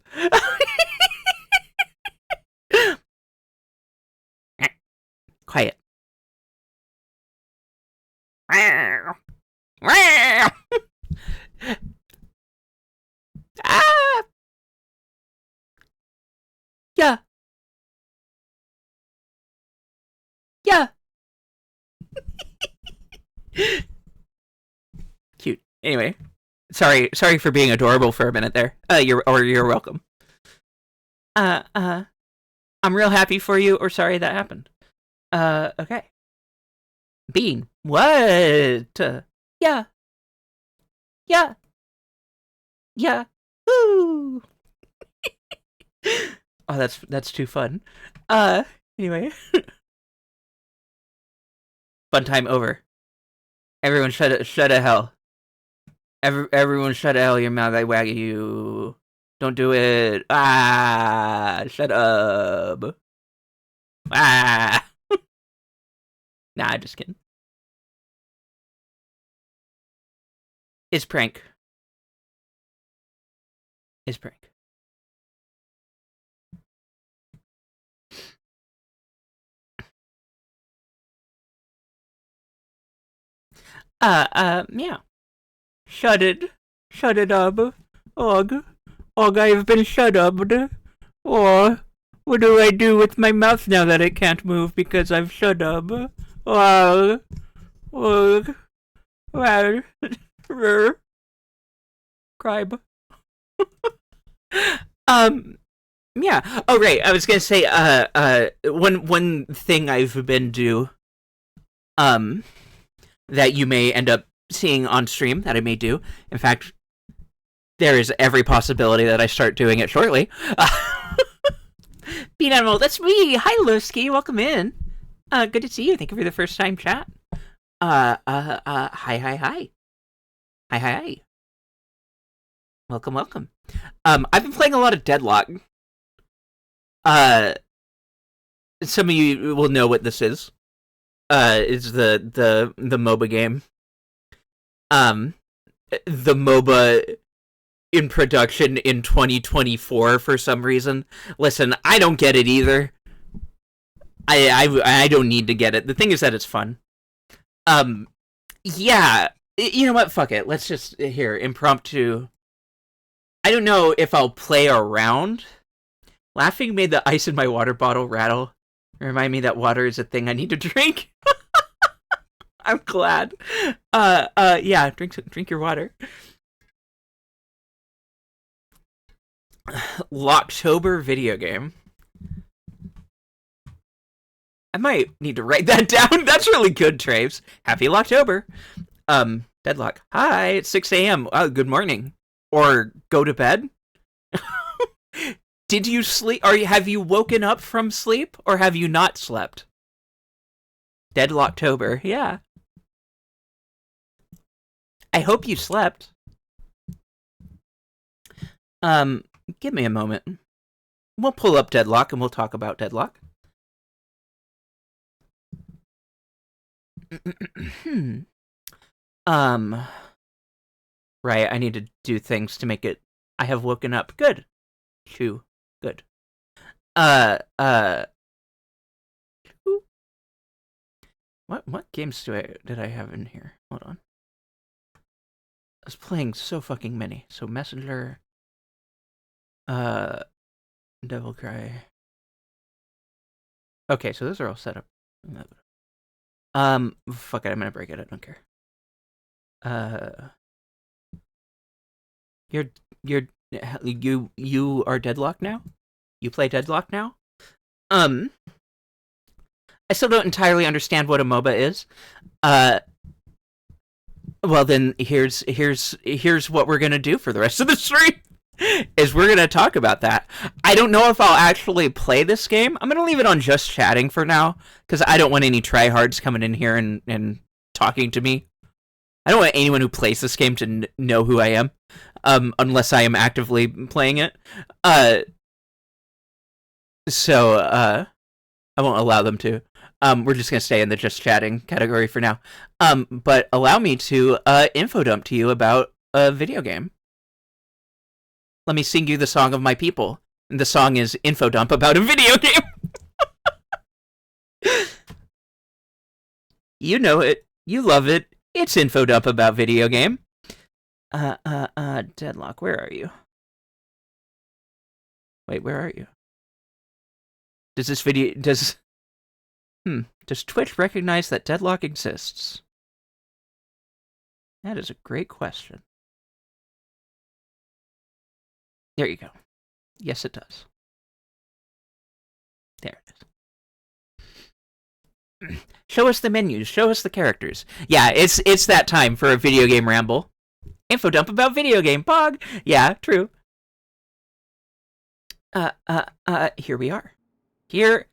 Quiet. Ah! Yeah. Cute. Anyway, sorry for being adorable for a minute there. You're welcome. I'm real happy for you, or sorry that happened. Okay. Bean. What? Yeah. Woo! Oh, that's too fun. Anyway. Fun time over. Everyone shut a hell. Everyone shut a hell your mouth, I wag you. Don't do it. Shut up. Nah, just kidding. It's prank. It's prank. Yeah. Shut it up. Og, I have been shut up. Or, what do I do with my mouth now that it can't move because I've shut up? Og, Cribe. Yeah. Oh, right. I was gonna say, one thing I've been do, that you may end up seeing on stream that I may do. In fact, there is every possibility that I start doing it shortly. Bean Animal, that's me. Hi, Lowski. Welcome in. Good to see you. Thank you for the first time chat. Hi. Hi. Welcome. I've been playing a lot of Deadlock. Some of you will know what this is. It's the MOBA game. The MOBA in production in 2024 for some reason. Listen, I don't get it either. I don't need to get it. The thing is that it's fun. Yeah, you know what? Fuck it. Let's just impromptu. I don't know if I'll play around. Laughing made the ice in my water bottle rattle. Remind me that water is a thing I need to drink. I'm glad. Yeah, drink your water. Locktober video game. I might need to write that down. That's really good, Traves. Happy Locktober. Deadlock. Hi, it's 6 a.m. Good morning. Or go to bed. Did you sleep? Have you woken up from sleep, or have you not slept? Deadlocktober, yeah. I hope you slept. Give me a moment. We'll pull up Deadlock and we'll talk about Deadlock. Right, I need to do things to make it. I have woken up. Good. Chew. Good. What games did I have in here? Hold on. I was playing so fucking many. So Messenger, Devil Cry. Okay, so those are all set up. Fuck it, I'm gonna break it. I don't care. You are Deadlock now? You play Deadlock now? I still don't entirely understand what a MOBA is. Well then here's what we're gonna do for the rest of the stream. Is we're gonna talk about that. I don't know if I'll actually play this game. I'm gonna leave it on just chatting for now, because I don't want any tryhards coming in here and talking to me. I don't want anyone who plays this game to know who I am, unless I am actively playing it. So I won't allow them to. We're just gonna stay in the just chatting category for now. But allow me to info dump to you about a video game. Let me sing you the song of my people. And the song is info dump about a video game. You know it. You love it. It's info dump about video game. Deadlock, where are you? Wait, where are you? Does Twitch recognize that Deadlock exists? That is a great question. There you go. Yes, it does. There it is. Show us the menus. Show us the characters. Yeah, it's that time for a video game ramble. Info dump about video game. Pog. Yeah, true. Here we are. Here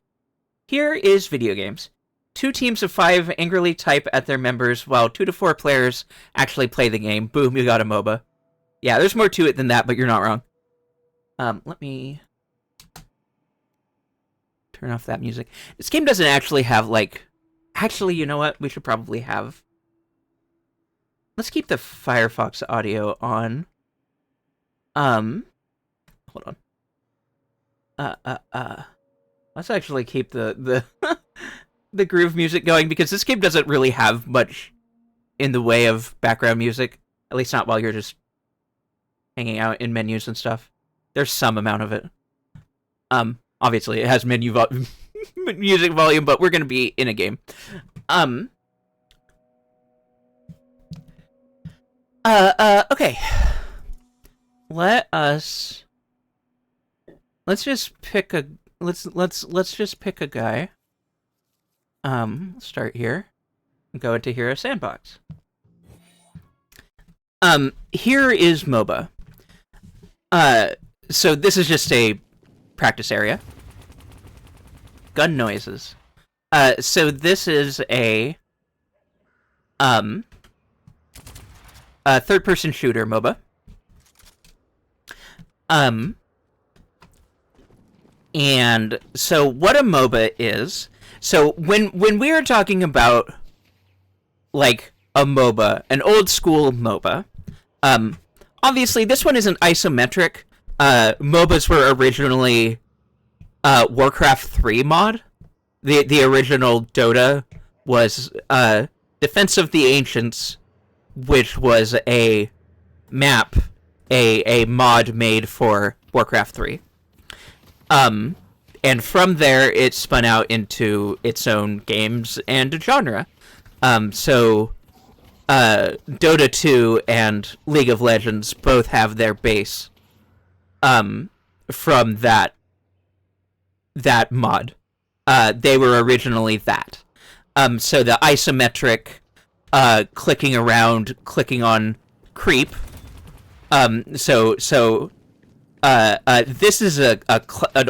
is video games. 2 teams of 5 angrily type at their members, while 2 to 4 players actually play the game. Boom, you got a MOBA. Yeah, there's more to it than that, but you're not wrong. Let me turn off that music. This game doesn't actually have, like... Actually, you know what? We should probably have... Let's keep the Firefox audio on. Hold on. Let's actually keep the the groove music going, because this game doesn't really have much in the way of background music. At least not while you're just hanging out in menus and stuff. There's some amount of it. Obviously, it has music volume, but we're gonna be in a game. Okay. Let's just pick a let's just pick a guy. Start here. Go into Hero Sandbox. Here is MOBA. So this is just a practice area. Gun noises. So this is a third-person shooter MOBA. And so what a MOBA is, so when we are talking about, like, a MOBA, an old-school MOBA, obviously this one isn't isometric. MOBAs were originally Warcraft 3 mod. The original Dota was Defense of the Ancients, which was a map, a mod made for Warcraft 3. And from there, it spun out into its own games and a genre. So, Dota 2 and League of Legends both have their base, from that mod. They were originally that. So the isometric, clicking around, clicking on creep. This is an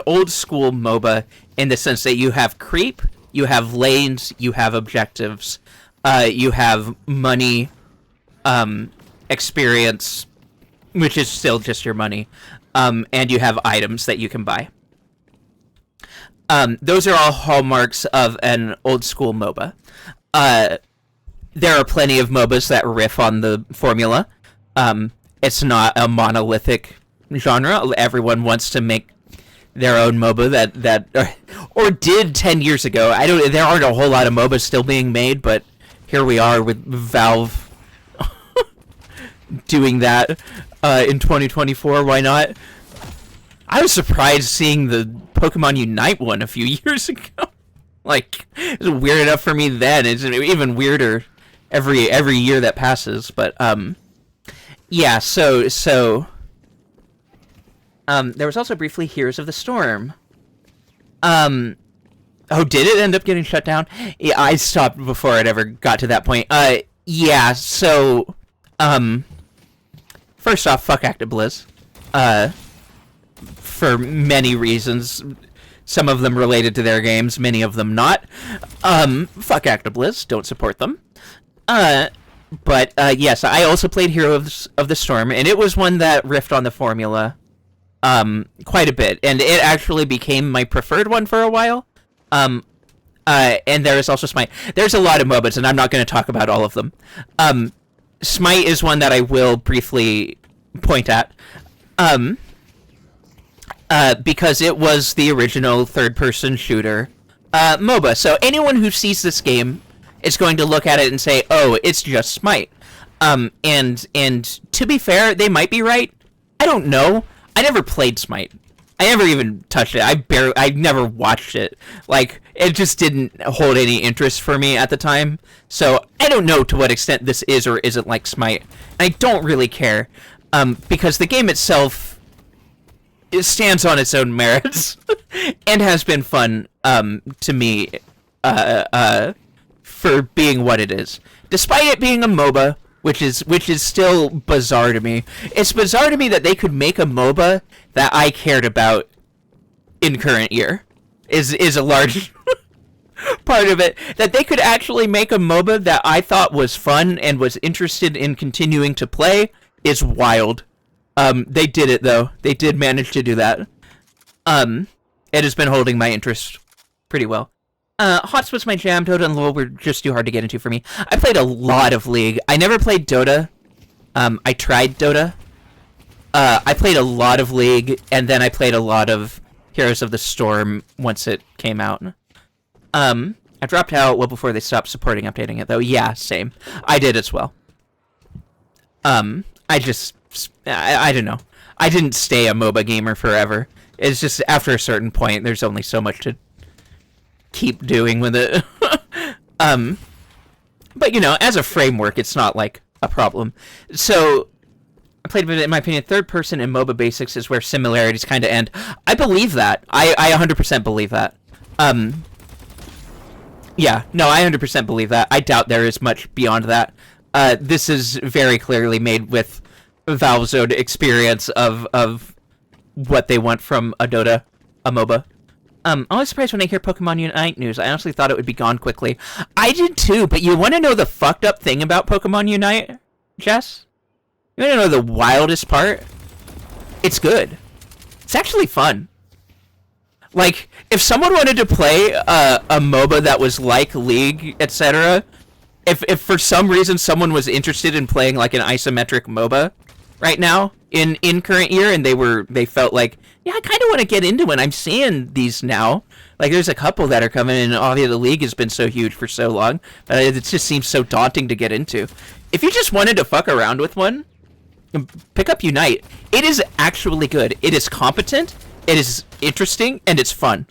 old school MOBA in the sense that you have creep, you have lanes, you have objectives, you have money, experience, which is still just your money, and you have items that you can buy. Those are all hallmarks of an old school MOBA. There are plenty of MOBAs that riff on the formula. It's not a monolithic genre. Everyone wants to make their own MOBA that or did 10 years ago. There aren't a whole lot of MOBAs still being made, but here we are with Valve doing that in 2024. Why not? I was surprised seeing the Pokemon Unite one a few years ago. Like, it was weird enough for me then. It's even weirder every year that passes. But yeah. So there was also briefly Heroes of the Storm. Oh, did it end up getting shut down? Yeah, I stopped before it ever got to that point. Yeah. So first off, fuck ActiBliz. For many reasons, some of them related to their games, many of them not. Fuck ActiBliz, don't support them. But yes, I also played Heroes of the Storm, and it was one that riffed on the formula quite a bit, and it actually became my preferred one for a while. And there is also Smite. There's a lot of MOBAs, and I'm not going to talk about all of them. Smite is one that I will briefly point at. Because it was the original third-person shooter MOBA. So anyone who sees this game is going to look at it and say, "Oh, it's just Smite." And to be fair, they might be right. I don't know. I never played Smite. I never even touched it. I never watched it. Like, it just didn't hold any interest for me at the time. So I don't know to what extent this is or isn't like Smite. I don't really care, because the game itself, it stands on its own merits and has been fun to me for being what it is. Despite it being a MOBA, which is still bizarre to me. It's bizarre to me that they could make a MOBA that I cared about in current year is a large part of it. That they could actually make a MOBA that I thought was fun and was interested in continuing to play is wild. They did it though. They did manage to do that. It has been holding my interest pretty well. HOTS was my jam. Dota and LoL were just too hard to get into for me. I played a lot of League. I never played Dota. I tried Dota. I played a lot of League, and then I played a lot of Heroes of the Storm once it came out. I dropped out well before they stopped supporting updating it, though. Yeah, same. I did as well. I don't know. I didn't stay a MOBA gamer forever. It's just after a certain point, there's only so much to keep doing with it. But, you know, as a framework, it's not, like, a problem. So, I played a bit, in my opinion, third person in MOBA basics is where similarities kind of end. I believe that. I 100% believe that. Yeah, no, I 100% believe that. I doubt there is much beyond that. This is very clearly made with Valve's own experience of what they want from a Dota, a MOBA. I'm always surprised when I hear Pokemon Unite news. I honestly thought it would be gone quickly. I did too, but you want to know the fucked up thing about Pokemon Unite, Jess? You want to know the wildest part? It's good. It's actually fun. Like, if someone wanted to play a MOBA that was like League, etc., if for some reason someone was interested in playing like an isometric MOBA right now in current year, and they felt like, yeah, I kind of want to get into it. I'm seeing these now. Like, there's a couple that are coming in, and obviously the League has been so huge for so long, but it just seems so daunting to get into. If you just wanted to fuck around with one, pick up Unite. It is actually good. It is competent, it is interesting, and it's fun.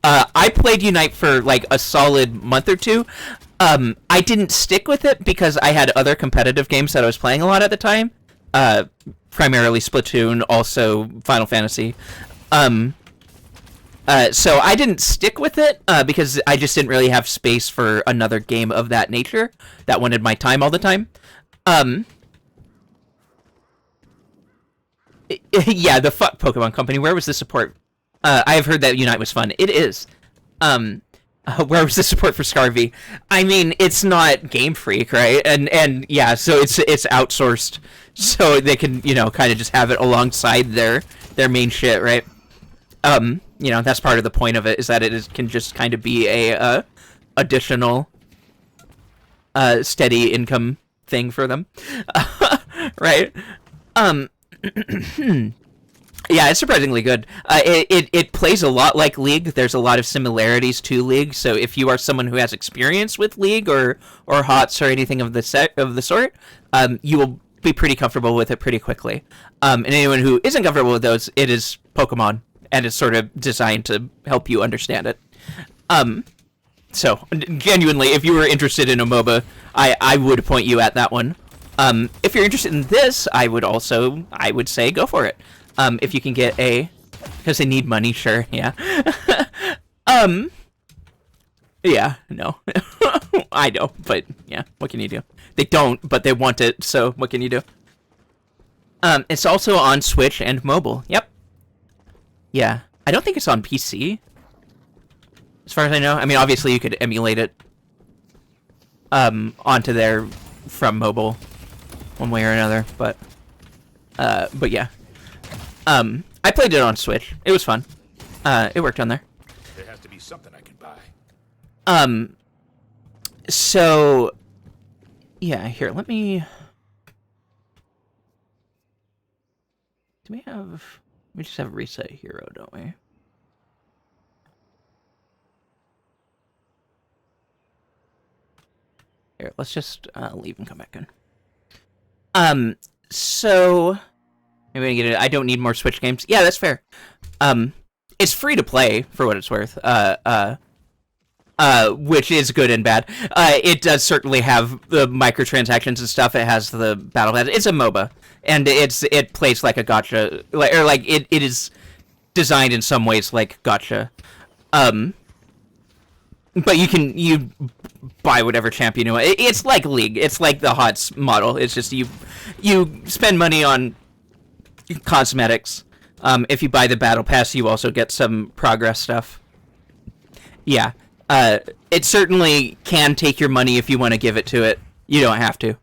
I played Unite for like a solid month or two. I didn't stick with it because I had other competitive games that I was playing a lot at the time. Primarily Splatoon, also Final Fantasy. So I didn't stick with it because I just didn't really have space for another game of that nature that wanted my time all the time. Yeah, the fuck Pokemon Company. Where was the support? I have heard that Unite was fun. It is. Where was the support for Scarvy? I mean, it's not Game Freak, right? And yeah, so it's outsourced, so they can, you know, kind of just have it alongside their main shit, right? You know, that's part of the point of it, is that can just kind of be a additional steady income thing for them, right? Yeah, it's surprisingly good. It plays a lot like League. There's a lot of similarities to League. So if you are someone who has experience with League or HOTS or anything of the sort, you will be pretty comfortable with it pretty quickly. And anyone who isn't comfortable with those, it is Pokemon, and it's sort of designed to help you understand it. So genuinely, if you were interested in a MOBA, I would point you at that one. If you're interested in this, I would say go for it. If you can get because they need money, sure, yeah. Yeah, no. I know, but yeah, what can you do? They don't, but they want it, so what can you do? It's also on Switch and mobile, yep. Yeah, I don't think it's on PC, as far as I know. I mean, obviously you could emulate it, onto there from mobile, one way or another, but yeah. I played it on Switch. It was fun. It worked on there. There has to be something I can buy. So, yeah, here, let me just have reset hero, don't we? Here, let's just, leave and come back in. So, maybe I get it. I don't need more Switch games. Yeah, that's fair. It's free to play for what it's worth. Which is good and bad. It does certainly have the microtransactions and stuff. It has the battle pass. It's a MOBA, and it plays like a gacha, it is designed in some ways like gacha. But you buy whatever champion you want. It's like League. It's like the HOTS model. It's just you spend money on cosmetics, If you buy the battle pass, you also get some progress stuff. Yeah. It certainly can take your money if you want to give it to it. You don't have to.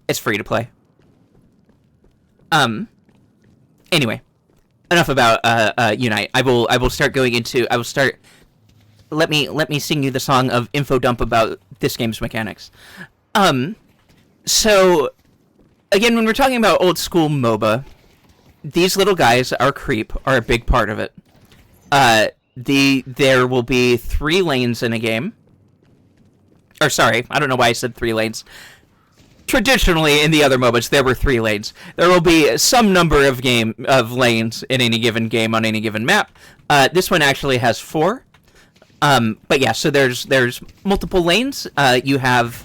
It's free to play. Anyway, enough about Unite. I will start going into. I will start. Let me sing you the song of info dump about this game's mechanics. So again, when we're talking about old school MOBA, these little guys, our creep, are a big part of it. There will be 3 lanes in a game. Or sorry, I don't know why I said 3 lanes. Traditionally, in the other MOBAs, there were 3 lanes. There will be some number of lanes in any given game on any given map. This one actually has 4. But yeah, so there's multiple lanes. You have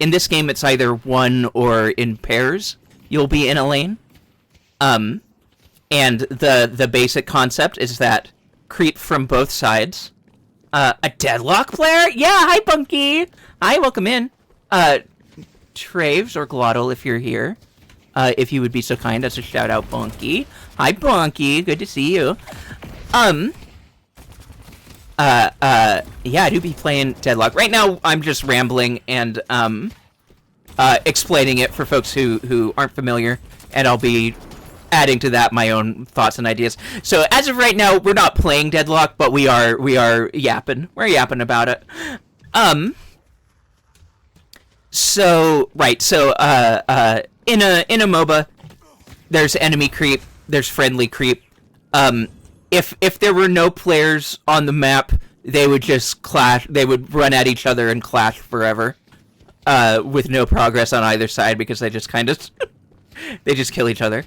in this game it's either 1 or in pairs. You'll be in a lane. And the basic concept is that creep from both sides. A deadlock player? Yeah, hi Bunky. Hi, welcome in. Traves or Glottal if you're here. If you would be so kind as to shout out Bunky. Hi Bunky, good to see you. Yeah, I do be playing Deadlock. Right now, I'm just rambling and, explaining it for folks who aren't familiar, and I'll be adding to that my own thoughts and ideas. So, as of right now, we're not playing Deadlock, but we are yapping. We're yapping about it. So, right, so, in a MOBA, there's enemy creep, there's friendly creep. If there were no players on the map, they would just clash. They would run at each other and clash forever, with no progress on either side because they just kind of they just kill each other.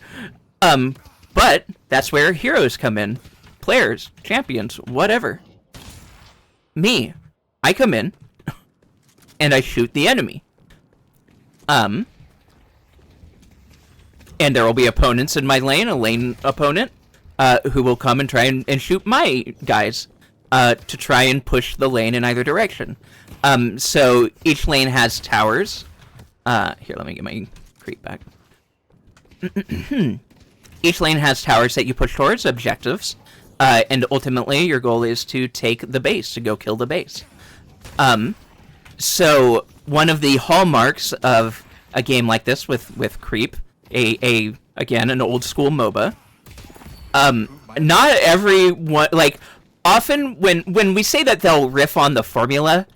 But that's where heroes come in, players, champions, whatever. Me, I come in, and I shoot the enemy. And there will be opponents in my lane, a lane opponent. Who will come and try and shoot my guys to try and push the lane in either direction. So each lane has towers. Here, let me get my creep back. Each lane has towers that you push towards, objectives, and ultimately your goal is to take the base, to go kill the base. So one of the hallmarks of a game like this with creep, again, an old school MOBA, not everyone, like, often when we say that they'll riff on the formula,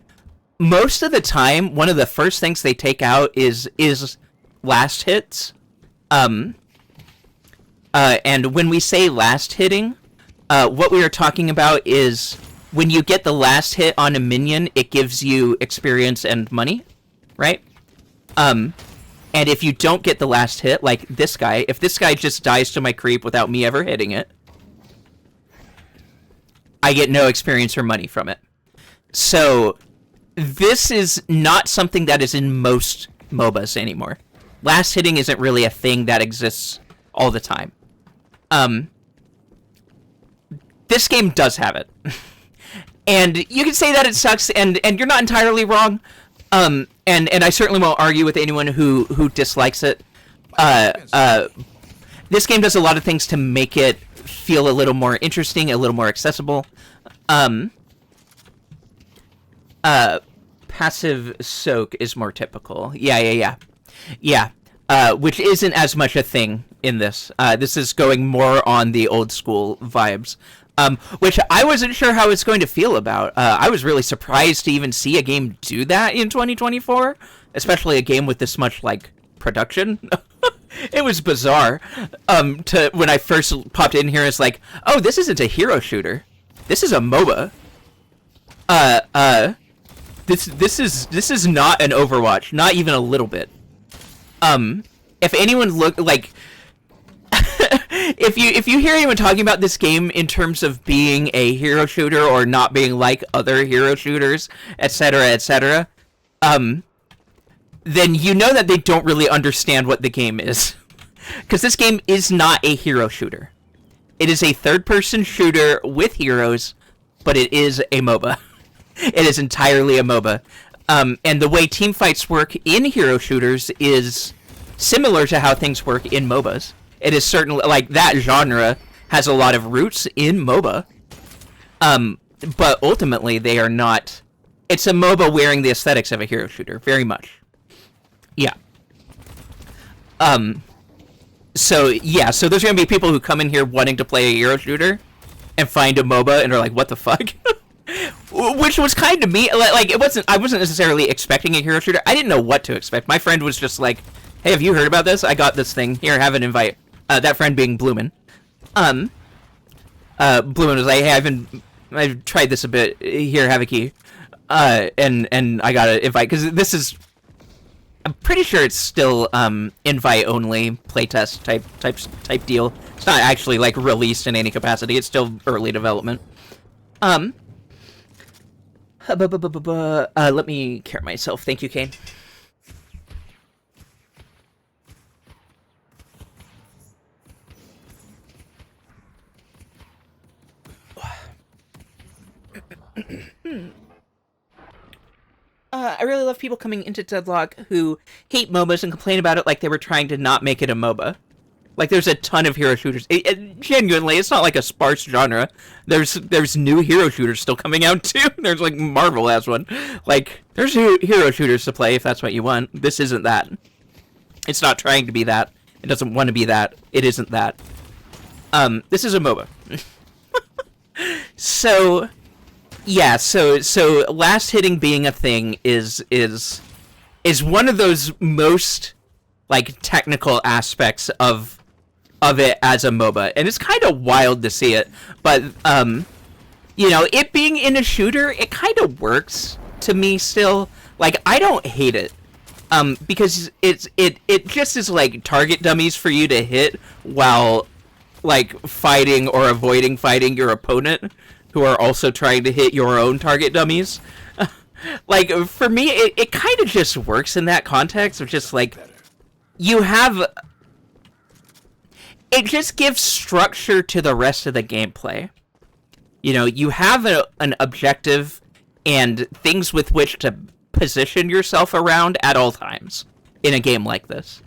most of the time, one of the first things they take out is last hits. And when we say last hitting, what we are talking about is when you get the last hit on a minion, it gives you experience and money, right? And if you don't get the last hit, like this guy, if this guy just dies to my creep without me ever hitting it, I get no experience or money from it. So this is not something that is in most MOBAs anymore. Last hitting isn't really a thing that exists all the time. This game does have it. And you can say that it sucks, and you're not entirely wrong. And I certainly won't argue with anyone who dislikes it. This game does a lot of things to make it feel a little more interesting, a little more accessible. Passive soak is more typical. Yeah. Which isn't as much a thing in this. This is going more on the old school vibes. Which I wasn't sure how it's going to feel about. I was really surprised to even see a game do that in 2024, especially a game with this much, like, production. It was bizarre. When I first popped in here, it's like, oh, this isn't a hero shooter. This is a MOBA. This is not an Overwatch, not even a little bit. If anyone like, if you hear anyone talking about this game in terms of being a hero shooter or not being like other hero shooters, etc., then you know that they don't really understand what the game is. Because this game is not a hero shooter. It is a third-person shooter with heroes, but it is a MOBA. It is entirely a MOBA. And the way teamfights work in hero shooters is similar to how things work in MOBAs. It is certainly, like, that genre has a lot of roots in MOBA. But ultimately they are not. It's a MOBA wearing the aesthetics of a hero shooter, very much. Yeah. So there's gonna be people who come in here wanting to play a hero shooter and find a MOBA and are like, what the fuck? Which was kind of me. Like, I wasn't necessarily expecting a hero shooter. I didn't know what to expect. My friend was just like, hey, have you heard about this? I got this thing. Here, have an invite. That friend being Bloomin. Bloomin was like, hey, I've tried this a bit. Here, have a key. And I got an invite, because this is, I'm pretty sure it's still, invite only playtest type deal. It's not actually, like, released in any capacity. It's still early development. Let me cure myself. Thank you, Kane. I really love people coming into Deadlock who hate MOBAs and complain about it like they were trying to not make it a MOBA. Like, there's a ton of hero shooters. Genuinely, it's not like a sparse genre. There's new hero shooters still coming out, too. There's, like, Marvel has one. Like, there's new hero shooters to play if that's what you want. This isn't that. It's not trying to be that. It doesn't want to be that. It isn't that. This is a MOBA. So, yeah, so last hitting being a thing is one of those most, like, technical aspects of it as a MOBA, and it's kind of wild to see it, but, you know, it being in a shooter, it kind of works to me still. Like, I don't hate it, because it just is, like, target dummies for you to hit while, like, fighting or avoiding fighting your opponent, who are also trying to hit your own target dummies. Like, for me, it kind of just works in that context of just, like, you have... It just gives structure to the rest of the gameplay. You know, you have an objective and things with which to position yourself around at all times in a game like this.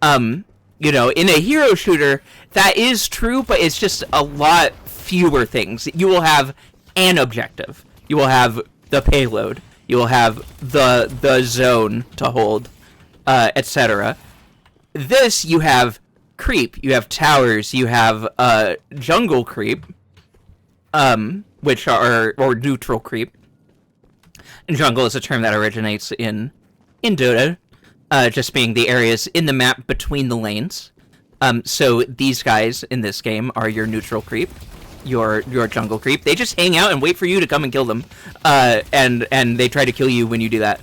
You know, in a hero shooter, that is true, but it's just a lot fewer things. You will have an objective. You will have the payload. You will have the zone to hold, etc. This, you have creep, you have towers, you have jungle creep, which are, or neutral creep. And jungle is a term that originates in Dota, just being the areas in the map between the lanes. So these guys in this game are your neutral creep, your jungle creep. They just hang out and wait for you to come and kill them, and they try to kill you when you do that.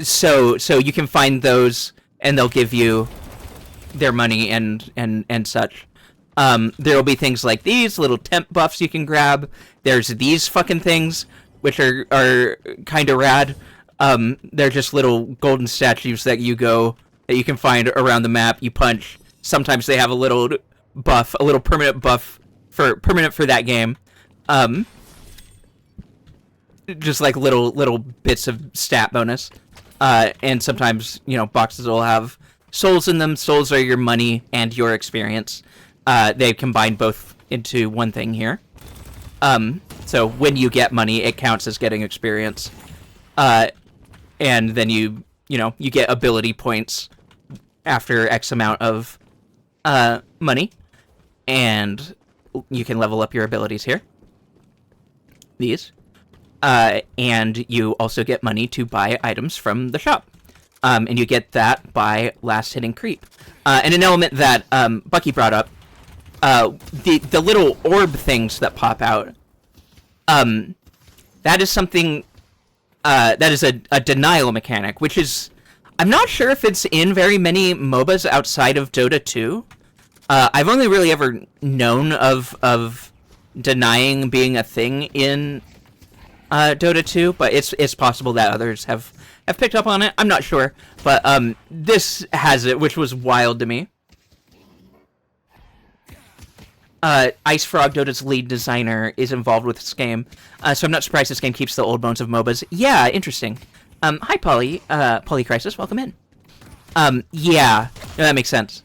So you can find those, and they'll give you their money and such. There will be things like these little temp buffs you can grab. There's these fucking things, which are kind of rad. They're just little golden statues that you can find around the map. You punch. Sometimes they have a little buff, a little permanent buff permanent for that game. Just like little bits of stat bonus. And sometimes, you know, boxes will have souls in them. Souls are your money and your experience. They combine both into one thing here. So when you get money, it counts as getting experience. And then you get ability points after X amount of money. And you can level up your abilities here. These. And you also get money to buy items from the shop. And you get that by last hitting creep. And an element that Bucky brought up, the little orb things that pop out, that is something, that is a denial mechanic, which is, I'm not sure if it's in very many MOBAs outside of Dota 2. I've only really ever known of denying being a thing in Dota 2, but it's possible that others have picked up on it. I'm not sure, but this has it, which was wild to me. Ice Frog, Dota's lead designer, is involved with this game, so I'm not surprised this game keeps the old bones of MOBAs. Yeah, interesting. Hi, Polycrisis, welcome in. Yeah, no, that makes sense.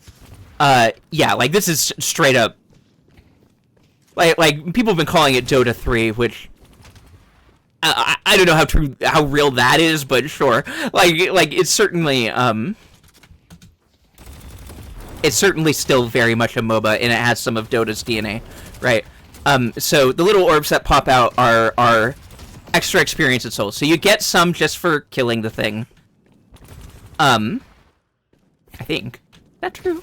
Yeah, like, this is straight up... Like people have been calling it Dota 3, which... I don't know how real that is, but sure. Like, it's certainly, it's certainly still very much a MOBA, and it has some of Dota's DNA, right? So the little orbs that pop out are extra experience and souls. So you get some just for killing the thing. I think. Is that true?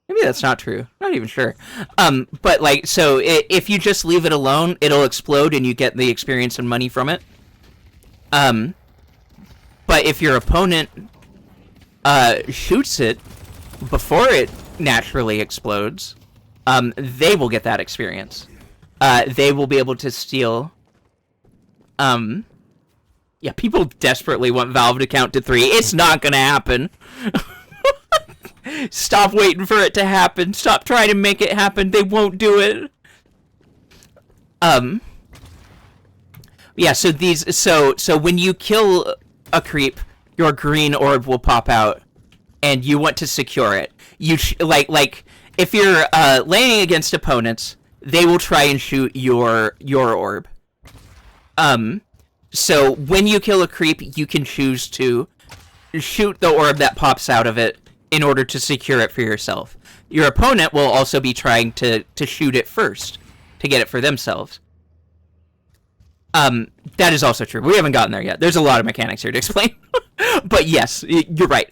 Maybe that's not true. Not even sure. But like, so if you just leave it alone, it'll explode and you get the experience and money from it. But if your opponent shoots it before it naturally explodes, they will get that experience. They will be able to steal. Yeah, people desperately want Valve to count to 3. It's not gonna happen. Stop waiting for it to happen. Stop trying to make it happen. They won't do it. Yeah, so when you kill a creep, your green orb will pop out, and you want to secure it. You like if you're laying against opponents, they will try and shoot your orb. So when you kill a creep, you can choose to shoot the orb that pops out of it in order to secure it for yourself. Your opponent will also be trying to shoot it first to get it for themselves. That is also true. We haven't gotten there yet. There's a lot of mechanics here to explain. But yes, you're right.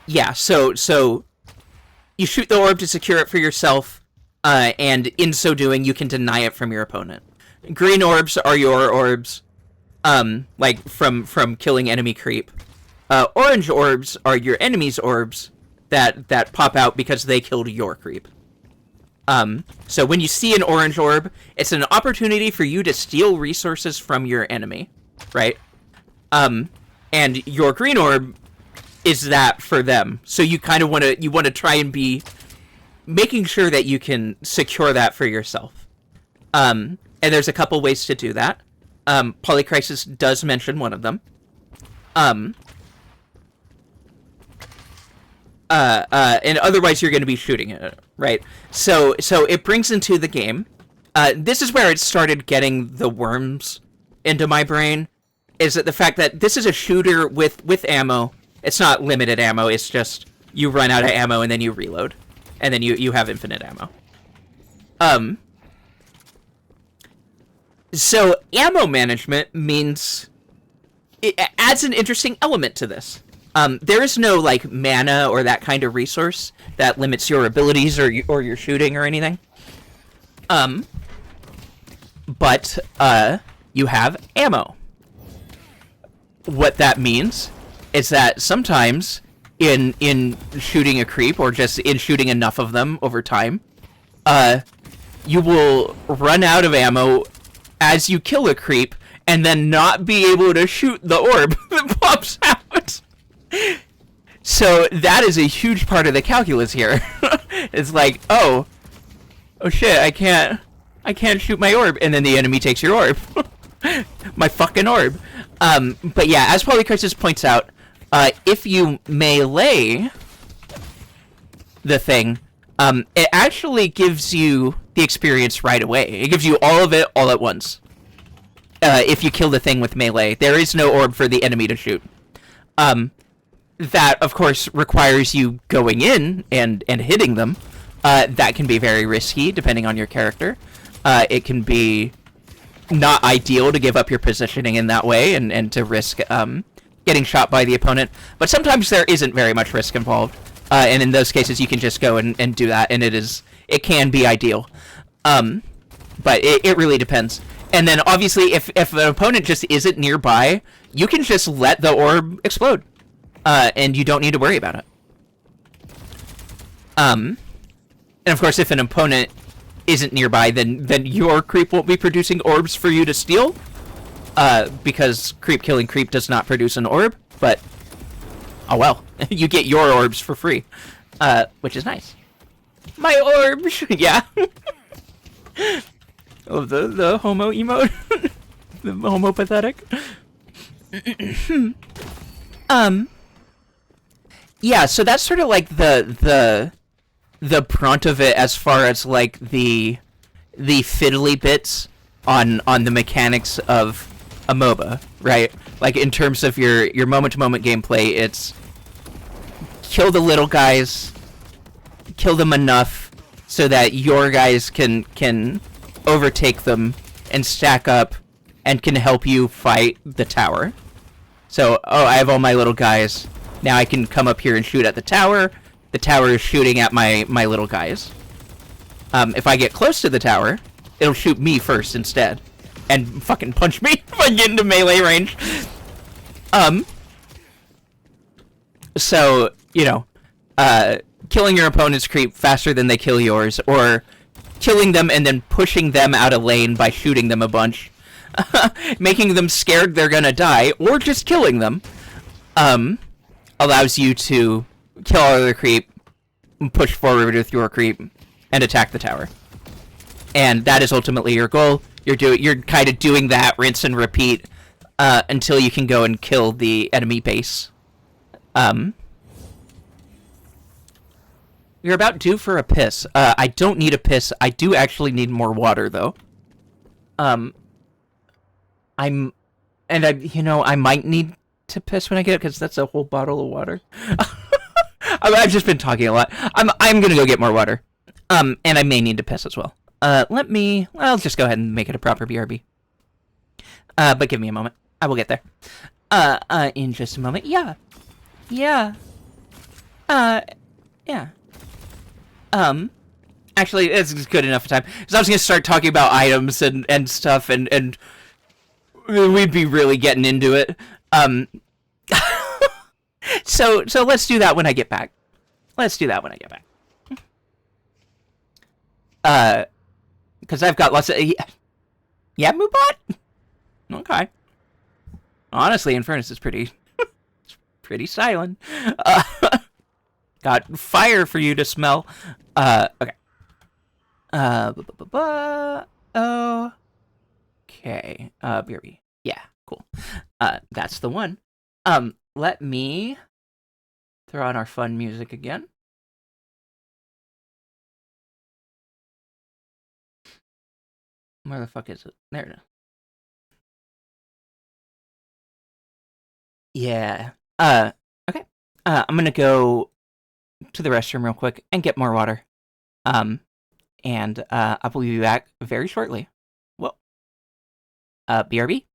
Yeah, so you shoot the orb to secure it for yourself, and in so doing, you can deny it from your opponent. Green orbs are your orbs, like from killing enemy creep. Orange orbs are your enemy's orbs that pop out because they killed your creep. So when you see an orange orb, it's an opportunity for you to steal resources from your enemy, right? And your green orb is that for them. So you kind of want to try and be making sure that you can secure that for yourself. And there's a couple ways to do that. Polycrisis does mention one of them. And otherwise you're going to be shooting it, right? So it brings into the game. This is where it started getting the worms into my brain. Is that the fact that this is a shooter with ammo. It's not limited ammo. It's just you run out of ammo and then you reload, and then you have infinite ammo. So ammo management means it adds an interesting element to this. There is no like mana or that kind of resource that limits your abilities or your shooting or anything. But you have ammo. What that means is that sometimes in shooting a creep or just in shooting enough of them over time, you will run out of ammo as you kill a creep and then not be able to shoot the orb that pops out. So that is a huge part of the calculus here. It's like, oh shit, I can't shoot my orb, and then the enemy takes your orb. My fucking orb. But yeah, as Polycrisis points out, if you melee the thing, it actually gives you the experience right away. It gives you all of it all at once. If you kill the thing with melee, there is no orb for the enemy to shoot. That, of course, requires you going in and hitting them. That can be very risky, depending on your character. It can be not ideal to give up your positioning in that way and to risk getting shot by the opponent. But sometimes there isn't very much risk involved. And in those cases, you can just go and do that, and it can be ideal. But it really depends. And then, obviously, if an opponent just isn't nearby, you can just let the orb explode. And you don't need to worry about it. And of course, if an opponent isn't nearby, then your creep won't be producing orbs for you to steal. Because creep killing creep does not produce an orb, but oh well. You get your orbs for free. Which is nice. My orbs! Yeah. Oh, the homo emote. The homo pathetic. um, yeah, so that's sort of like the brunt of it as far as like the fiddly bits on the mechanics of a MOBA, right? Like in terms of your moment to moment gameplay, it's kill the little guys, kill them enough so that your guys can overtake them and stack up and can help you fight the tower. So, oh, I have all my little guys. Now I can come up here and shoot at the tower. The tower is shooting at my little guys. If I get close to the tower, it'll shoot me first instead. And fucking punch me if I get into melee range. So, you know, killing your opponent's creep faster than they kill yours, or killing them and then pushing them out of lane by shooting them a bunch, making them scared they're gonna die, or just killing them, allows you to kill all of the creep, push forward with your creep, and attack the tower. And that is ultimately your goal. You're kind of doing that rinse and repeat until you can go and kill the enemy base. You're about due for a piss. I don't need a piss. I do actually need more water, though. I might need to piss when I get it, because that's a whole bottle of water. I've just been talking a lot. I'm gonna go get more water. And I may need to piss as well. I'll just go ahead and make it a proper BRB. But give me a moment. I will get there. In just a moment. Yeah. Yeah. Yeah. Actually, it's good enough time. Because I was gonna start talking about items and stuff, and we'd be really getting into it. So let's do that when I get back. Let's do that when I get back. Because I've got lots of... Yeah, Moobot? Okay. Honestly, Infernus is pretty... it's pretty silent. Got fire for you to smell. Okay. Okay. BRB. Yeah, cool. That's the one. Let me throw on our fun music again. Where the fuck is it? There it is. Yeah. Okay. I'm gonna go to the restroom real quick and get more water. And I will be back very shortly. Well, BRB.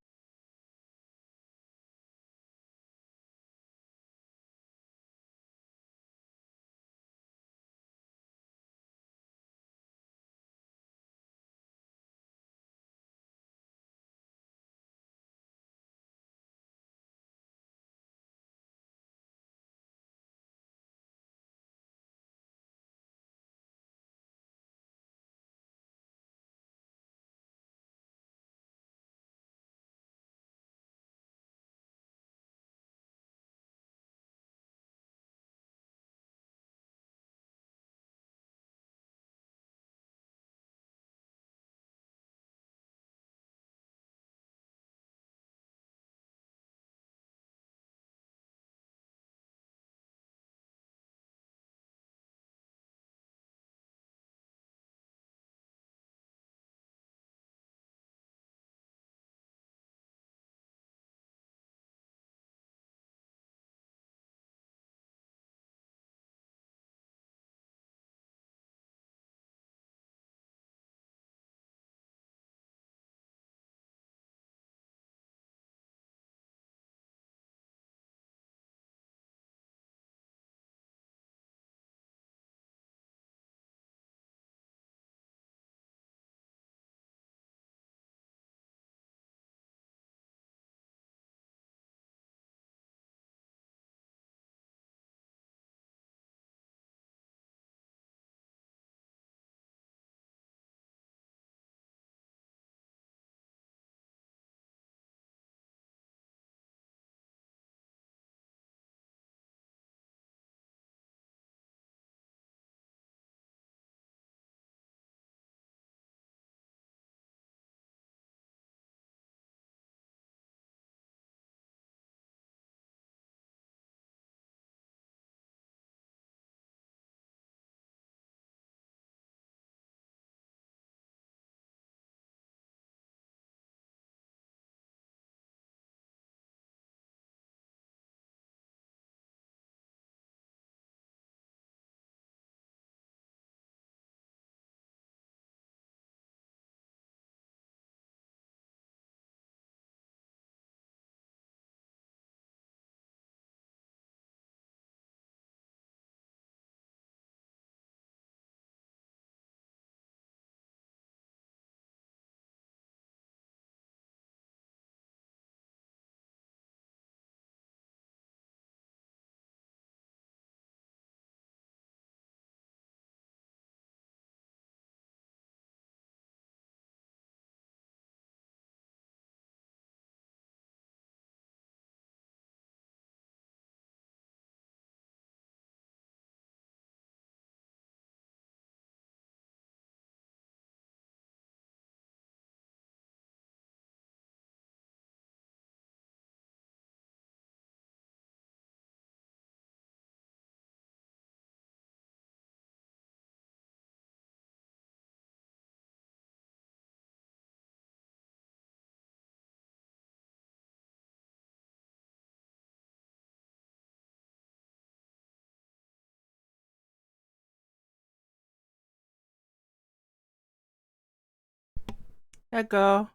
Echo.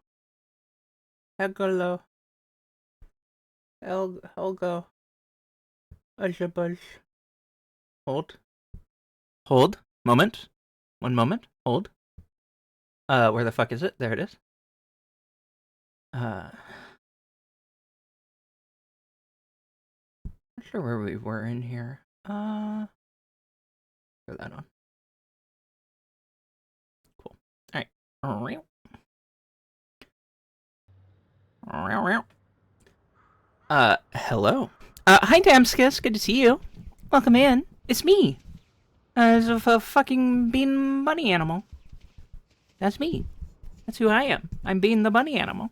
Egolo. Helgo. Ajabuzz. Hold. Hold. Moment. One moment. Hold. Where the fuck is it? There it is. Not sure where we were in here. Throw that on. Cool. Alright. Hello. Hi, Damskis. Good to see you. Welcome in. It's me. As a fucking bean bunny animal. That's me. That's who I am. I'm Bean the bunny animal.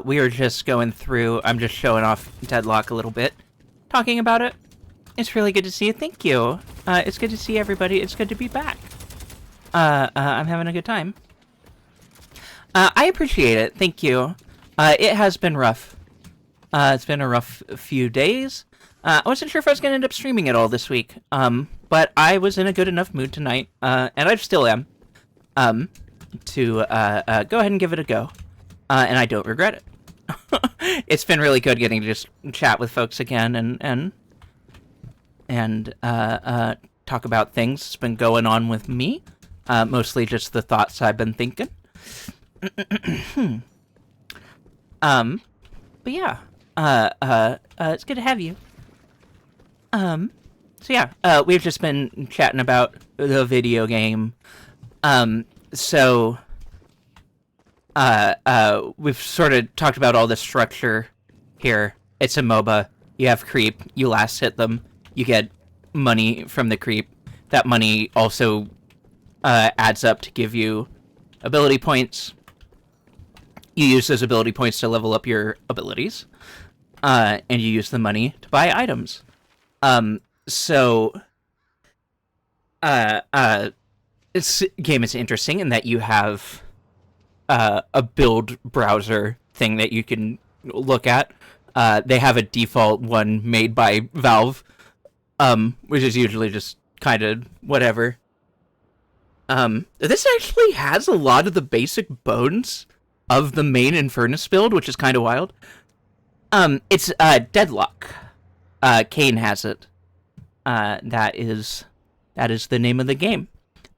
We were just going through, I'm just showing off Deadlock a little bit, talking about it. It's really good to see you, thank you. It's good to see everybody, it's good to be back. I'm having a good time. I appreciate it, thank you. It has been rough. It's been a rough few days. I wasn't sure if I was going to end up streaming it all this week, but I was in a good enough mood tonight, and I still am, to go ahead and give it a go, and I don't regret it. It's been really good getting to just chat with folks again and talk about things that's been going on with me, mostly just the thoughts I've been thinking. But yeah, it's good to have you. We've just been chatting about the video game. We've sort of talked about all the structure here. It's a MOBA. You have creep. You last hit them. You get money from the creep. That money also adds up to give you ability points. You use those ability points to level up your abilities. And you use the money to buy items. This game is interesting in that you have a build browser thing that you can look at. They have a default one made by Valve, which is usually just kind of whatever. This actually has a lot of the basic bones of the main Infernus build, which is kind of wild. It's Deadlock. Kane has it. That is the name of the game.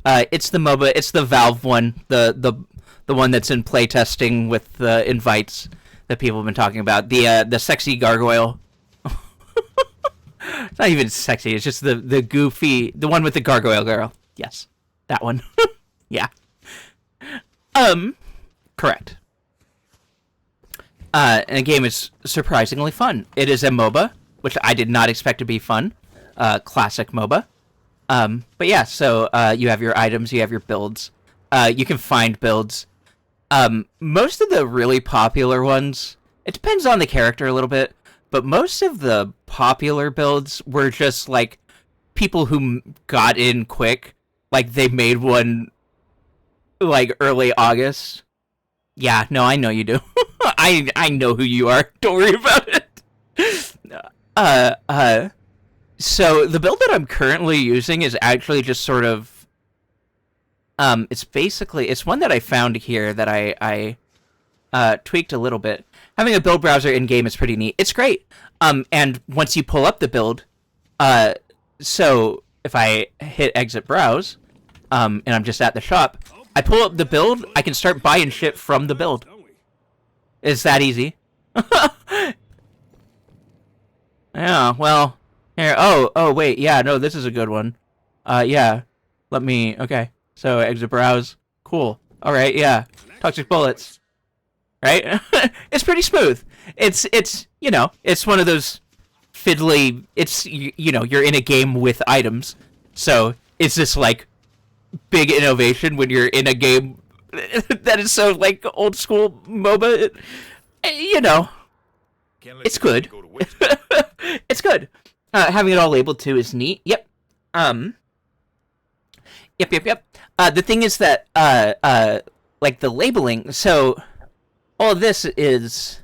It's the MOBA. It's the Valve one. The one that's in playtesting with the invites that people have been talking about. The sexy gargoyle. It's not even sexy. It's just the goofy, the one with the gargoyle girl. Yes, that one. Yeah. Correct. And the game is surprisingly fun. It is a MOBA, which I did not expect to be fun. Classic MOBA. But yeah, so you have your items, you have your builds. You can find builds. Most of the really popular ones, it depends on the character a little bit, but most of the popular builds were just like people who got in quick. Like they made one like early August. Yeah, no, I know you do. I know who you are. Don't worry about it. So the build that I'm currently using is actually just sort of, it's one that I found here that I tweaked a little bit. Having a build browser in game is pretty neat. It's great. And once you pull up the build, so if I hit exit browse, and I'm just at the shop, I pull up the build, I can start buying shit from the build. It's that easy. Yeah, well, here, oh, wait, yeah, no, this is a good one. Yeah, okay, so exit browse, cool, alright, yeah, toxic bullets, right? It's pretty smooth. It's, it's one of those fiddly, you're in a game with items, so it's this, like, big innovation when you're in a game that is so, like, old school MOBA, it's good. It's good. Having it all labeled too is neat. Yep. Yep. The thing is that like the labeling. So all of this is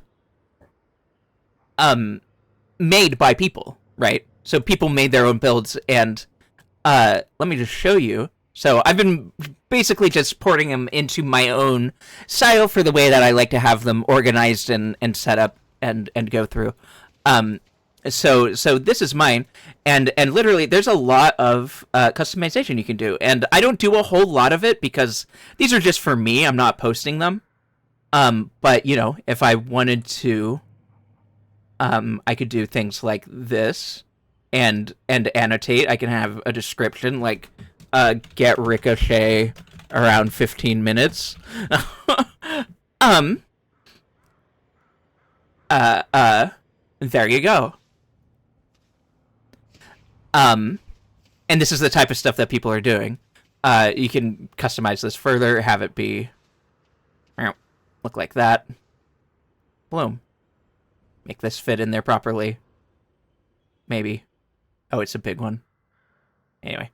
made by people, right? So people made their own builds, and let me just show you. So I've been basically just porting them into my own style for the way that I like to have them organized and set up and go through. So this is mine, and literally there's a lot of customization you can do, and I don't do a whole lot of it because these are just for me. I'm not posting them. But you know, if I wanted to, I could do things like this, and annotate. I can have a description like, get Ricochet around 15 minutes. There you go. And this is the type of stuff that people are doing. You can customize this further, have it be, look like that. Boom. Make this fit in there properly. Maybe. Oh, it's a big one. Anyway.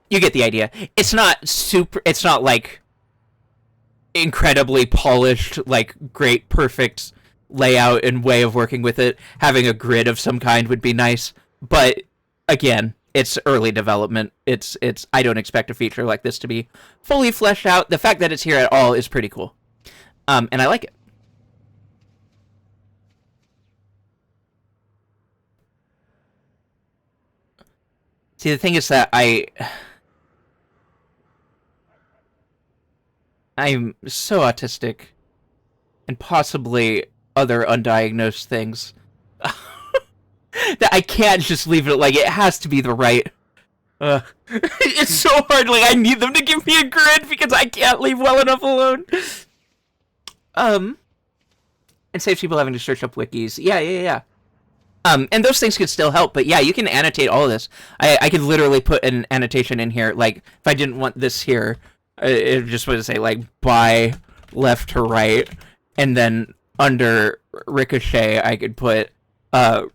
You get the idea. It's not like incredibly polished, like great, perfect layout and way of working with it. Having a grid of some kind would be nice, but again, it's early development. It's I don't expect a feature like this to be fully fleshed out. The fact that it's here at all is pretty cool. And I like it. See, the thing is that I'm so autistic, and possibly other undiagnosed things, that I can't just leave it like it has to be the right. It's so hard. Like I need them to give me a grid because I can't leave well enough alone. And saves people having to search up wikis. Yeah. And those things could still help, but yeah, you can annotate all of this. I could literally put an annotation in here, like, if I didn't want this here, it just would say, like, by left to right, and then under Ricochet, I could put,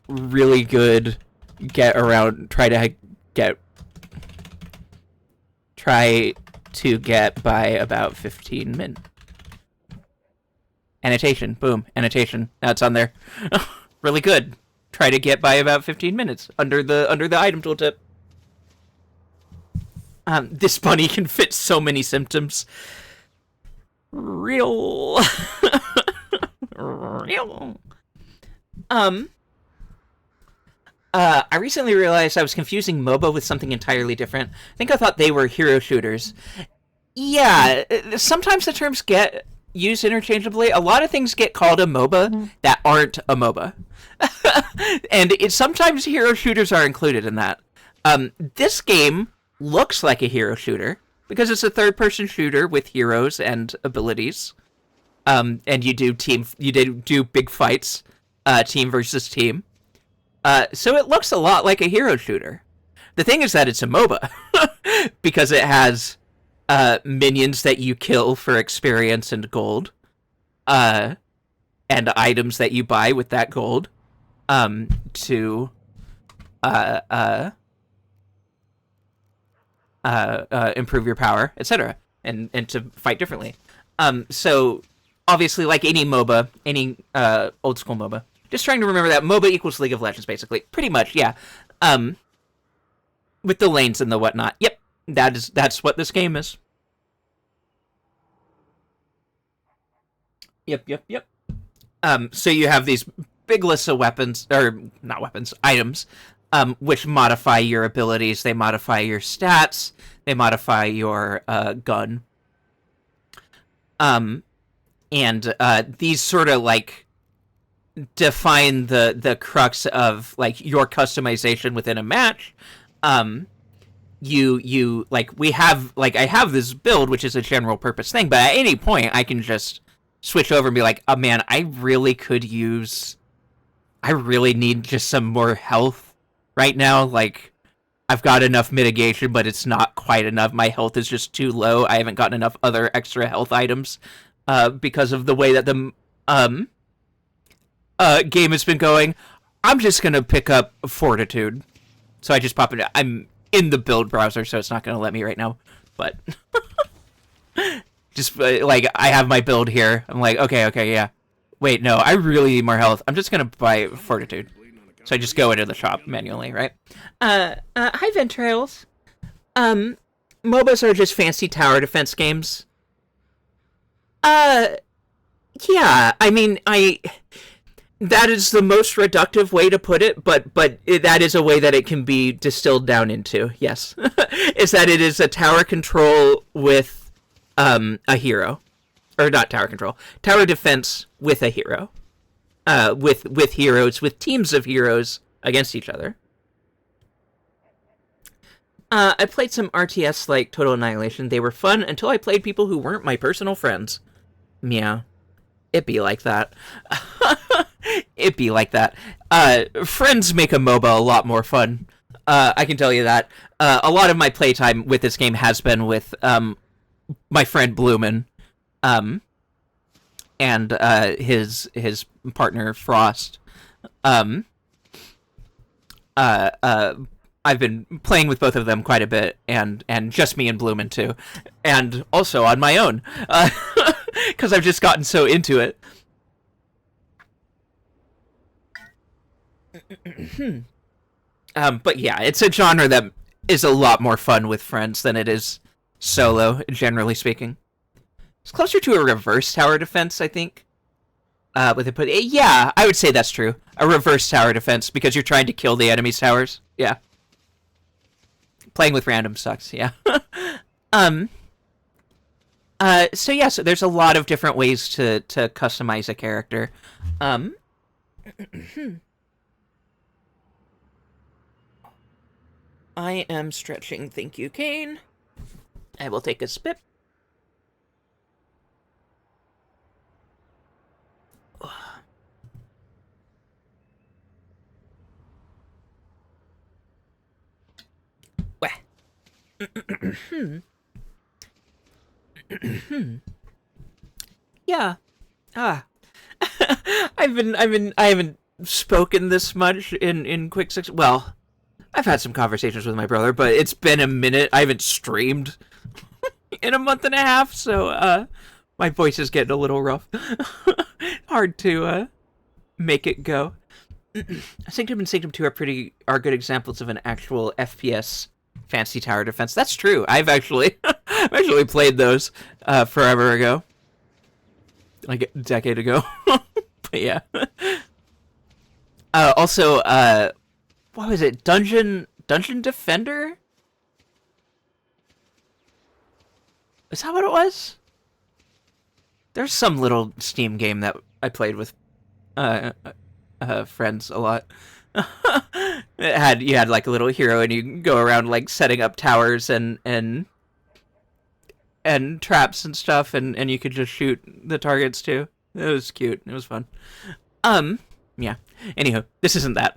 really good try to get by about 15 min. Annotation, boom, annotation, now it's on there. Really good. Try to get by about 15 minutes under the item tooltip. This bunny can fit so many symptoms. Real. I recently realized I was confusing MOBA with something entirely different. I think I thought they were hero shooters. Yeah, sometimes the terms get used interchangeably. A lot of things get called a MOBA that aren't a MOBA. And sometimes hero shooters are included in that. This game looks like a hero shooter because it's a third-person shooter with heroes and abilities. And you do big fights, team versus team. So it looks a lot like a hero shooter. The thing is that it's a MOBA because it has minions that you kill for experience and gold, and items that you buy with that gold, to improve your power, etc., and to fight differently. So obviously, like any MOBA, any old school MOBA, just trying to remember that MOBA equals League of Legends, basically, pretty much, yeah. With the lanes and the whatnot. Yep, that's what this game is. Yep. So you have these big lists of weapons, or not weapons, items, which modify your abilities, they modify your stats, they modify your gun. And these sort of like define the crux of like your customization within a match. You like I have this build which is a general purpose thing, but at any point I can just switch over and be like, oh man, I really need just some more health right now. Like, I've got enough mitigation, but it's not quite enough. My health is just too low. I haven't gotten enough other extra health items because of the way that the game has been going. I'm just gonna pick up Fortitude. So I just pop it. I'm in the build browser, so it's not gonna let me right now. but just like I have my build here. I'm like, okay, yeah. Wait, no, I really need more health. I'm just gonna buy Fortitude. So I just go into the shop manually, right? Hi Ventrails. MOBAs are just fancy tower defense games. Uh, yeah, I mean, that is the most reductive way to put it, but that is a way that it can be distilled down into. Yes, is that it is a tower control with a hero, or not tower control, tower defense with a hero, with heroes, with teams of heroes against each other. I played some RTS like Total Annihilation. They were fun until I played people who weren't my personal friends. Yeah, it be like that. It be like that. Friends make a MOBA a lot more fun. I can tell you that. A lot of my playtime with this game has been with my friend Bloomin, and his partner Frost. I've been playing with both of them quite a bit, and just me and Bloomin too, and also on my own, because I've just gotten so into it. But yeah, it's a genre that is a lot more fun with friends than it is solo, generally speaking. It's closer to a reverse tower defense, I think. Yeah, I would say that's true. A reverse tower defense, because you're trying to kill the enemy's towers. Yeah. Playing with random sucks, yeah. So yeah, so there's a lot of different ways to customize a character. I am stretching, thank you, Kane. I will take a spit. Yeah. I haven't spoken this much in quick six. Well, I've had some conversations with my brother, but it's been a minute. I haven't streamed in a month and a half, so my voice is getting a little rough. Hard to make it go. Sanctum and Sanctum 2 are good examples of an actual FPS fancy tower defense. That's true. I've actually played those forever ago, like a decade ago. But yeah. Also, what was it? Dungeon Defender? Is that what it was? There's some little Steam game that I played with friends a lot. You had like a little hero, and you go around like setting up towers and traps and stuff, and you could just shoot the targets too. It was cute. It was fun. Yeah. Anywho, this isn't that.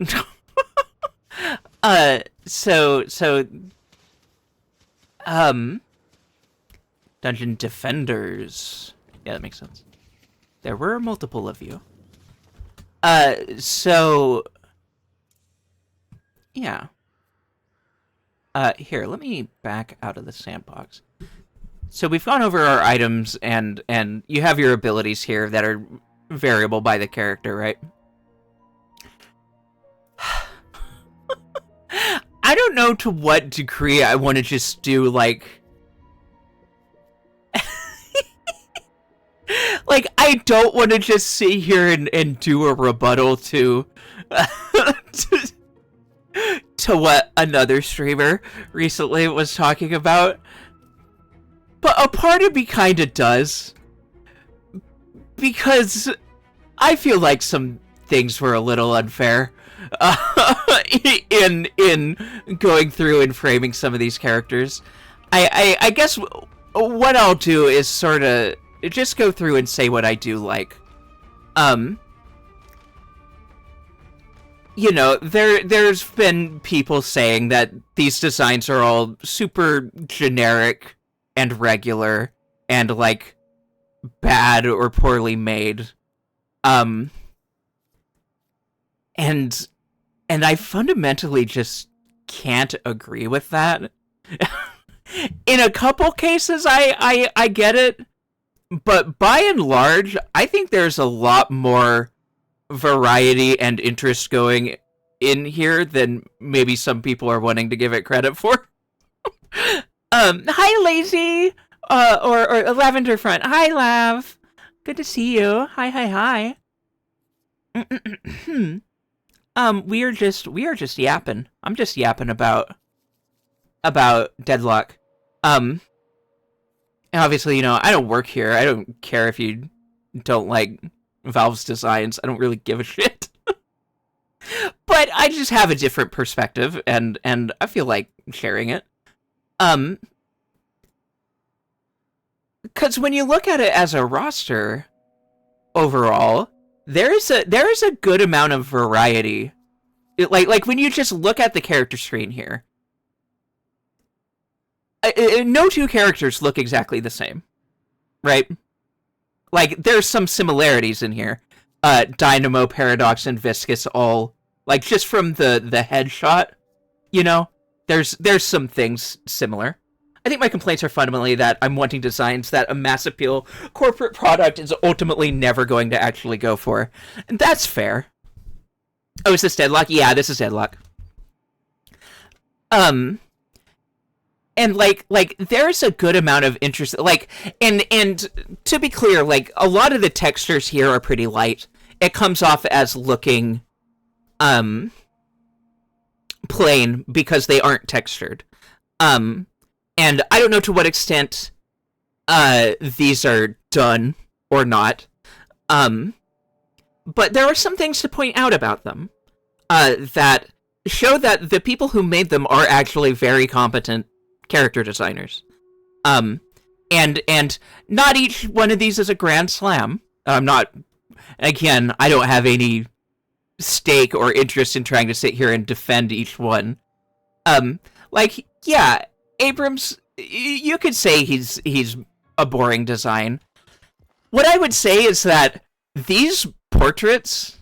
Dungeon Defenders. Yeah, that makes sense. There were multiple of you. Yeah. Here, let me back out of the sandbox. So we've gone over our items, and you have your abilities here that are variable by the character, right? I don't know to what degree I want to just do, like... like, I don't want to just sit here and do a rebuttal to... to what another streamer recently was talking about. But a part of me kind of does. Because I feel like some things were a little unfair in going through and framing some of these characters. I guess what I'll do is sort of just go through and say what I do like. You know, there's been people saying that these designs are all super generic and regular and, like, bad or poorly made. And I fundamentally just can't agree with that. In a couple cases, I get it, but by and large, I think there's a lot more variety and interest going in here than maybe some people are wanting to give it credit for. Hi, Lazy, or Lavender Front. Hi, Lav. Good to see you. Hi. We are just yapping. I'm just yapping about Deadlock. And obviously, I don't work here. I don't care if you don't like Valve's designs. I don't really give a shit. But I just have a different perspective, and I feel like sharing it. Because when you look at it as a roster, overall, there is a good amount of variety. Like when you just look at the character screen here, no two characters look exactly the same, right? Like there's some similarities in here. Dynamo, Paradox, and Viscous all like just from the headshot, there's some things similar. I think my complaints are fundamentally that I'm wanting designs that a mass appeal corporate product is ultimately never going to actually go for. And that's fair. Oh, is this Deadlock? Yeah, this is Deadlock. And like there's a good amount of interest, like, and to be clear, like, a lot of the textures here are pretty light. It comes off as looking, plain because they aren't textured. And I don't know to what extent these are done or not. But there are some things to point out about them that show that the people who made them are actually very competent character designers. And not each one of these is a grand slam. Again, I don't have any stake or interest in trying to sit here and defend each one. Like, yeah, Abrams, you could say he's a boring design. What I would say is that these portraits,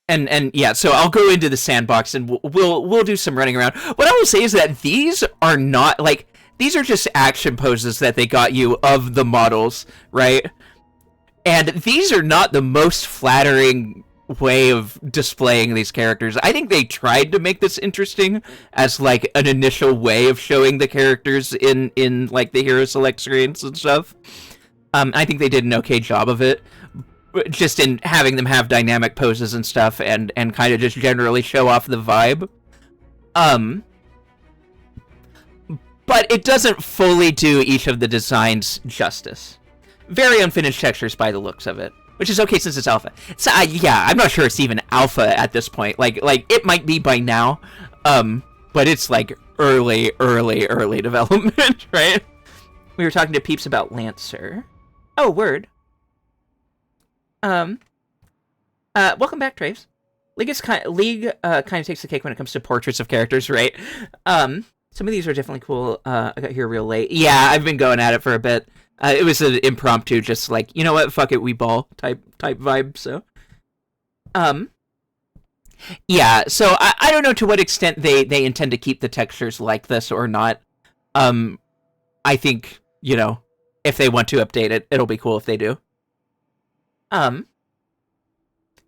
and yeah, so I'll go into the sandbox and we'll do some running around. What I will say is that these are not, like, these are just action poses that they got you of the models, right? And these are not the most flattering way of displaying these characters. I think they tried to make this interesting as like an initial way of showing the characters in like the hero select screens and stuff. I think they did an okay job of it, just in having them have dynamic poses and stuff, and kind of just generally show off the vibe. But it doesn't fully do each of the designs justice. Very unfinished textures by the looks of it. Which is okay since it's alpha. So, yeah, I'm not sure it's even alpha at this point. Like it might be by now, but it's like early development, right? We were talking to peeps about Lancer. Oh, word. Welcome back, Traves. League kind of takes the cake when it comes to portraits of characters, right? Some of these are definitely cool. I got here real late. Yeah, I've been going at it for a bit. It was an impromptu, just like, you know what, fuck it, we ball type vibe, so. Yeah, so I don't know to what extent they intend to keep the textures like this or not. I think, if they want to update it, it'll be cool if they do.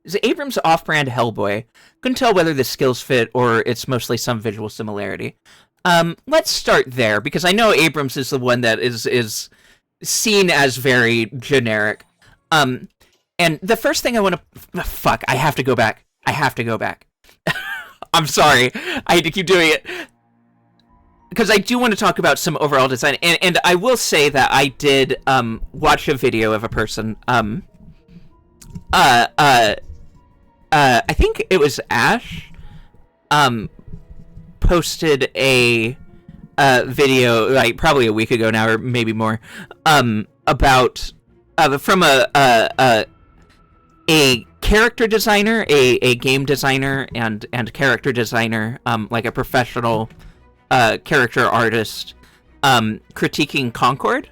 Is Abrams' off-brand Hellboy? Couldn't tell whether the skills fit or it's mostly some visual similarity. Let's start there, because I know Abrams is the one that is seen as very generic. And the first thing I want to... Fuck, I have to go back. I'm sorry. I hate to keep doing it. Because I do want to talk about some overall design. And I will say that I did watch a video of a person. I think it was Ash. Posted a video, like, probably a week ago now, or maybe more, about from a character designer, a game designer, and character designer, like a professional character artist, critiquing Concord,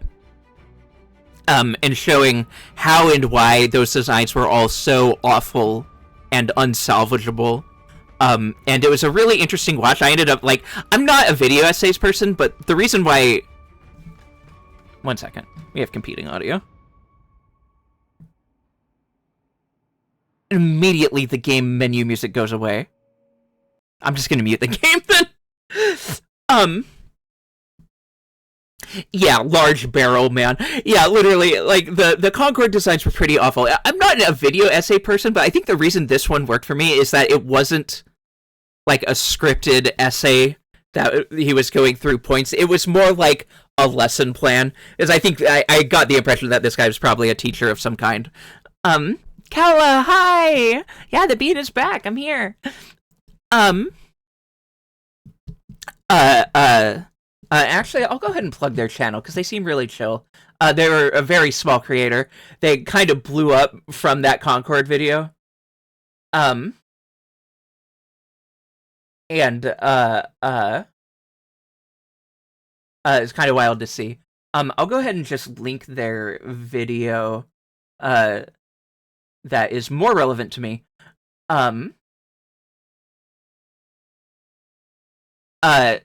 and showing how and why those designs were all so awful and unsalvageable. And it was a really interesting watch. I ended up, like, I'm not a video essays person, but the reason why... One second. We have competing audio. Immediately, the game menu music goes away. I'm just gonna mute the game then. Yeah, large barrel, man. Yeah, literally, like, the Concorde designs were pretty awful. I'm not a video essay person, but I think the reason this one worked for me is that it wasn't, like, a scripted essay that he was going through points. It was more like a lesson plan, because I think I got the impression that this guy was probably a teacher of some kind. Kala, hi! Yeah, the beat is back, I'm here. Actually, I'll go ahead and plug their channel, because they seem really chill. They were a very small creator. They kind of blew up from that Concorde video. And, it's kind of wild to see. I'll go ahead and just link their video, that is more relevant to me.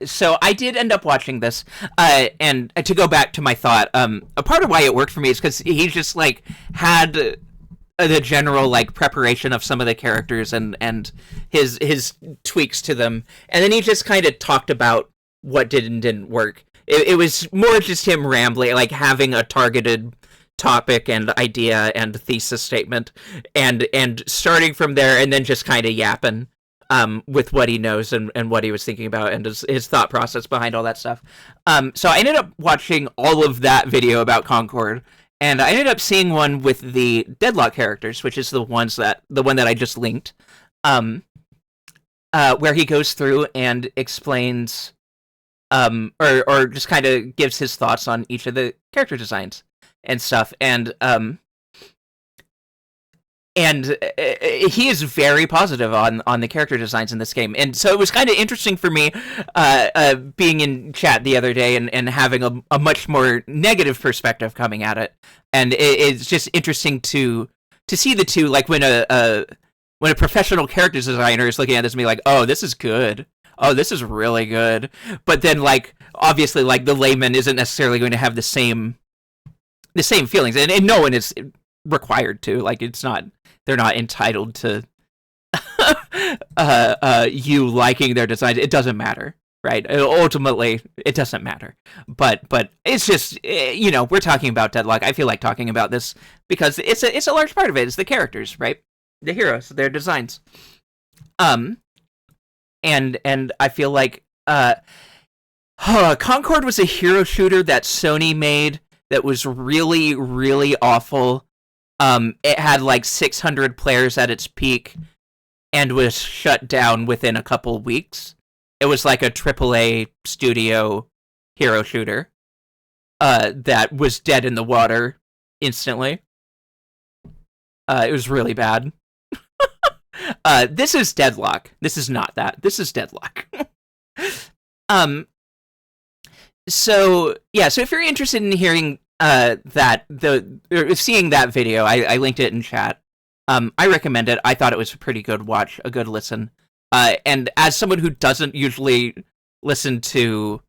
So I did end up watching this, and to go back to my thought, a part of why it worked for me is because he just, like, had the general, like, preparation of some of the characters and his tweaks to them, and then he just kind of talked about what did and didn't work. It was more just him rambling, like, having a targeted topic and idea and thesis statement, and starting from there, and then just kind of yapping with what he knows and what he was thinking about and his thought process behind all that stuff. So I ended up watching all of that video about Concorde, and I ended up seeing one with the Deadlock characters, which is the one that I just linked, where he goes through and explains, or just kind of gives his thoughts on each of the character designs and stuff, and he is very positive on the character designs in this game. And so it was kind of interesting for me being in chat the other day and having a much more negative perspective coming at it. And it's just interesting to see the two, like when a professional character designer is looking at this and be like, oh, this is good. Oh, this is really good. But then, like, obviously, like, the layman isn't necessarily going to have the same feelings. And no one is required to. Like, they're not entitled to you liking their designs. It doesn't matter, right? Ultimately, it doesn't matter. But it's just, we're talking about Deadlock. I feel like talking about this because it's a large part of it. It's the characters, right? The heroes, their designs. And I feel like Concorde was a hero shooter that Sony made that was really, really awful. It had like 600 players at its peak and was shut down within a couple weeks. It was like a AAA studio hero shooter that was dead in the water instantly. It was really bad. This is Deadlock. This is not that. This is Deadlock. So if you're interested in hearing seeing that video, I linked it in chat. I recommend it. I thought it was a pretty good watch, a good listen. And as someone who doesn't usually listen to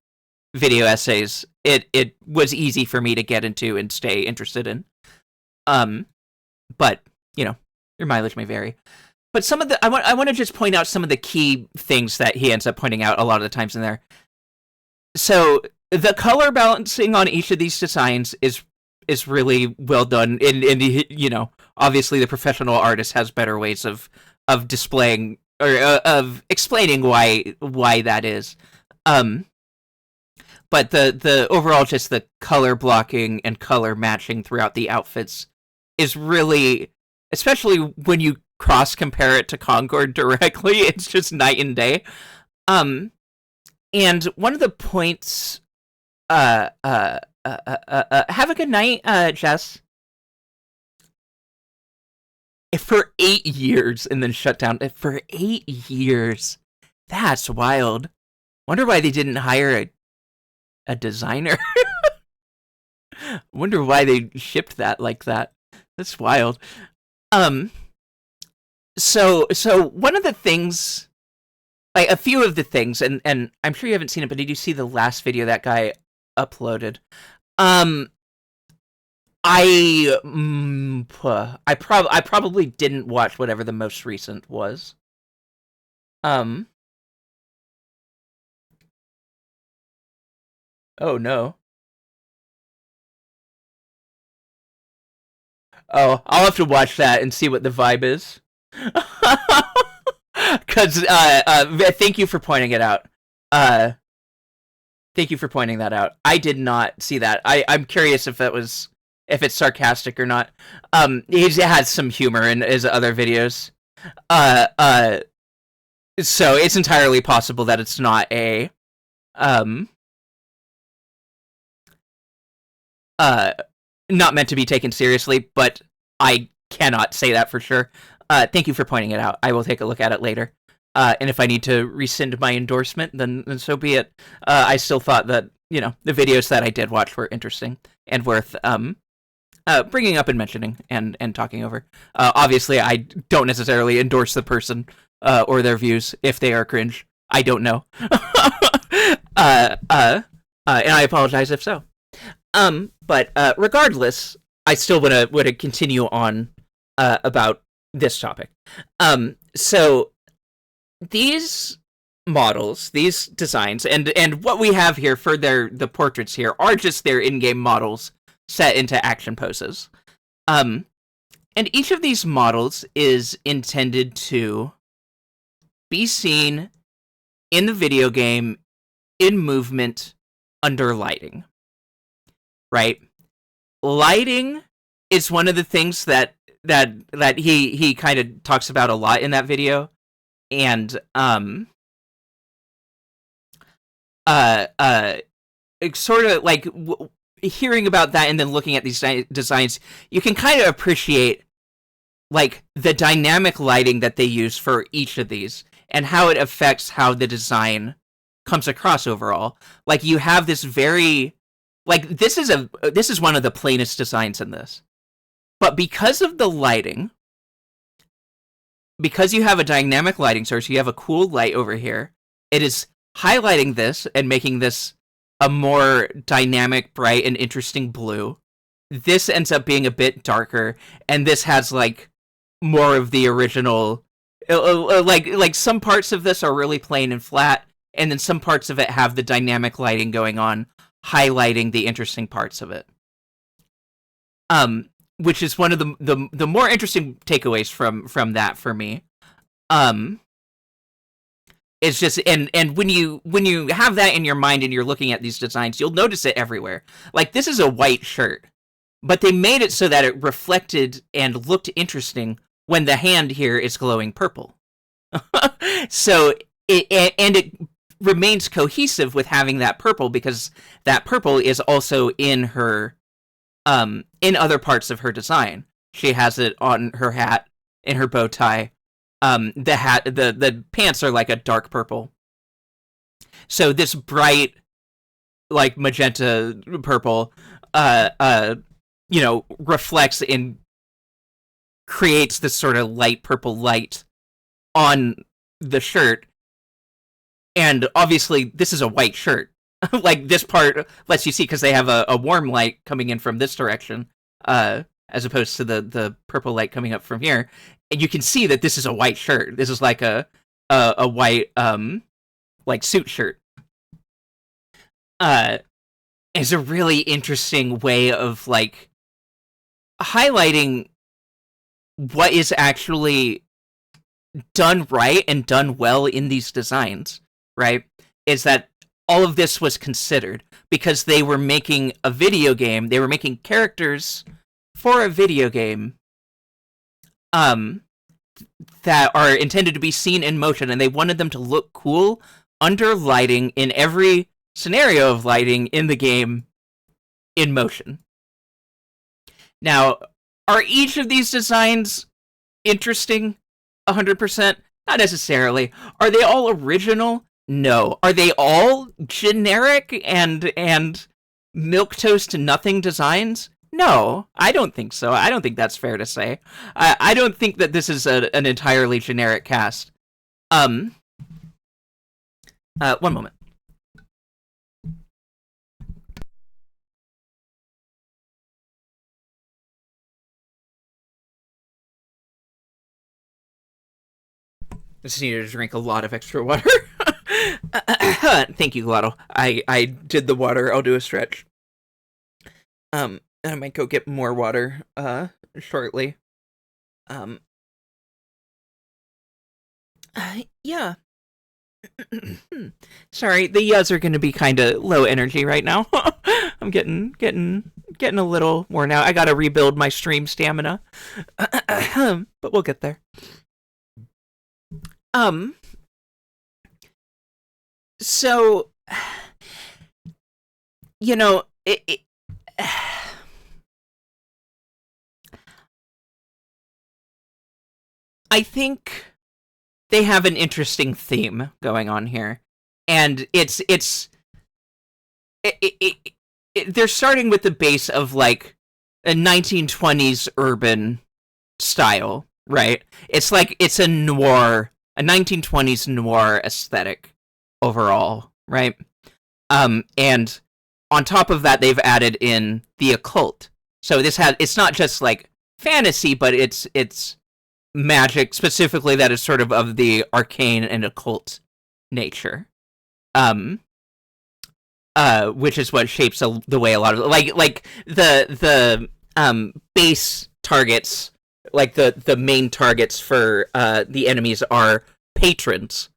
video essays, it was easy for me to get into and stay interested in. But your mileage may vary. But some of the I want to just point out some of the key things that he ends up pointing out a lot of the times in there. So the color balancing on each of these designs is really well done. And obviously the professional artist has better ways of displaying or of explaining why that is. But the overall, just the color blocking and color matching throughout the outfits is really, especially when you cross compare it to Concorde directly, it's just night and day. And one of the points, have a good night, Jess. For 8 years and then shut down. For 8 years. That's wild. Wonder why they didn't hire a designer. Wonder why they shipped that like that. That's wild. So one of the things like a few of the things, and I'm sure you haven't seen it, but did you see the last video that guy uploaded? Um, I probably didn't watch whatever the most recent was. Um, oh no. Oh, I'll have to watch that and see what the vibe is. Because thank you for pointing it out. Uh, thank you for pointing that out. I did not see that. I'm curious if it's sarcastic or not. He has some humor in his other videos. Uh, uh, so it's entirely possible that it's not a um uh not meant to be taken seriously, but I cannot say that for sure. Thank you for pointing it out. I will take a look at it later. And if I need to rescind my endorsement, then so be it. I still thought that, the videos that I did watch were interesting and worth bringing up and mentioning and talking over. Obviously, I don't necessarily endorse the person or their views if they are cringe. I don't know. And I apologize if so. But regardless, I still want to continue on about this topic. So these models, these designs, and what we have here for the portraits here are just their in-game models set into action poses. And each of these models is intended to be seen in the video game in movement under lighting. Right? Lighting is one of the things that he kind of talks about a lot in that video, and sort of like hearing about that and then looking at these designs, you can kind of appreciate like the dynamic lighting that they use for each of these and how it affects how the design comes across overall. Like you have this very this is one of the plainest designs in this. But because of the lighting, because you have a dynamic lighting source, you have a cool light over here, it is highlighting this and making this a more dynamic, bright, and interesting blue. This ends up being a bit darker, and this has like more of the original, like some parts of this are really plain and flat, and then some parts of it have the dynamic lighting going on, highlighting the interesting parts of it. Which is one of the more interesting takeaways from that for me. It's just and when you have that in your mind and you're looking at these designs, you'll notice it everywhere. Like this is a white shirt, but they made it so that it reflected and looked interesting when the hand here is glowing purple. So it remains cohesive with having that purple because that purple is also in her in other parts of her design. She has it on her hat, in her bow tie. The hat, the pants are like a dark purple. So this bright, like magenta purple, reflects and creates this sort of light purple light on the shirt. And obviously, this is a white shirt. Like this part lets you see because they have a warm light coming in from this direction, as opposed to the purple light coming up from here. And you can see that this is a white shirt. This is like a white like suit shirt. It's a really interesting way of like highlighting what is actually done right and done well in these designs, right? Is that all of this was considered because they were making a video game. They were making characters for a video game that are intended to be seen in motion, and they wanted them to look cool under lighting in every scenario of lighting in the game in motion. Now, are each of these designs interesting 100%? Not necessarily. Are they all original? No. Are they all generic and milquetoast nothing designs? No, I don't think so. I don't think that's fair to say. I don't think that this is an entirely generic cast. One moment. I just needed to drink a lot of extra water. Thank you, Glottal. I did the water. I'll do a stretch. And I might go get more water shortly. Yeah. Sorry, the yuhs are going to be kind of low energy right now. I'm getting a little worn out. I got to rebuild my stream stamina. But we'll get there. So, you know, I think they have an interesting theme going on here, and they're starting with the base of like a 1920s urban style, right? It's like it's a 1920s noir aesthetic overall, right? And on top of that, they've added in the occult. So it's not just like fantasy, but it's magic specifically that is sort of the arcane and occult nature. Which is what shapes the way a lot of like the base targets, like the main targets for the enemies are patrons.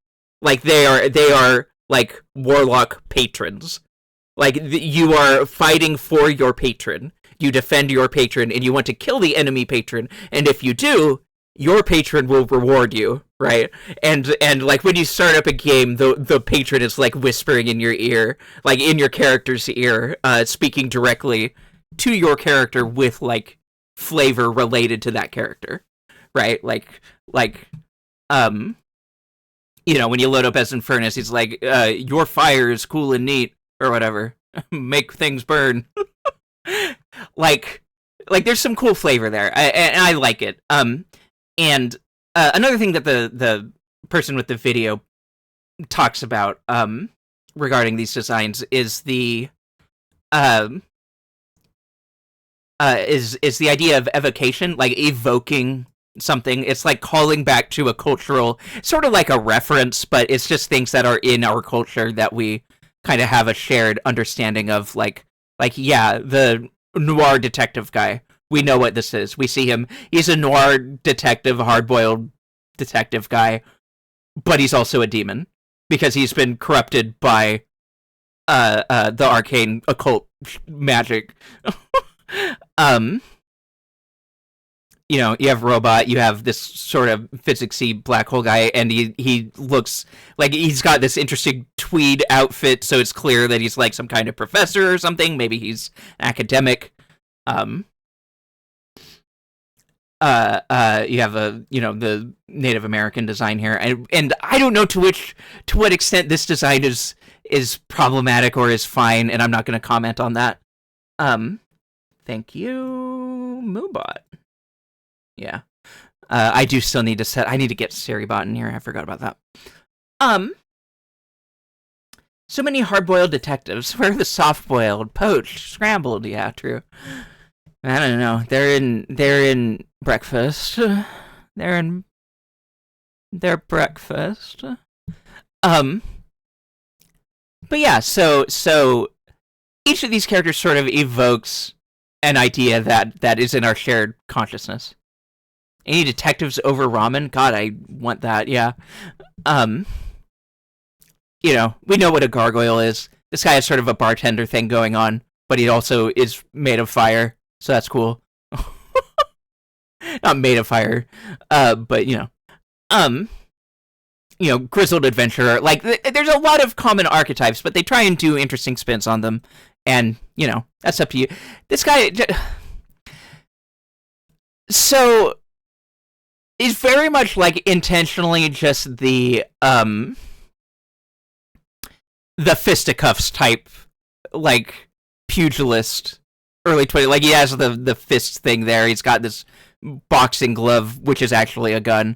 Like they are like warlock patrons. Like you are fighting for your patron. You defend your patron and you want to kill the enemy patron, and if you do, your patron will reward you, right? And like when you start up a game, the patron is like whispering in your ear, like in your character's ear, speaking directly to your character with like flavor related to that character, right? Like you know, when you load up as Infernus, he's like, your fire is cool and neat, or whatever. Make things burn. like there's some cool flavor there, and I like it. And another thing that the person with the video talks about regarding these designs is the is the idea of evocation, like evoking something. It's like calling back to a cultural, sort of like a reference, but it's just things that are in our culture that we kind of have a shared understanding of. Like yeah, the noir detective guy. We know what this is. We see him. He's a noir detective, hard-boiled detective guy, but he's also a demon because he's been corrupted by the arcane occult magic. You know, you have Robot, you have this sort of physicsy black hole guy, and he looks like he's got this interesting tweed outfit, so it's clear that he's like some kind of professor or something. Maybe he's an academic. You have the Native American design here, and I don't know to what extent this design is problematic or is fine, and I'm not going to comment on that. Thank you, Moobot. Yeah. I do still need to I need to get Seribot in here. I forgot about that. So many hard-boiled detectives. Where are the soft-boiled, poached, scrambled? Yeah, true. I don't know. They're in breakfast. They're breakfast. But yeah, so each of these characters sort of evokes an idea that is in our shared consciousness. Any detectives over ramen? God, I want that. Yeah. You know, we know what a gargoyle is. This guy has sort of a bartender thing going on, but he also is made of fire, so that's cool. Not made of fire, but you know, grizzled adventurer. Like, there's a lot of common archetypes, but they try and do interesting spins on them, and you know, that's up to you. This guy, so, is very much like intentionally just the fisticuffs type, like pugilist, early 20s. Like he has the fist thing there. He's got this boxing glove, which is actually a gun.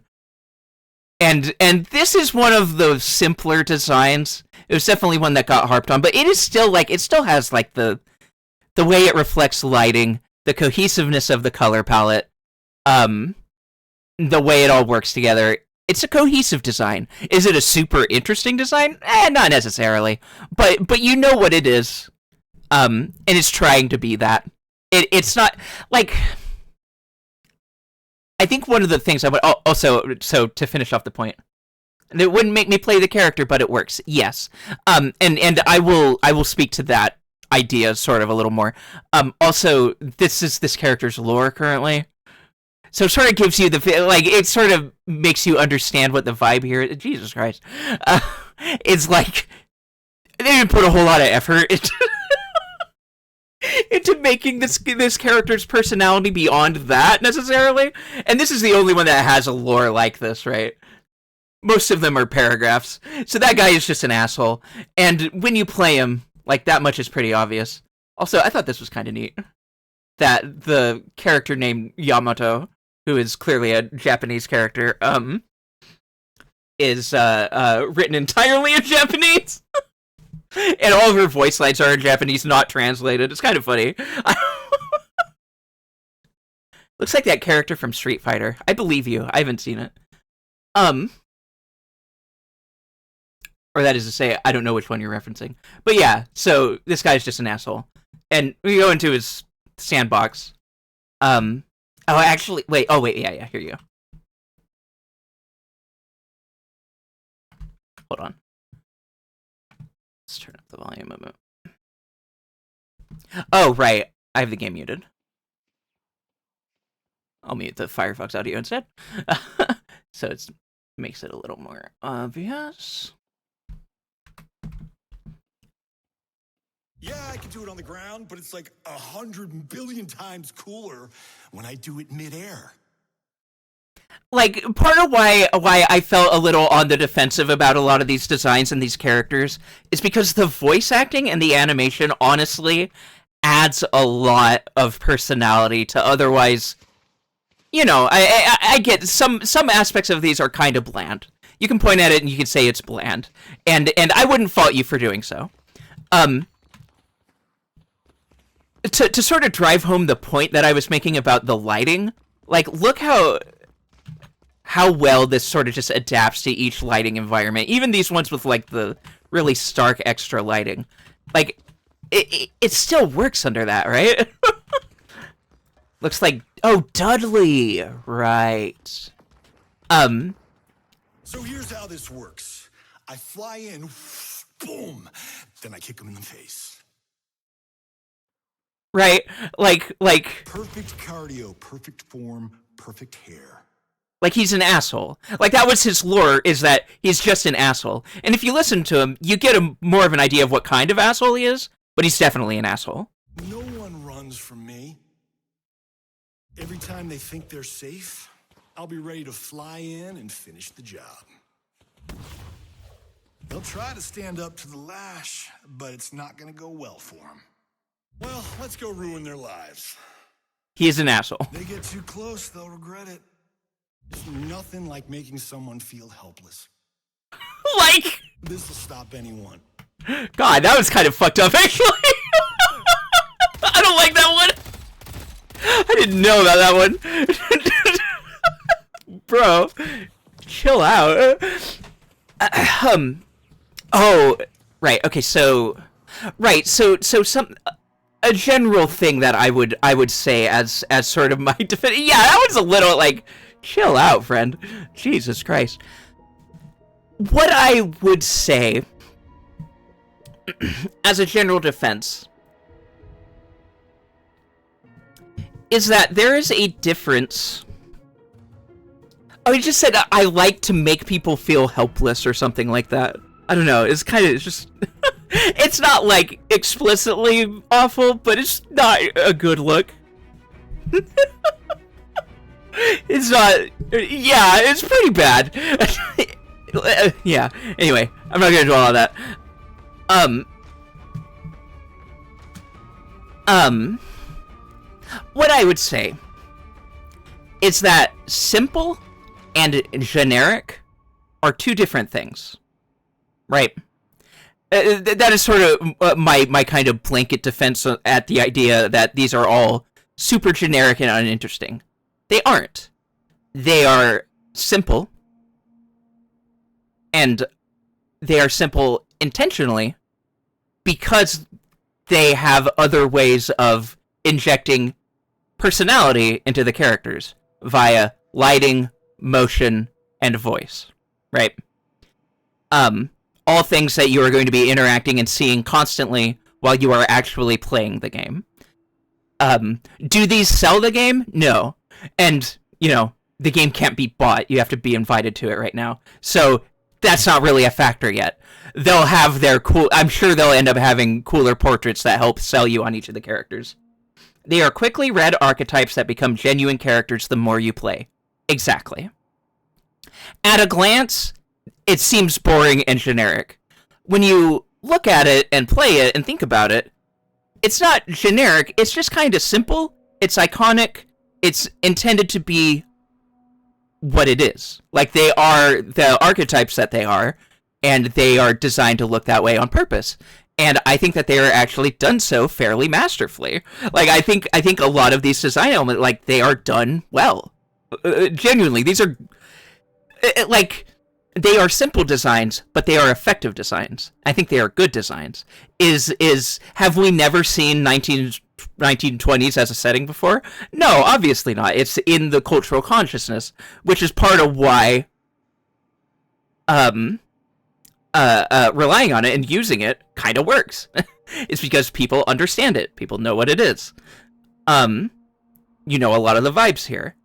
And this is one of those simpler designs. It was definitely one that got harped on, but it is still like, it still has like the way it reflects lighting, the cohesiveness of the color palette, the way it all works together. It's a cohesive design. Is it a super interesting design? Not necessarily. But you know what it is. And it's trying to be that. It's not like, I think one of the things I would also, so to finish off the point, it wouldn't make me play the character, but it works. Yes. And I will speak to that idea sort of a little more. Also, this is this character's lore currently. So it sort of gives you the, like, it sort of makes you understand what the vibe here is. Jesus Christ. It's like, they didn't put a whole lot of effort into making this character's personality beyond that, necessarily. And this is the only one that has a lore like this, right? Most of them are paragraphs. So that guy is just an asshole. And when you play him, like, that much is pretty obvious. Also, I thought this was kind of neat. That the character named Yamato, who is clearly a Japanese character, is written entirely in Japanese. And all of her voice lines are in Japanese, not translated. It's kind of funny. Looks like that character from Street Fighter. I believe you. I haven't seen it. Or that is to say, I don't know which one you're referencing. But yeah, so this guy's just an asshole. And we go into his sandbox. Oh, actually, wait, yeah, here you go. Hold on. Let's turn up the volume a bit. Oh, right, I have the game muted. I'll mute the Firefox audio instead. So it makes it a little more obvious. Yeah, I can do it on the ground, but it's like 100 billion times cooler when I do it midair. Like, part of why I felt a little on the defensive about a lot of these designs and these characters is because the voice acting and the animation, honestly, adds a lot of personality to otherwise, you know, I get some aspects of these are kind of bland. You can point at it and you can say it's bland. And I wouldn't fault you for doing so. To sort of drive home the point that I was making about the lighting, like, look how well this sort of just adapts to each lighting environment. Even these ones with, like, the really stark extra lighting. Like, it still works under that, right? Looks like, oh, Dudley! Right. So here's how this works. I fly in, boom, then I kick him in the face. Right, like... Perfect cardio, perfect form, perfect hair. Like, he's an asshole. Like, that was his lore, is that he's just an asshole. And if you listen to him, you get more of an idea of what kind of asshole he is, but he's definitely an asshole. No one runs from me. Every time they think they're safe, I'll be ready to fly in and finish the job. They'll try to stand up to the lash, but it's not gonna go well for them. Well, let's go ruin their lives. He is an asshole. They get too close, they'll regret it. There's nothing like making someone feel helpless. Like... This'll stop anyone. God, that was kind of fucked up, actually. I don't like that one. I didn't know about that one. Bro, chill out. Oh, right, okay, so... Right, so some... A general thing that I would say as sort of my defense... Yeah, that was a little, like... Chill out, friend. Jesus Christ. What I would say, as a general defense, is that there is a difference. Oh, he just said, I like to make people feel helpless or something like that. I don't know, it's kind of, it's just... It's not, like, explicitly awful, but it's not a good look. It's not... Yeah, it's pretty bad. Yeah, anyway, I'm not gonna dwell on that. What I would say is that simple and generic are two different things, right? That is sort of my kind of blanket defense at the idea that these are all super generic and uninteresting. They aren't. They are simple, and they are simple intentionally because they have other ways of injecting personality into the characters via lighting, motion, and voice, right? All things that you are going to be interacting and seeing constantly while you are actually playing the game. Do these sell the game? No. And, the game can't be bought. You have to be invited to it right now. So that's not really a factor yet. They'll have their I'm sure they'll end up having cooler portraits that help sell you on each of the characters. They are quickly read archetypes that become genuine characters the more you play. Exactly. At a glance, it seems boring and generic. When you look at it and play it and think about it, it's not generic, it's just kind of simple, it's iconic, it's intended to be what it is. Like, they are the archetypes that they are, and they are designed to look that way on purpose. And I think that they are actually done so fairly masterfully. Like, I think a lot of these design elements, like, they are done well. Genuinely, these are, like, they are simple designs, but they are effective designs. I think they are good designs. Have we never seen 1920s as a setting before? No, obviously not. It's in the cultural consciousness, which is part of why relying on it and using it kind of works. It's because people understand it. People know what it is. A lot of the vibes here.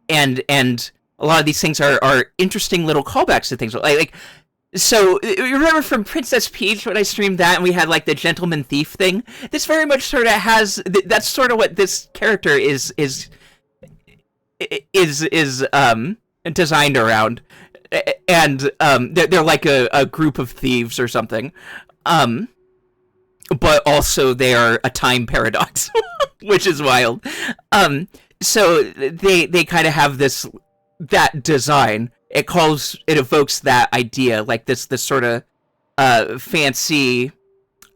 And a lot of these things are interesting little callbacks to things. So, you remember from Princess Peach when I streamed that and we had, like, the gentleman thief thing? This very much sort of has... That's sort of what this character is designed around. And they're like a group of thieves or something. But also they are a time paradox, which is wild. So they kind of have that design. It evokes that idea, like this sort of fancy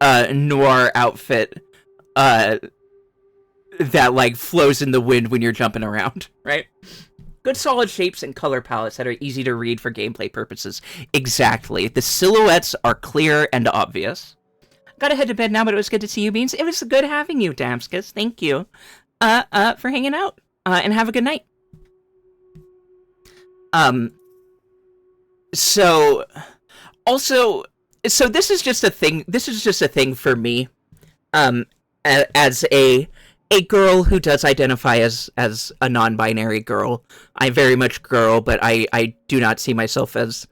noir outfit that, like, flows in the wind when you're jumping around, right? Good solid shapes and color palettes that are easy to read for gameplay purposes. Exactly. The silhouettes are clear and obvious. Gotta head to bed now, but it was good to see you, Beans. It was good having you, Damskus. Thank you for hanging out. And have a good night. So this is just a thing. This is just a thing for me. As a girl who does identify as a non-binary girl. I'm very much girl, but I do not see myself as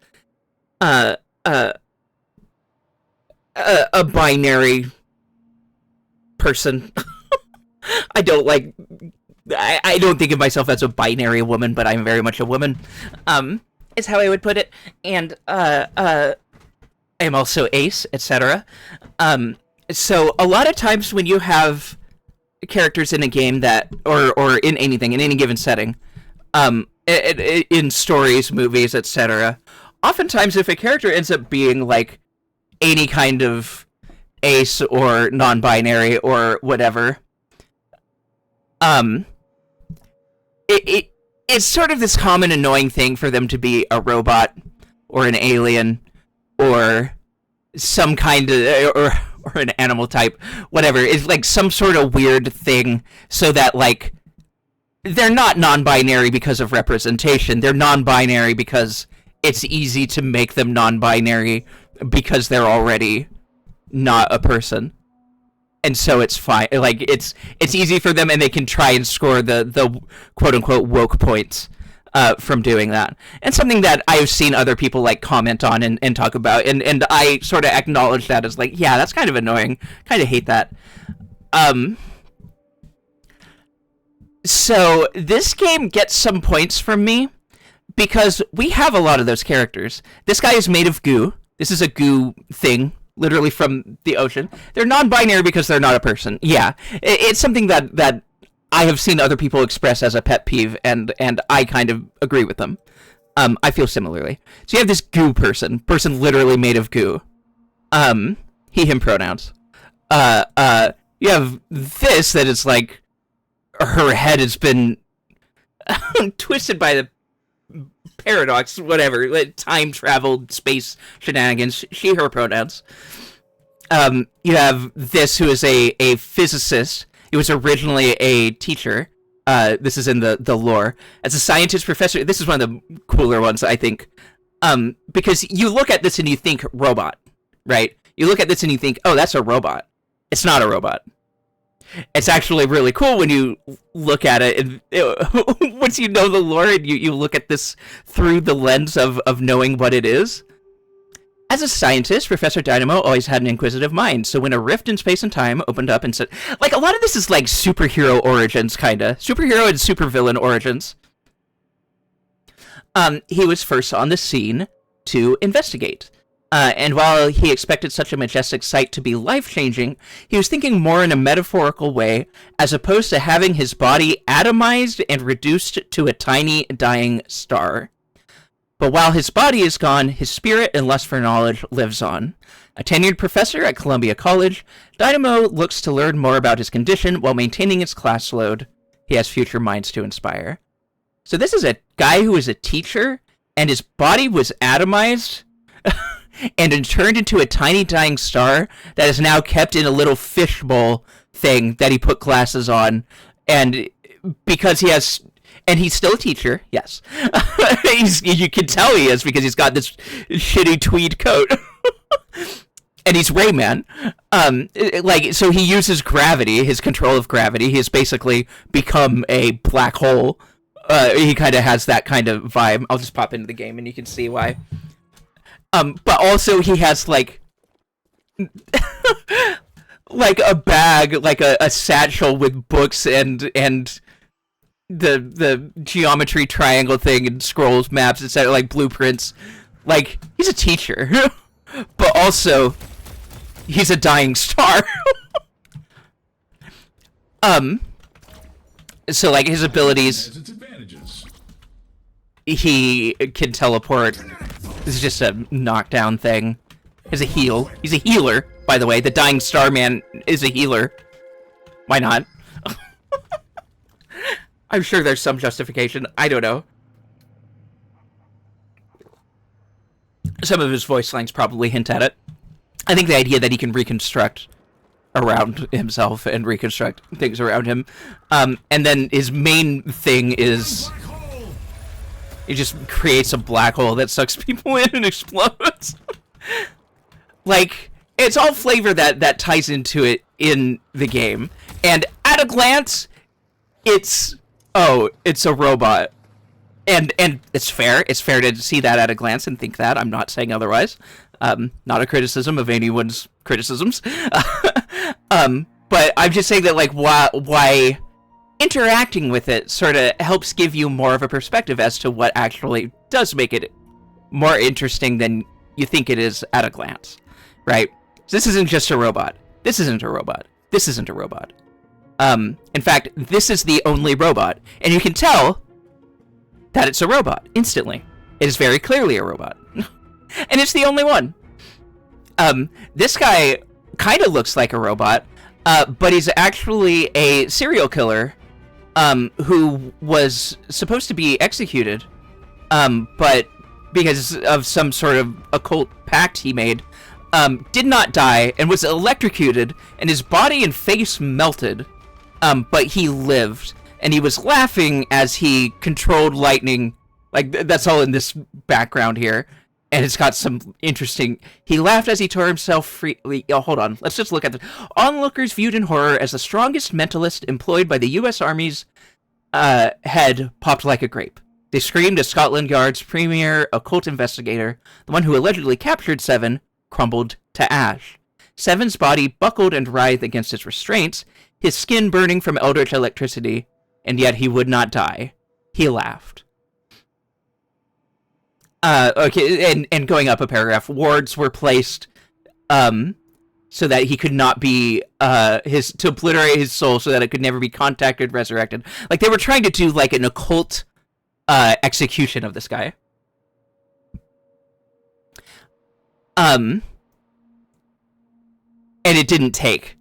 a binary person. I don't think of myself as a binary woman, but I'm very much a woman. Is how I would put it. And I am also ace, etc. So a lot of times when you have characters in a game that, or in anything, in any given setting, in stories, movies, etc., oftentimes if a character ends up being, like, any kind of ace or non-binary or whatever, it's sort of this common annoying thing for them to be a robot or an alien or some kind of, or an animal type, whatever. It's like some sort of weird thing so that, like, they're not non-binary because of representation. They're non-binary because it's easy to make them non-binary because they're already not a person. And so it's fine. Like, it's easy for them, and they can try and score the quote-unquote woke points from doing that. And something that I've seen other people, like, comment on and talk about, and I sort of acknowledge that as, like, yeah, that's kind of annoying. Kind of hate that. So this game gets some points from me because we have a lot of those characters. This guy is made of goo. This is a goo thing, literally from the ocean. They're non-binary because they're not a person. Yeah, it's something that I have seen other people express as a pet peeve, and I kind of agree with them. I feel similarly. So you have this goo person literally made of goo. He, him pronouns. You have this that is like her head has been twisted by the paradox, whatever, like time travel, space shenanigans. She, her pronouns. You have this who is a physicist. He was originally a teacher. This is in the lore. As a scientist professor, this is one of the cooler ones, I think. Because you look at this and you think robot, right? You look at this and you think, oh, that's a robot. It's not a robot. It's actually really cool when you look at it. And once you know the lore and you look at this through the lens of knowing what it is. As a scientist, Professor Dynamo always had an inquisitive mind, so when a rift in space and time opened up and said... Like, a lot of this is like superhero origins, kinda. Superhero and supervillain origins. He was first on the scene to investigate. And while he expected such a majestic sight to be life-changing, he was thinking more in a metaphorical way, as opposed to having his body atomized and reduced to a tiny, dying star. But while his body is gone, his spirit and lust for knowledge lives on. A tenured professor at Columbia College, Dynamo looks to learn more about his condition while maintaining his class load. He has future minds to inspire. So this is a guy who is a teacher, and his body was atomized and then turned into a tiny dying star that is now kept in a little fishbowl thing that he put glasses on. And because he has... And he's still a teacher, yes. You can tell he is because he's got this shitty tweed coat. And he's Rayman. So he uses gravity, his control of gravity. He has basically become a black hole. He kind of has that kind of vibe. I'll just pop into the game and you can see why. But also he has like a bag, like a satchel with books and the geometry triangle thing and scrolls, maps, etc., like blueprints. Like, he's a teacher. But also, he's a dying star. So, like, his abilities... He can teleport. This is just a knockdown thing. He's a heal. He's a healer, by the way. The dying star man is a healer. Why not? I'm sure there's some justification. I don't know. Some of his voice lines probably hint at it. I think the idea that he can reconstruct around himself and reconstruct things around him. And then his main thing is... He just creates a black hole that sucks people in and explodes. Like, it's all flavor that ties into it in the game. And at a glance, it's a robot. And it's fair. It's fair to see that at a glance and think that. I'm not saying otherwise. Not a criticism of anyone's criticisms. But I'm just saying that, like, why interacting with it sort of helps give you more of a perspective as to what actually does make it more interesting than you think it is at a glance, right? So this isn't just a robot. This isn't a robot. This isn't a robot. In fact, this is the only robot, and you can tell that it's a robot instantly. It is very clearly a robot. And it's the only one. This guy kind of looks like a robot, but he's actually a serial killer who was supposed to be executed, but because of some sort of occult pact he made, did not die and was electrocuted, and his body and face melted, but he lived, and he was laughing as he controlled lightning. Like, that's all in this background here. And it's got some interesting... He laughed as he tore himself free... Oh, hold on. Let's just look at the... Onlookers viewed in horror as the strongest mentalist employed by the U.S. Army's head popped like a grape. They screamed as Scotland Yard's premier occult investigator, the one who allegedly captured Seven, crumbled to ash. Seven's body buckled and writhed against its restraints, his skin burning from eldritch electricity, and yet he would not die. He laughed. Okay, and going up a paragraph, wards were placed, so that he could not be, to obliterate his soul so that it could never be contacted, resurrected. Like, they were trying to do, like, an occult, execution of this guy. And it didn't take.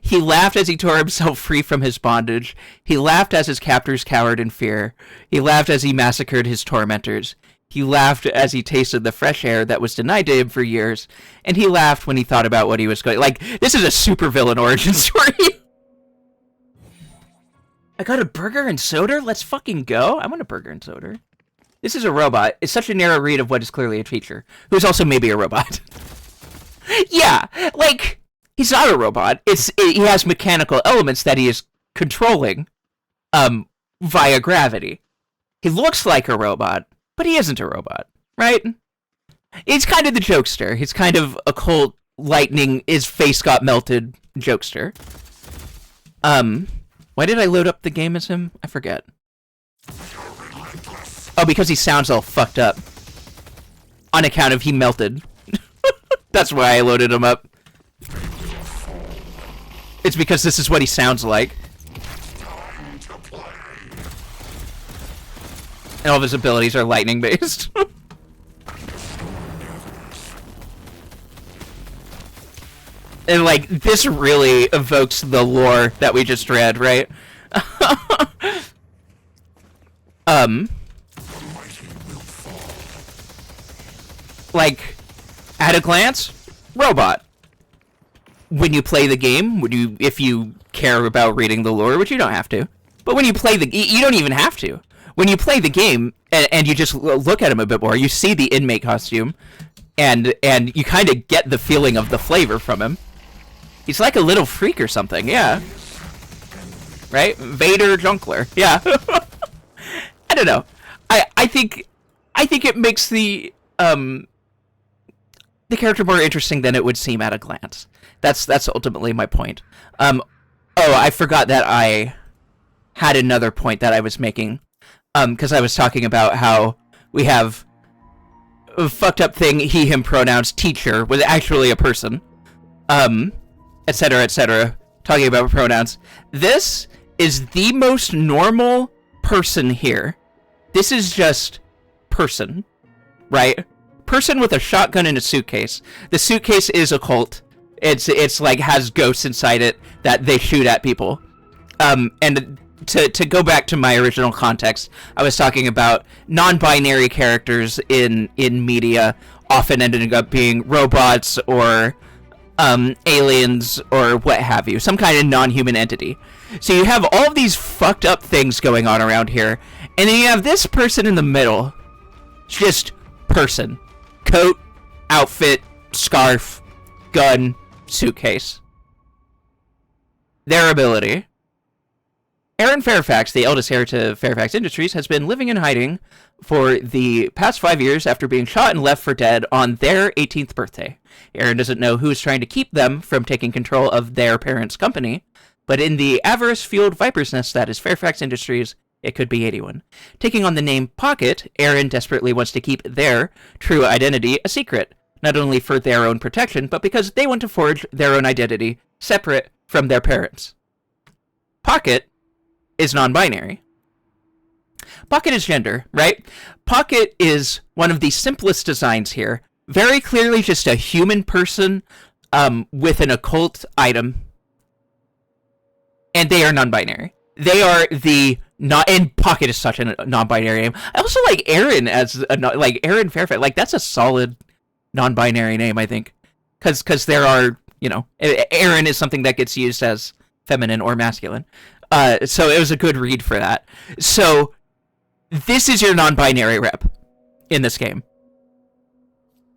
He laughed as he tore himself free from his bondage. He laughed as his captors cowered in fear. He laughed as he massacred his tormentors. He laughed as he tasted the fresh air that was denied to him for years. And he laughed when he thought about what he was going... Like, this is a supervillain origin story. I got a burger and soda? Let's fucking go. I want a burger and soda. This is a robot. It's such a narrow read of what is clearly a teacher, who's also maybe a robot. Yeah, like, he's not a robot. He has mechanical elements that he is controlling via gravity. He looks like a robot, but he isn't a robot, right? He's kind of the jokester. He's kind of occult lightning, his face got melted jokester. Why did I load up the game as him? I forget. Oh, because he sounds all fucked up. On account of he melted. That's why I loaded him up. It's because this is what he sounds like. And all of his abilities are lightning based. And like, this really evokes the lore that we just read, right? Like, at a glance, robot. When you play the game, if you care about reading the lore, which you don't have to, but when you play you don't even have to. When you play the game and you just look at him a bit more, you see the inmate costume, and you kind of get the feeling of the flavor from him. He's like a little freak or something, yeah. Right? Vader Junkler, yeah. I don't know. I think it makes the character more interesting than it would seem at a glance. That's ultimately my point. Oh, I forgot that I had another point that I was making. Because I was talking about how we have a fucked up thing, he, him pronouns, teacher, was actually a person. Etc., etc., talking about pronouns. This is the most normal person here. This is just person, right? Person with a shotgun and a suitcase. The suitcase is a cult. It's like has ghosts inside it that they shoot at people. And to go back to my original context, I was talking about non-binary characters in media often ending up being robots or aliens or what have you, some kind of non-human entity. So you have all of these fucked up things going on around here, and then you have this person in the middle. Just person. Coat, outfit, scarf, gun, suitcase. Their ability. Aaron Fairfax, the eldest heir to Fairfax Industries, has been living in hiding for the past 5 years after being shot and left for dead on their 18th birthday. Aaron doesn't know who is trying to keep them from taking control of their parents' company, but in the avarice-fueled viper's nest that is Fairfax Industries, it could be anyone. Taking on the name Pocket, Aaron desperately wants to keep their true identity a secret, not only for their own protection, but because they want to forge their own identity separate from their parents. Pocket is non-binary. Pocket is gender, right? Pocket is one of the simplest designs here. Very clearly just a human person with an occult item. And they are non-binary. They are the not, and Pocket is such a non-binary name. I also like Aaron as like Aaron Fairfax. Like that's a solid non-binary name, I think, because there are, you know, Aaron is something that gets used as feminine or masculine. So it was a good read for that. So this is your non-binary rep in this game.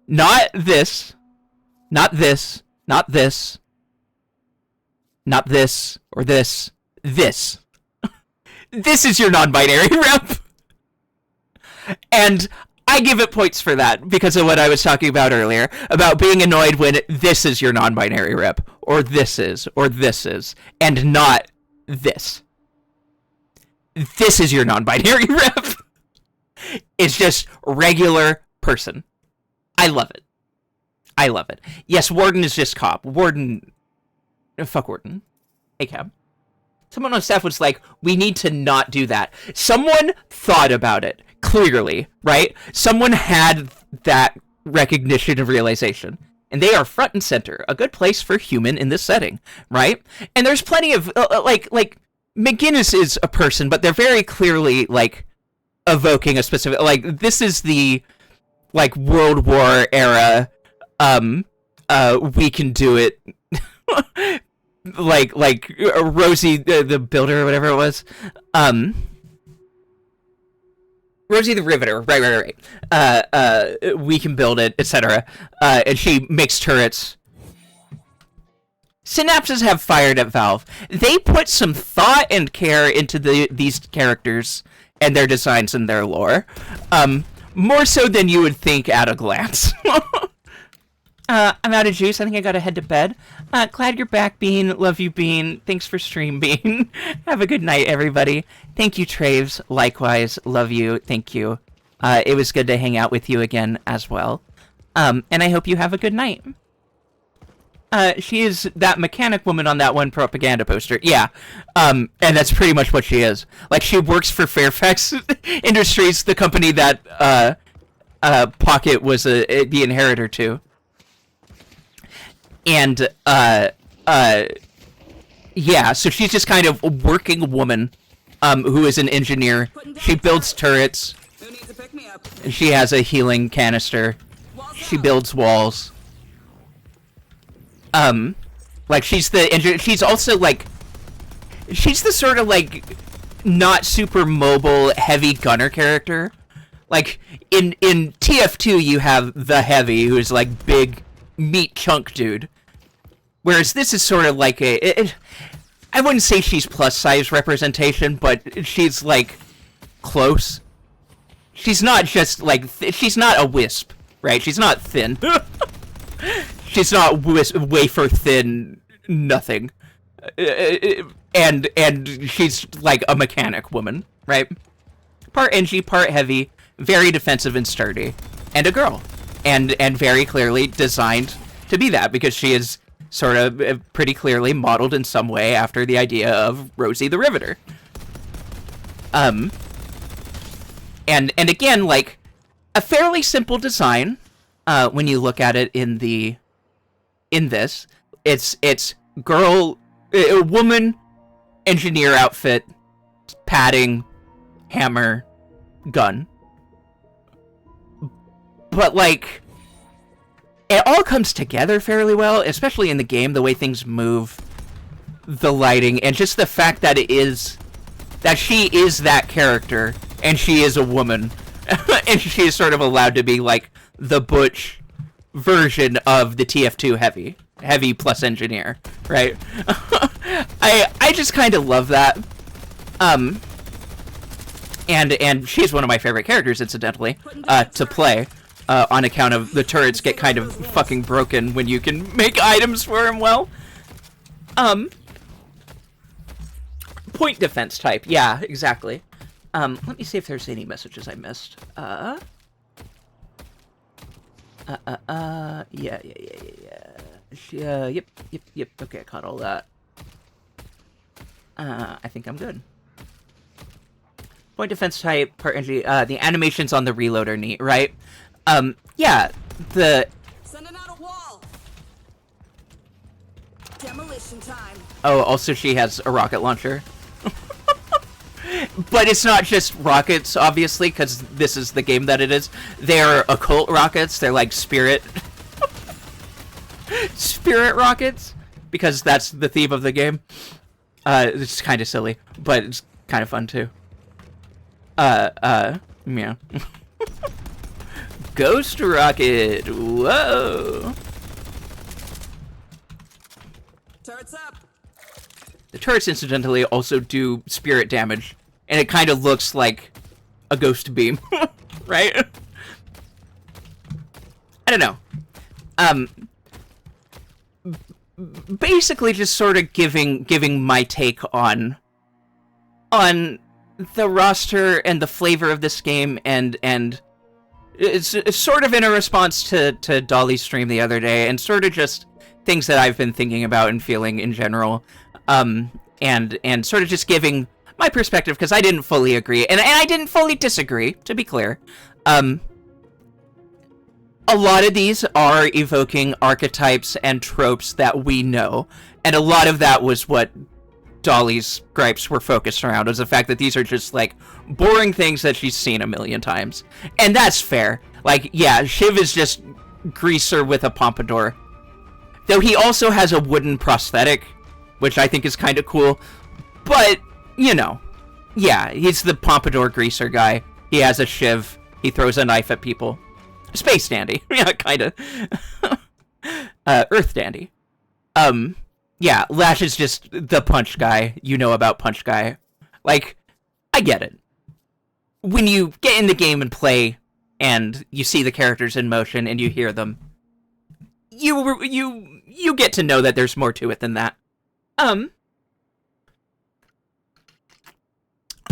Not this, not this, not this, not this, or this. This. This is your non-binary rep. And I give it points for that because of what I was talking about earlier, about being annoyed when this is your non-binary rep, or this is, and not this. This is your non-binary rep. It's just regular person. I love it. I love it. Yes, Warden is just cop. Warden... Fuck Warden. Hey, Cab. Someone on staff was like, we need to not do that. Someone thought about it, clearly, right? Someone had that recognition and realization. And they are front and center, a good place for human in this setting, right? And there's plenty of, like, McGinnis is a person, but they're very clearly, like, evoking a specific, like, this is the, like, World War era, we can do it, like, Rosie, the builder, or whatever it was, Rosie the Riveter, right. We can build it, etc. And she makes turrets. Synapses have fired at Valve. They put some thought and care into these characters and their designs and their lore. More so than you would think at a glance. I'm out of juice. I think I gotta head to bed. Glad you're back, Bean. Love you, Bean. Thanks for stream, Bean. Have a good night, everybody. Thank you, Traves. Likewise. Love you. Thank you. It was good to hang out with you again as well. And I hope you have a good night. She is that mechanic woman on that one propaganda poster. Yeah. And that's pretty much what she is. Like, she works for Fairfax Industries, the company that Pocket was the inheritor to. And, yeah, so she's just kind of a working woman, who is an engineer. She builds turrets. She has a healing canister. She builds walls. Like, she's the engineer. She's also, like, she's the sort of, like, not super mobile, heavy gunner character. Like, in TF2, you have the Heavy, who's, like, big meat chunk dude. Whereas this is sort of like I wouldn't say she's plus size representation, but she's like close. She's not just like she's not a wisp, right? She's not thin. She's not wafer thin nothing. And she's like a mechanic woman, right? Part NG, part heavy, very defensive and sturdy, and a girl. And very clearly designed to be that, because she is sort of pretty clearly modeled in some way after the idea of Rosie the Riveter. And again, like, a fairly simple design, when you look at it in this. It's girl, a woman, engineer outfit, padding, hammer, gun. But, like, it all comes together fairly well, especially in the game, the way things move, the lighting, and just the fact that she is that character, and she is a woman, and she is sort of allowed to be, like, the butch version of the TF2 heavy plus engineer, right? I just kind of love that. And she's one of my favorite characters, incidentally, to play. On account of the turrets get kind of fucking broken when you can make items for him well. Point defense type. Yeah, exactly. Let me see if there's any messages I missed. Yeah. Yep. Okay, I caught all that. I think I'm good. Point defense type, part energy. The animations on the reload are neat, right? Yeah, Sending out a wall. Demolition time. Oh, also she has a rocket launcher. But it's not just rockets, obviously, because this is the game that it is. They're occult rockets. They're like spirit rockets, because that's the theme of the game. It's kind of silly, but it's kind of fun too. Yeah. Ghost rocket. Whoa. Turrets up. The turrets, incidentally, also do spirit damage, and it kind of looks like a ghost beam, right? I don't know. Basically, just sort of giving my take on the roster and the flavor of this game, and it's sort of in a response to Dolly's stream the other day, and sort of just things that I've been thinking about and feeling in general, and sort of just giving my perspective, because I didn't fully agree, and I didn't fully disagree, to be clear. a lot of these are evoking archetypes and tropes that we know, and a lot of that was what Dolly's gripes were focused around, was the fact that these are just, like, boring things that she's seen a million times. And that's fair. Like, yeah, Shiv is just Greaser with a pompadour. Though he also has a wooden prosthetic, which I think is kind of cool. But, you know, yeah, he's the pompadour Greaser guy. He has a shiv. He throws a knife at people. Space dandy. Yeah, kind of. Earth dandy. Yeah, Lash is just the punch guy. You know about punch guy. Like, I get it. When you get in the game and play, and you see the characters in motion, and you hear them, you get to know that there's more to it than that.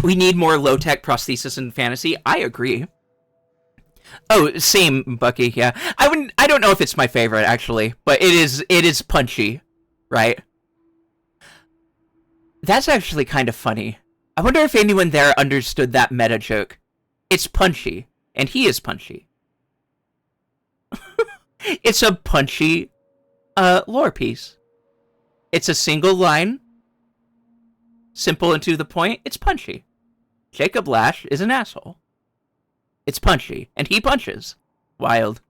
We need more low-tech prosthesis in fantasy. I agree. Oh, same, Bucky, yeah. I don't know if it's my favorite, actually, but it is punchy, right? That's actually kind of funny. I wonder if anyone there understood that meta joke. It's punchy, and he is punchy. It's a punchy, lore piece. It's a single line, simple and to the point. It's punchy. Jacob Lash is an asshole. It's punchy, and he punches. Wild.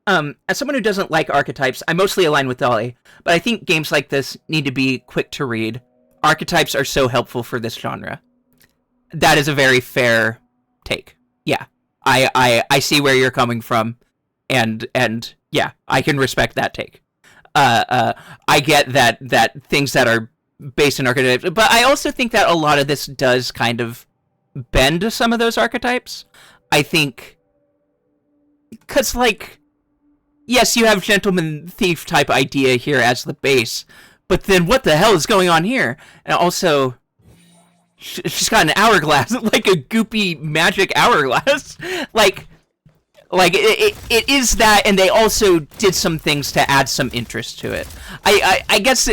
As someone who doesn't like archetypes, I mostly align with Dolly, but I think games like this need to be quick to read. Archetypes are so helpful for this genre. That is a very fair take. Yeah. I see where you're coming from, and yeah, I can respect that take. I get that things that are based in archetypes, but I also think that a lot of this does kind of bend some of those archetypes. I think, because, like, yes, you have gentleman thief type idea here as the base, but then what the hell is going on here? And also, she's got an hourglass, like a goopy magic hourglass. like it is that, and they also did some things to add some interest to it. I guess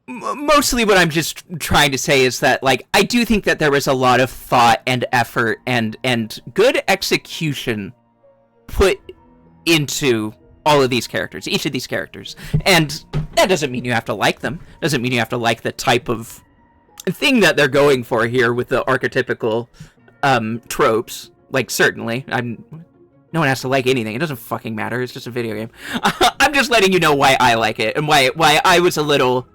mostly what I'm just trying to say is that, like, I do think that there was a lot of thought and effort and good execution put into all of these characters, each of these characters. And that doesn't mean you have to like them. Doesn't mean you have to like the type of thing that they're going for here with the archetypical tropes. Like, certainly, no one has to like anything. It doesn't fucking matter. It's just a video game. I'm just letting you know why I like it and why I was a little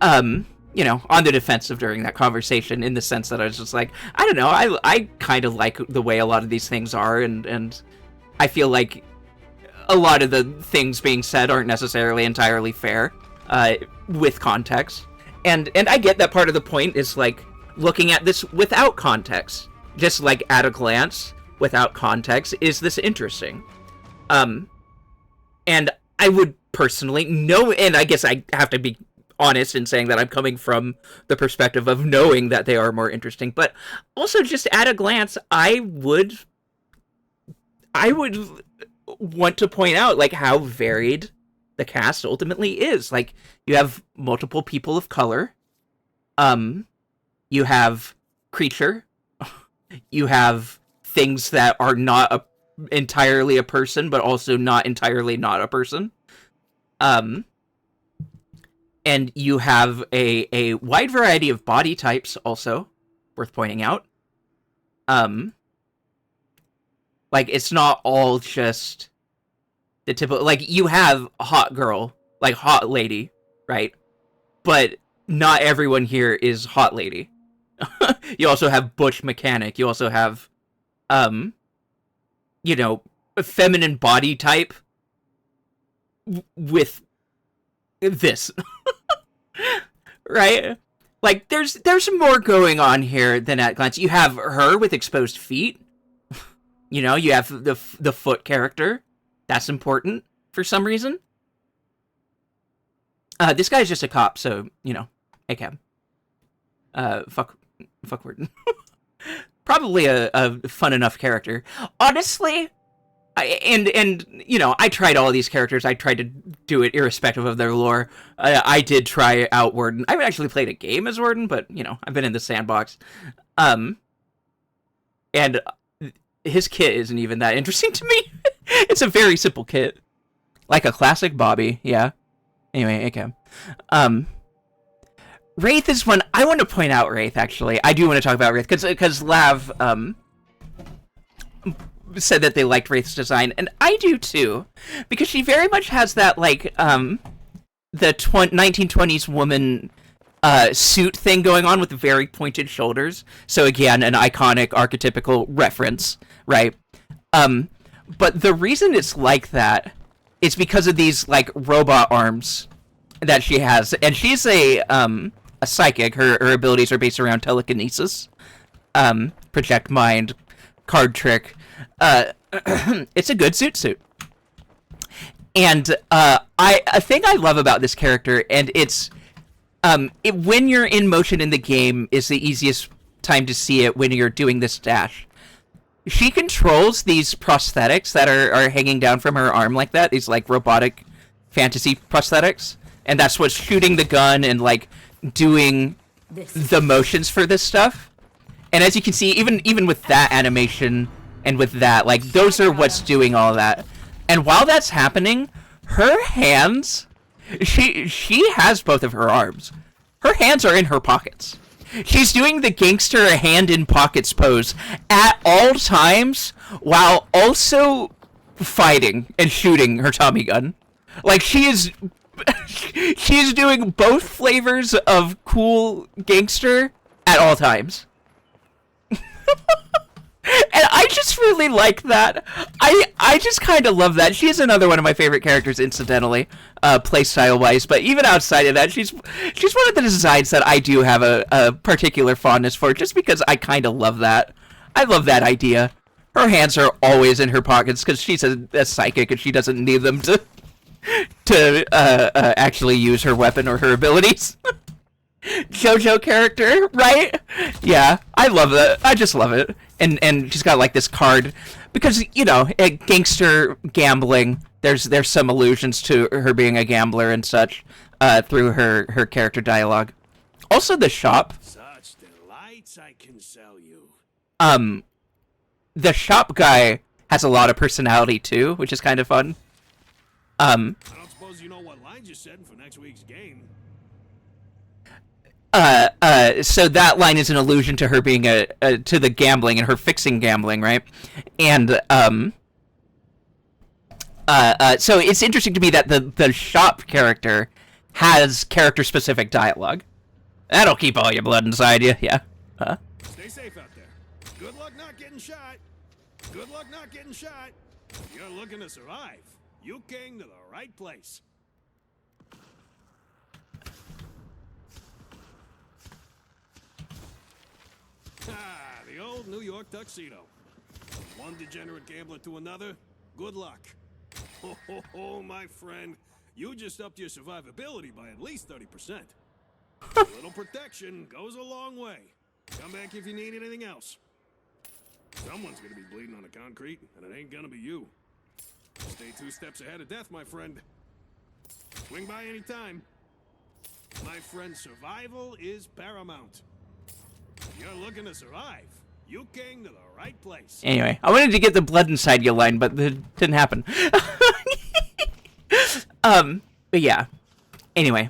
you know, on the defensive during that conversation, in the sense that I was just like, I don't know, I kind of like the way a lot of these things are, and I feel like a lot of the things being said aren't necessarily entirely fair, with context. And I get that part of the point is, like, looking at this without context. Just, like, at a glance, without context, is this interesting? And I would personally know, and I guess I have to be honest in saying that I'm coming from the perspective of knowing that they are more interesting, but also just at a glance, I would want to point out, like, how varied the cast ultimately is. Like, you have multiple people of color, you have creature, you have things that are not entirely a person, but also not entirely not a person, and you have a wide variety of body types, also worth pointing out. Like, it's not all just the typical, like, you have a hot girl, like, hot lady, right? But not everyone here is hot lady. You also have butch mechanic. You also have, you know, a feminine body type with this. Right? Like, there's more going on here than at glance. You have her with exposed feet. You know, you have the foot character. That's important for some reason. This guy's just a cop, so, you know, hey, Cam. Fuck word. Probably a fun enough character. Honestly, and you know, I tried all of these characters. I tried to do it irrespective of their lore. I did try out Warden. I haven't actually played a game as Warden, but, you know, I've been in the sandbox. And his kit isn't even that interesting to me. It's a very simple kit. Like a classic Bobby, yeah. Anyway, okay. Wraith is one I want to point out. Wraith, actually, I do want to talk about Wraith because Lav said that they liked Wraith's design, and I do too, because she very much has that like the 1920s woman suit thing going on with very pointed shoulders. So again, an iconic archetypical reference, right? But the reason it's like that is because of these like robot arms that she has, and she's a psychic. Her abilities are based around telekinesis, project mind, card trick. It's a good suit. And a thing I love about this character, and it's when you're in motion in the game is the easiest time to see it when you're doing this dash. She controls these prosthetics that are hanging down from her arm like that, these like robotic fantasy prosthetics, and that's what's shooting the gun and like doing the motions for this stuff. And as you can see, even with that animation and with that, like those are what's doing all that. And while that's happening, her hands, she has both of her arms. Her hands are in her pockets. She's doing the gangster hand in pockets pose at all times while also fighting and shooting her Tommy gun. Like she is doing both flavors of cool gangster at all times. And I just really like that. I just kind of love that. She's another one of my favorite characters, incidentally, playstyle wise. But even outside of that, she's one of the designs that I do have a particular fondness for, just because I kind of love that. I love that idea. Her hands are always in her pockets because she's a psychic and she doesn't need them to actually use her weapon or her abilities. JoJo character, right? Yeah, I love that. I just love it. And she's got like this card because gangster gambling. There's some allusions to her being a gambler and such through her character dialogue. Also, the shop. Such delights I can sell you. The shop guy has a lot of personality too, which is kind of fun. I don't suppose you know what lines you're setting for next week's game. So that line is an allusion to her being to the gambling and her fixing gambling, right? And so it's interesting to me that the shop character has character specific dialogue. That'll keep all your blood inside you, yeah. Stay safe out there. Good luck not getting shot. Good luck not getting shot. If you're looking to survive, you came to the right place. Ah, the old New York tuxedo. One degenerate gambler to another, good luck. Oh, my friend, you just upped your survivability by at least 30%. A little protection goes a long way. Come back if you need anything else. Someone's gonna be bleeding on the concrete, and it ain't gonna be you. Stay 2 steps ahead of death, my friend. Swing by anytime. My friend, survival is paramount. If you're looking to survive, you came to the right place. Anyway, I wanted to get the blood inside you line, but it didn't happen. But yeah. Anyway.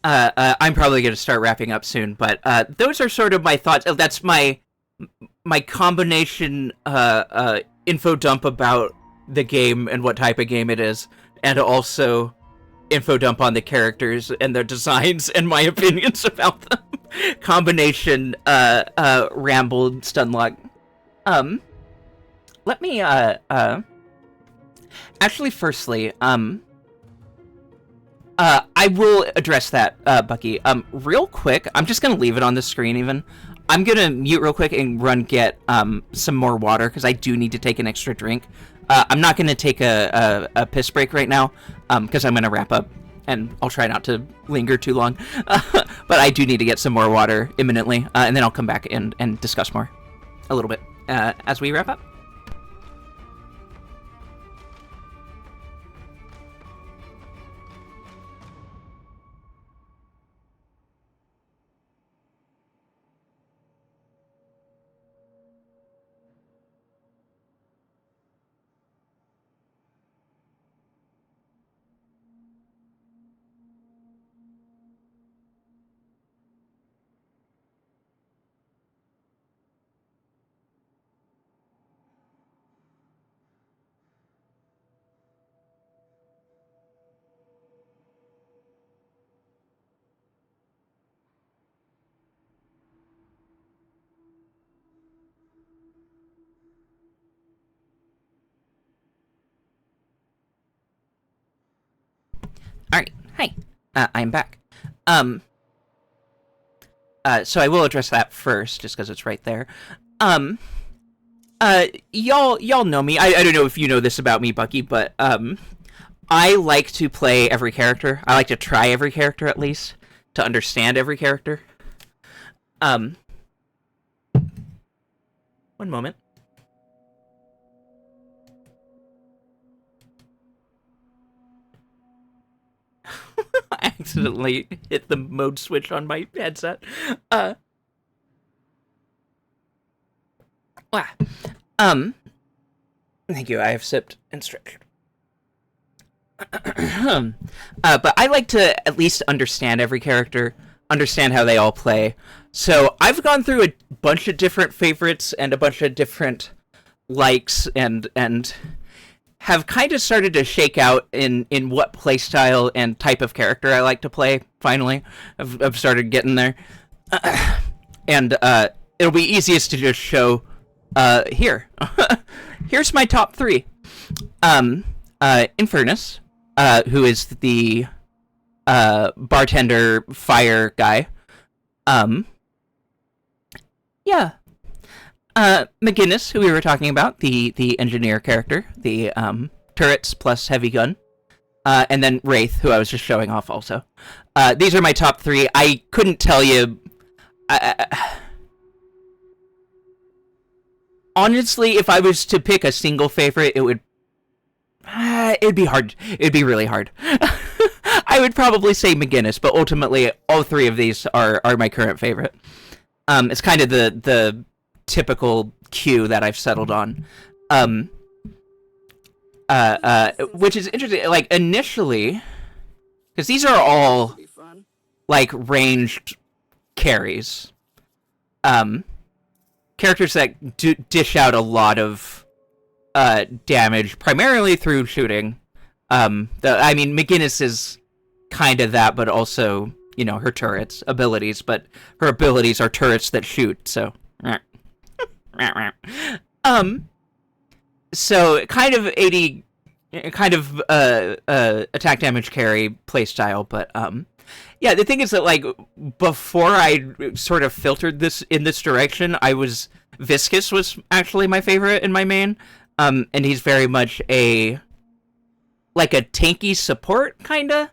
I'm probably going to start wrapping up soon, but those are sort of my thoughts. That's my combination info dump about the game and what type of game it is, and also info dump on the characters and their designs and my opinions about them. Combination rambled stunlock. Let me actually firstly I will address that, Bucky. Real quick, I'm just gonna leave it on the screen even. I'm gonna mute real quick and run get some more water because I do need to take an extra drink. I'm not gonna take a piss break right now because I'm gonna wrap up and I'll try not to linger too long. But I do need to get some more water imminently, and then I'll come back and discuss more a little bit as we wrap up. I'm back. So I will address that first, just because it's right there. Y'all know me. I don't know if you know this about me, Bucky, but I like to play every character. I like to try every character at least to understand every character. One moment. I accidentally hit the mode switch on my headset. Thank you. I have sipped and stretched. But I like to at least understand every character, understand how they all play. So I've gone through a bunch of different favorites and a bunch of different likes and have kind of started to shake out in what playstyle and type of character I like to play, finally. I've started getting there. And it'll be easiest to just show here. Here's my top 3. Infernus, who is the bartender fire guy. Yeah. McGinnis, who we were talking about, the engineer character, the turrets plus heavy gun. And then Wraith, who I was just showing off also. These are my top 3. I couldn't tell you... honestly, if I was to pick a single favorite, it'd be hard. It'd be really hard. I would probably say McGinnis, but ultimately, all 3 of these are my current favorite. It's kind of the typical queue that I've settled on. Which is interesting. Like, initially, because these are all, like, ranged carries. Characters that dish out a lot of damage, primarily through shooting. I mean, McGinnis is kind of that, but also, you know, her turrets, abilities, but her abilities are turrets that shoot, so... So, kind of attack damage carry playstyle, but, yeah, the thing is that, like, before I sort of filtered this in this direction, Viscus was actually my favorite in my main, and he's very much a tanky support, kinda.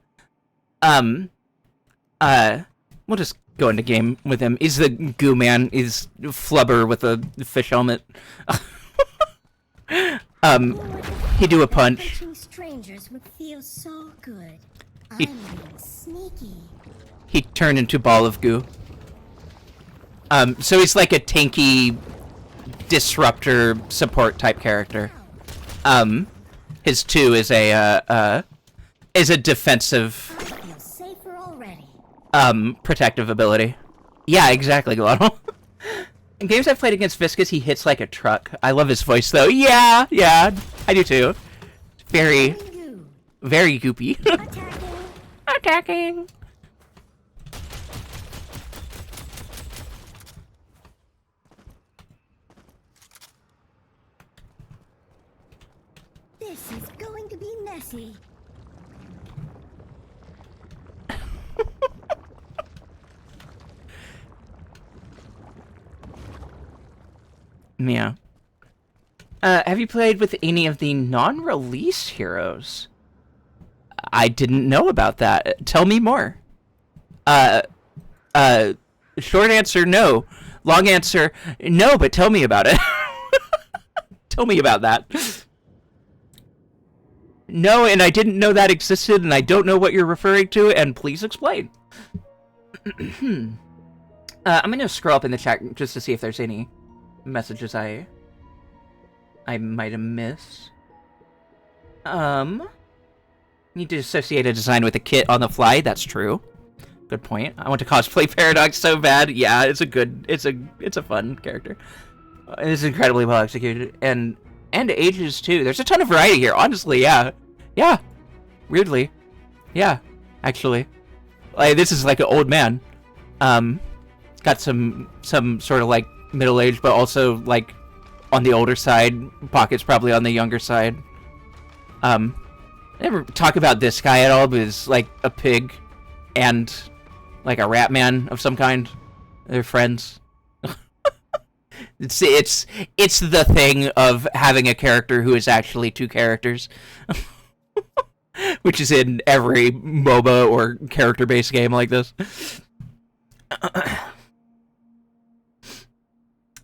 We'll just go into game with him. He's the goo man. He's flubber with a fish helmet. He do a punch. Strangers would feel so good. I'm being sneaky. He turned into ball of goo. So he's like a tanky disruptor support type character. His 2 is a defensive, I feel safer already. protective ability. Yeah, exactly, Glottal. In games I've played against Viscus, he hits like a truck. I love his voice, though. Yeah, I do too. Very, very goopy. Attacking. This is going to be messy. Yeah. Have you played with any of the non-release heroes? I didn't know about that. Tell me more. Short answer, no. Long answer, no, but tell me about it. Tell me about that. No, and I didn't know that existed, and I don't know what you're referring to, and please explain. I'm gonna scroll up in the chat just to see if there's any messages I might have missed. Need to associate a design with a kit on the fly. That's true. Good point. I want to cosplay Paradox so bad. Yeah, it's a fun character. It's incredibly well executed, and ages too. There's a ton of variety here. Honestly, yeah. Weirdly, yeah. Actually, like this is like an old man. Got some sort of like middle age, but also like on the older side. Pocket's probably on the younger side. I never talk about this guy at all, but he's like a pig and like a rat man of some kind. They're friends. It's the thing of having a character who is actually two characters, which is in every MOBA or character-based game like this.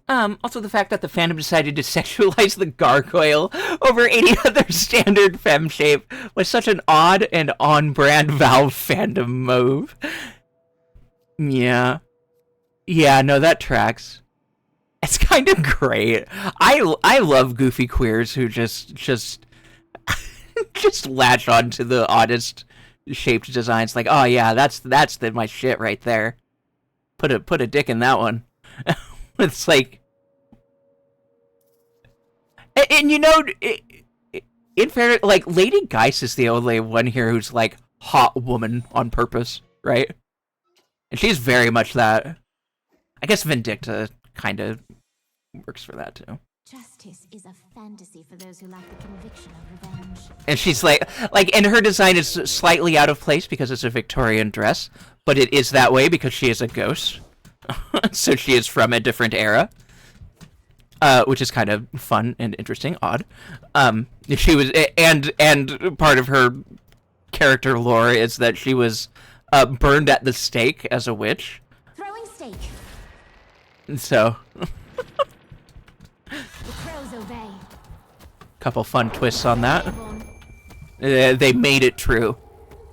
Also the fact that the fandom decided to sexualize the gargoyle over any other standard femme shape was such an odd and on-brand Valve fandom move. Yeah. Yeah, no, that tracks. It's kind of great. I love goofy queers who just just latch on to the oddest shaped designs. Like, oh yeah, that's my shit right there. Put a dick in that one. It's like, and you know, in fairness, like Lady Geist is the only one here who's like hot woman on purpose, right? And she's very much that. I guess Vindicta kind of works for that too. Justice is a fantasy for those who lack the conviction of revenge. And she's like, and her design is slightly out of place because it's a Victorian dress, but it is that way because she is a ghost. So she is from a different era. Which is kind of fun and interesting, odd. She was, and part of her character lore is that she was burned at the stake as a witch. Throwing stake. And so, The crows obey. couple fun twists on that. They made it true.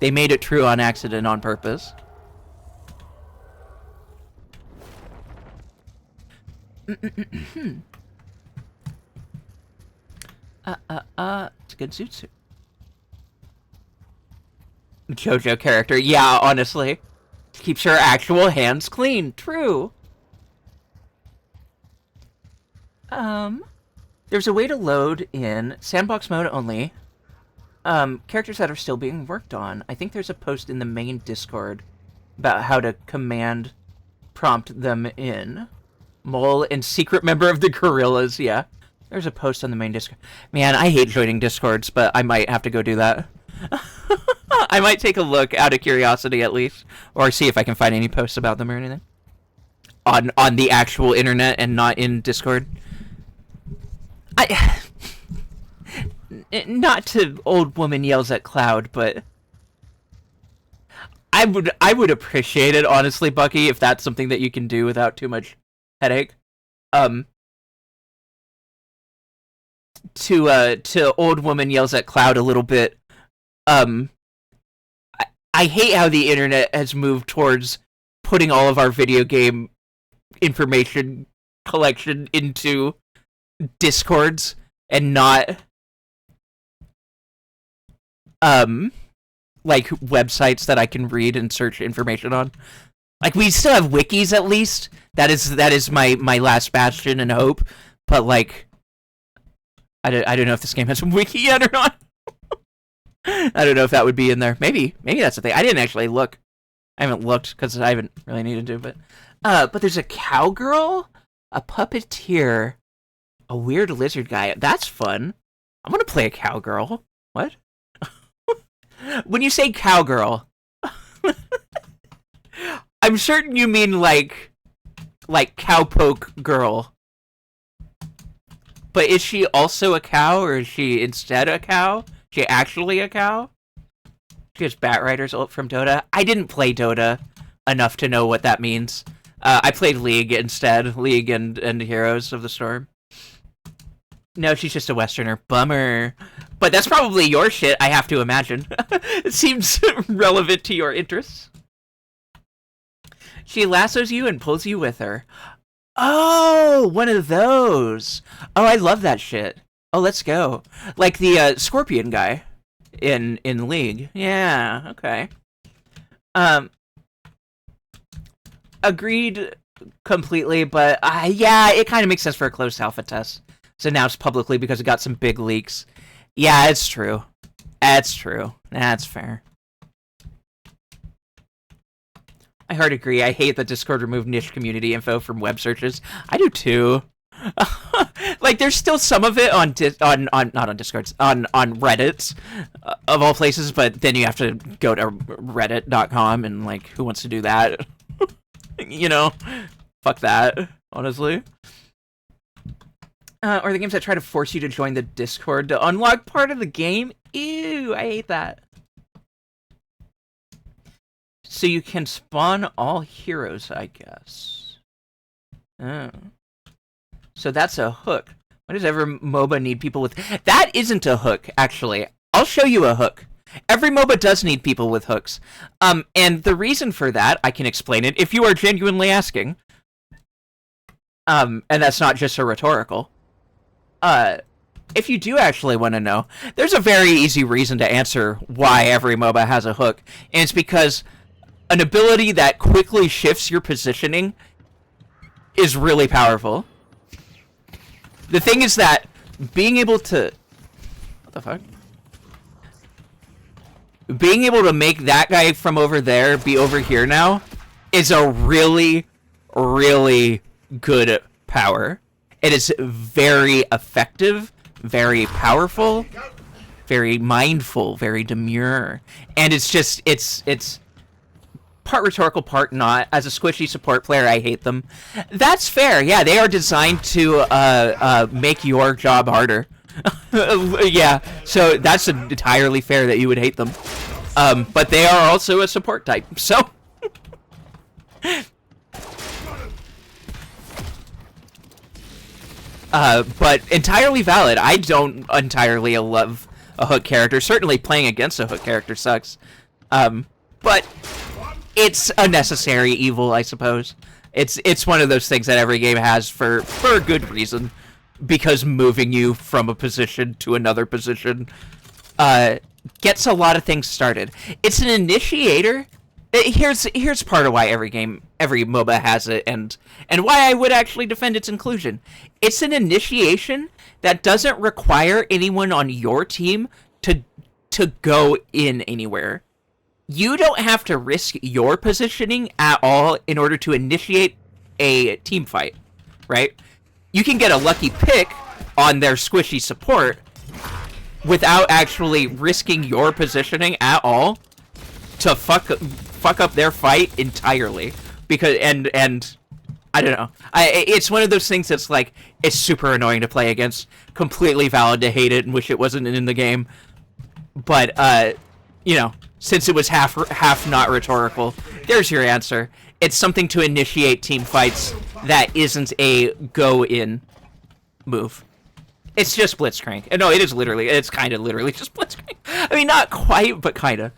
They made it true on accident, on purpose. It's a good suit. JoJo character, yeah, honestly. Keeps her actual hands clean, true. There's a way to load in sandbox mode only. Characters that are still being worked on. I think there's a post in the main Discord about how to command prompt them in. Mole and secret member of the Gorillas, yeah. There's a post on the main Discord. Man, I hate joining Discords, but I might have to go do that. I might take a look out of curiosity at least, or see if I can find any posts about them or anything. On the actual internet and not in Discord. Not to old woman yells at cloud, but I would appreciate it, honestly, Bucky, if that's something that you can do without too much headache. To old woman yells at cloud a little bit. I hate how the internet has moved towards putting all of our video game information collection into Discords and not like websites that I can read and search information on. Like, we still have wikis at least. That is my last bastion and hope. But like, I don't know if this game has a wiki yet or not. I don't know if that would be in there. Maybe that's the thing. I didn't actually look. I haven't looked because I haven't really needed to. But there's a cowgirl, a puppeteer, a weird lizard guy. That's fun. I want to play a cowgirl. What? When you say cowgirl, I'm certain you mean like cowpoke girl. But is she also a cow, or is she instead a cow? Is she actually a cow? She has Batriders ult from Dota. I didn't play Dota enough to know what that means. I played League instead. League and Heroes of the Storm. No, she's just a Westerner. Bummer. But that's probably your shit, I have to imagine. It seems relevant to your interests. She lassos you and pulls you with her. Oh, one of those. Oh, I love that shit. Oh, let's go. Like the Scorpion guy in League. Yeah, okay. Agreed completely, but yeah, it kind of makes sense for a closed alpha test. It's announced publicly because it got some big leaks. Yeah, it's true. That's true. That's fair. I hard agree. I hate that Discord removed niche community info from web searches. I do too. Like, there's still some of it on not on Discords, on Reddit, of all places, but then you have to go to reddit.com and, like, who wants to do that? You know? Fuck that, honestly. Or the games that try to force you to join the Discord to unlock part of the game. Ew, I hate that. So you can spawn all heroes, I guess. Oh. So that's a hook. Why does every MOBA need people with... That isn't a hook, actually. I'll show you a hook. Every MOBA does need people with hooks. And the reason for that, I can explain it if you are genuinely asking. And that's not just a rhetorical. If you do actually want to know, there's a very easy reason to answer why every MOBA has a hook. And it's because an ability that quickly shifts your positioning is really powerful. The thing is that being able to... What the fuck? Being able to make that guy from over there be over here now is a really, really good power. It is very effective, very powerful, very mindful, very demure. And it's just, it's part rhetorical, part not. As a squishy support player, I hate them. That's fair. Yeah, they are designed to make your job harder. Yeah, so that's entirely fair that you would hate them. But they are also a support type, so... but entirely valid. I don't entirely love a hook character. Certainly playing against a hook character sucks. But it's a necessary evil, I suppose. It's one of those things that every game has for a good reason. Because moving you from a position to another position gets a lot of things started. It's an initiator. Here's part of why every MOBA has it, and why I would actually defend its inclusion. It's an initiation that doesn't require anyone on your team to go in anywhere. You don't have to risk your positioning at all in order to initiate a team fight, right? You can get a lucky pick on their squishy support without actually risking your positioning at all to fuck up their fight entirely. Because and I don't know. It's one of those things that's like, it's super annoying to play against. Completely valid to hate it and wish it wasn't in the game. But you know, since it was half not rhetorical, there's your answer. It's something to initiate team fights that isn't a go-in move. It's just Blitzcrank. No, it's kind of literally just Blitzcrank. I mean, not quite, but kind of.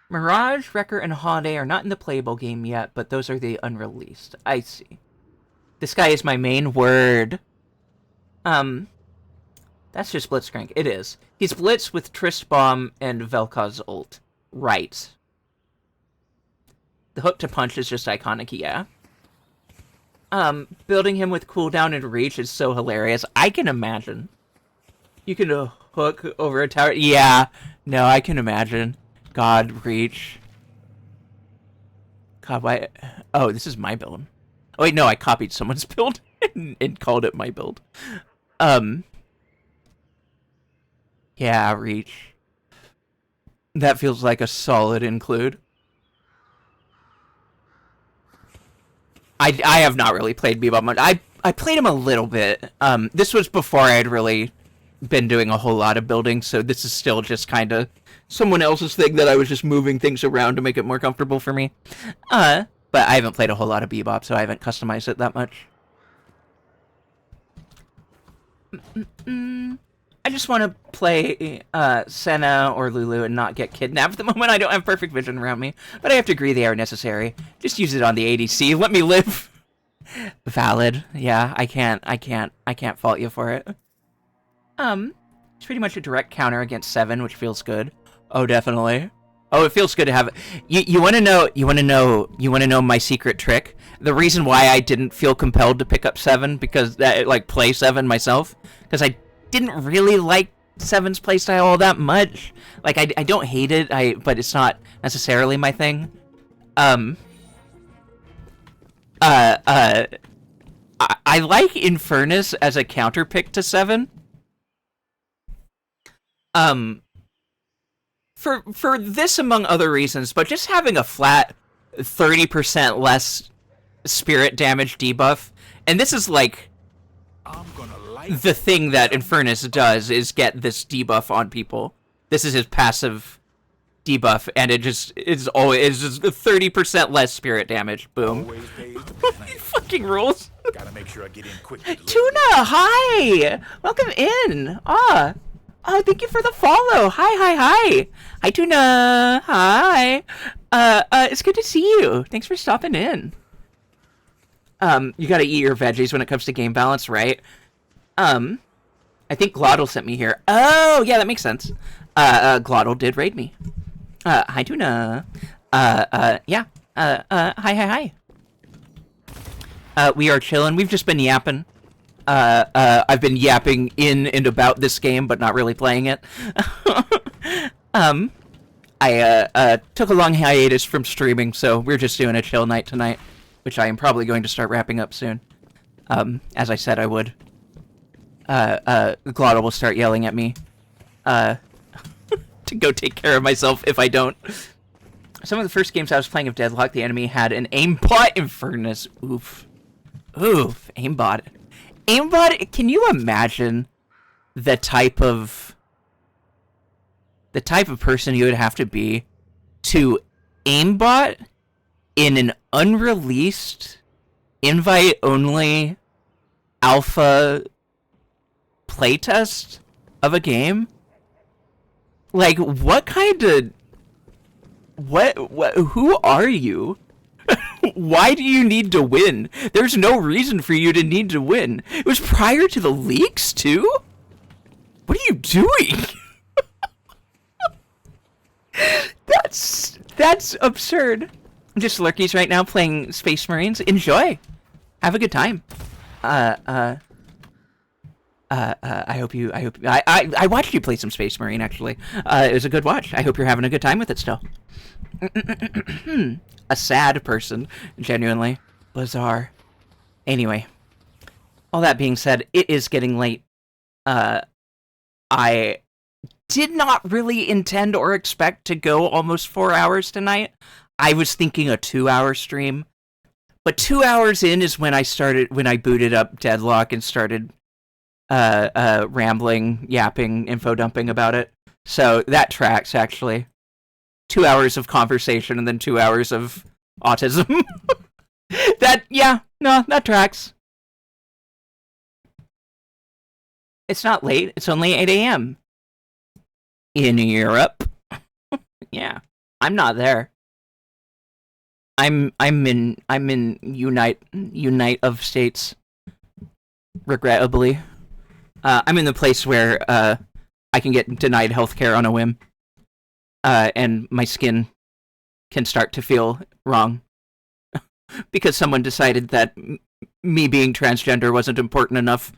Mirage, Wrecker, and Holiday are not in the playable game yet, but those are the unreleased. I see. This guy is my main word. That's just Blitzcrank. It is. He's Blitz with Trist Bomb and Vel'Koz's ult. Right. The hook to punch is just iconic, yeah. Building him with cooldown and reach is so hilarious. I can imagine. You can hook over a tower. Yeah. No, I can imagine. God, reach. God, why? Oh, this is my build. Oh, wait, no, I copied someone's build and called it my build. Yeah, reach. That feels like a solid include. I have not really played Bebop much. I played him a little bit. This was before I had really been doing a whole lot of building, so this is still just kind of someone else's thing that I was just moving things around to make it more comfortable for me. But I haven't played a whole lot of Bebop, so I haven't customized it that much. I just want to play Senna or Lulu and not get kidnapped. At the moment, I don't have perfect vision around me, but I have to agree they are necessary. Just use it on the ADC. Let me live. Valid. Yeah, I can't fault you for it. It's pretty much a direct counter against 7, which feels good. Oh, definitely. Oh, it feels good to have it. You want to know my secret trick? The reason why I didn't feel compelled to pick up 7 because play 7 myself, because I didn't really like 7's playstyle all that much. Like, I don't hate it, but it's not necessarily my thing. I like Infernus as a counterpick to 7. For this among other reasons, but just having a flat 30% less spirit damage debuff, and this is like the thing that Infernus does is get this debuff on people. This is his passive debuff, and it just is always just 30% less spirit damage. Boom. He fucking rules. Gotta make sure I get in quick. Tuna, hi! Welcome in. Oh, thank you for the follow. Hi. Hi, Tuna. Hi. It's good to see you. Thanks for stopping in. You gotta eat your veggies when it comes to game balance, right? I think Glottal sent me here. Oh, yeah, that makes sense. Glottal did raid me. Hi, Tuna. Yeah. Hi. We are chilling. We've just been yapping. I've been yapping in and about this game, but not really playing it. I took a long hiatus from streaming, so we're just doing a chill night tonight, which I am probably going to start wrapping up soon. As I said I would. Glottal will start yelling at me, to go take care of myself if I don't. Some of the first games I was playing of Deadlock, the enemy had an aimbot Infernus. Oof, aimbot. Aimbot, can you imagine the type of person you would have to be to aimbot in an unreleased, invite-only alpha playtest of a game? Like, what kind of... What, who are you? Why do you need to win? There's no reason for you to need to win. It was prior to the leaks, too? What are you doing? That's absurd. I'm just lurkies right now playing Space Marines. Enjoy. Have a good time. I watched you play some Space Marine, actually. It was a good watch. I hope you're having a good time with it still. A sad person, genuinely. Bizarre. Anyway, all that being said, it is getting late. I did not really intend or expect to go almost 4 hours tonight. I was thinking a 2-hour stream. But 2 hours in is when I booted up Deadlock and started rambling, yapping, info dumping about it. So that tracks, actually. 2 hours of conversation and then 2 hours of autism. That tracks. It's not late. It's only 8 a.m. in Europe. Yeah, I'm not there. I'm in Unite of States. Regrettably, I'm in the place where I can get denied healthcare on a whim. And my skin can start to feel wrong because someone decided that me being transgender wasn't important enough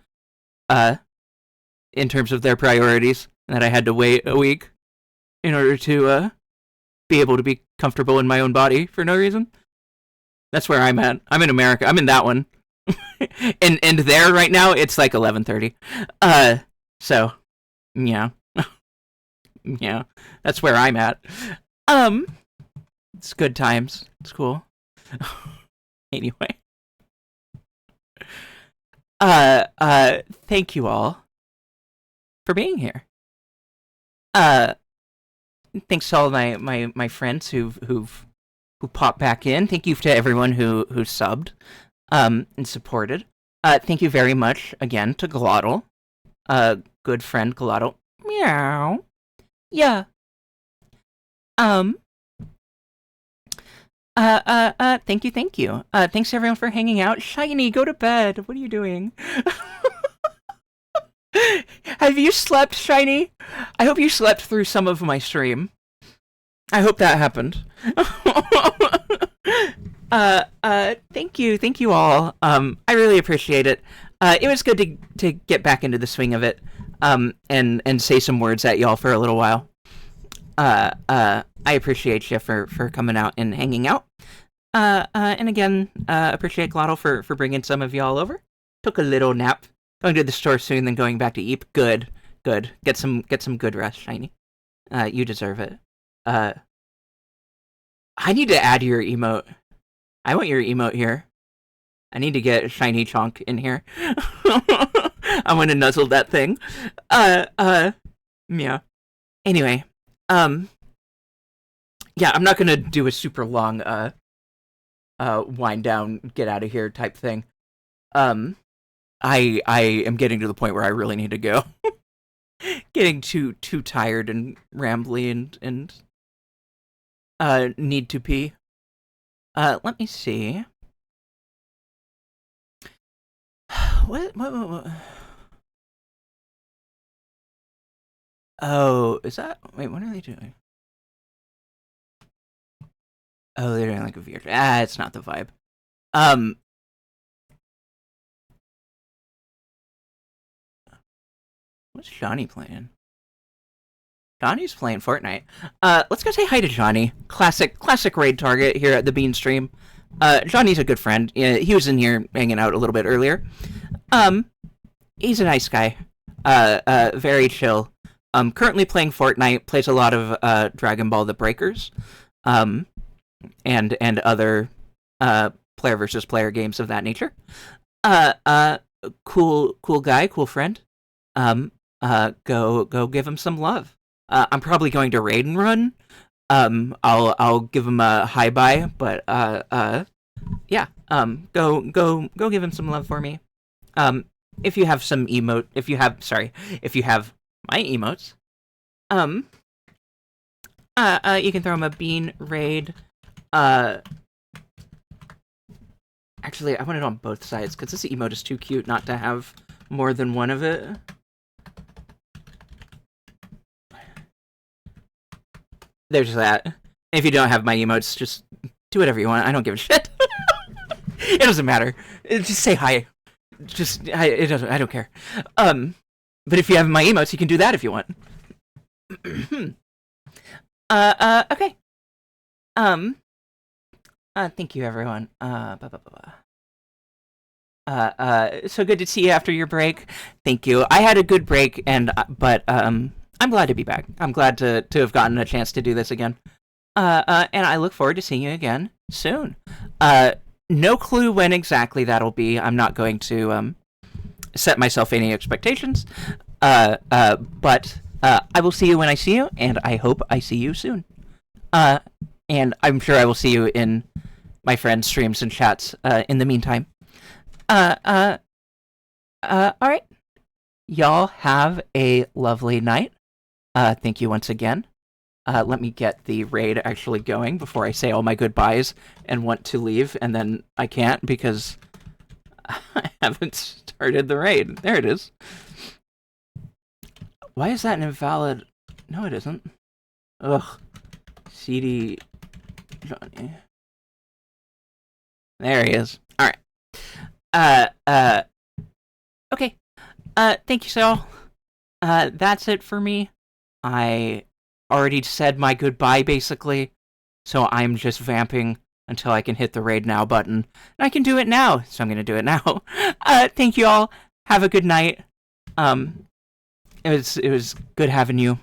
in terms of their priorities, and that I had to wait a week in order to be able to be comfortable in my own body for no reason. That's where I'm at. I'm in America. I'm in that one. and there right now it's like 11:30. So yeah. Yeah, that's where I'm at. It's good times. It's cool. Anyway. Thank you all for being here. Thanks to all my friends who popped back in. Thank you to everyone who subbed and supported. Thank you very much again to Glottal. Good friend Glottal. Meow. Yeah. Thank you. Thanks everyone for hanging out. Shiny, go to bed. What are you doing? Have you slept, Shiny? I hope you slept through some of my stream. I hope that happened. Thank you all. I really appreciate it. It was good to get back into the swing of it. And say some words at y'all for a little while. I appreciate you for coming out and hanging out. And again, appreciate Glottal for bringing some of y'all over. Took a little nap. Going to the store soon, then going back to eat. Good. Get some good rest, Shiny. You deserve it. I need to add your emote. I want your emote here. I need to get Shiny Chonk in here. I want to nuzzle that thing. Yeah. Anyway, yeah, I'm not gonna do a super long, wind down, get out of here type thing. I am getting to the point where I really need to go. Getting too tired and rambly and need to pee. Let me see. What? Oh, is that? Wait, what are they doing? Oh, they're doing like a VR. It's not the vibe. What's Johnny playing? Johnny's playing Fortnite. Let's go say hi to Johnny. Classic raid target here at the Bean stream. Johnny's a good friend. He was in here hanging out a little bit earlier. He's a nice guy. Very chill. Currently playing Fortnite. Plays a lot of Dragon Ball: The Breakers. And other player versus player games of that nature. Cool guy, cool friend. Go give him some love. I'm probably going to raid and run. I'll give him a hi bye, but yeah. Go give him some love for me. If you have some if you have my emotes, you can throw him a bean raid. Actually, I want it on both sides because this emote is too cute not to have more than one of it. There's that. And if you don't have my emotes, just do whatever you want. I don't give a shit. It doesn't matter. Just say hi. It doesn't. I don't care. But if you have my emotes, you can do that if you want. Okay. Thank you, everyone. So good to see you after your break. Thank you. I had a good break, but I'm glad to be back. I'm glad to have gotten a chance to do this again. And I look forward to seeing you again soon. No clue when exactly that'll be. I'm not going to set myself any expectations. But I will see you when I see you, and I hope I see you soon. And I'm sure I will see you in my friends' streams and chats in the meantime. All right. Y'all have a lovely night. Thank you once again. Let me get the raid actually going before I say all my goodbyes and want to leave, and then I can't because I haven't started the raid. There it is. Why is that an invalid? No, it isn't. Ugh. CD Johnny. There he is. All right. Okay. Thank you, so. That's it for me. I already said my goodbye, basically, so I'm just vamping until I can hit the raid now button. And I can do it now, so I'm gonna do it now. Thank you all. Have a good night. It was good having you.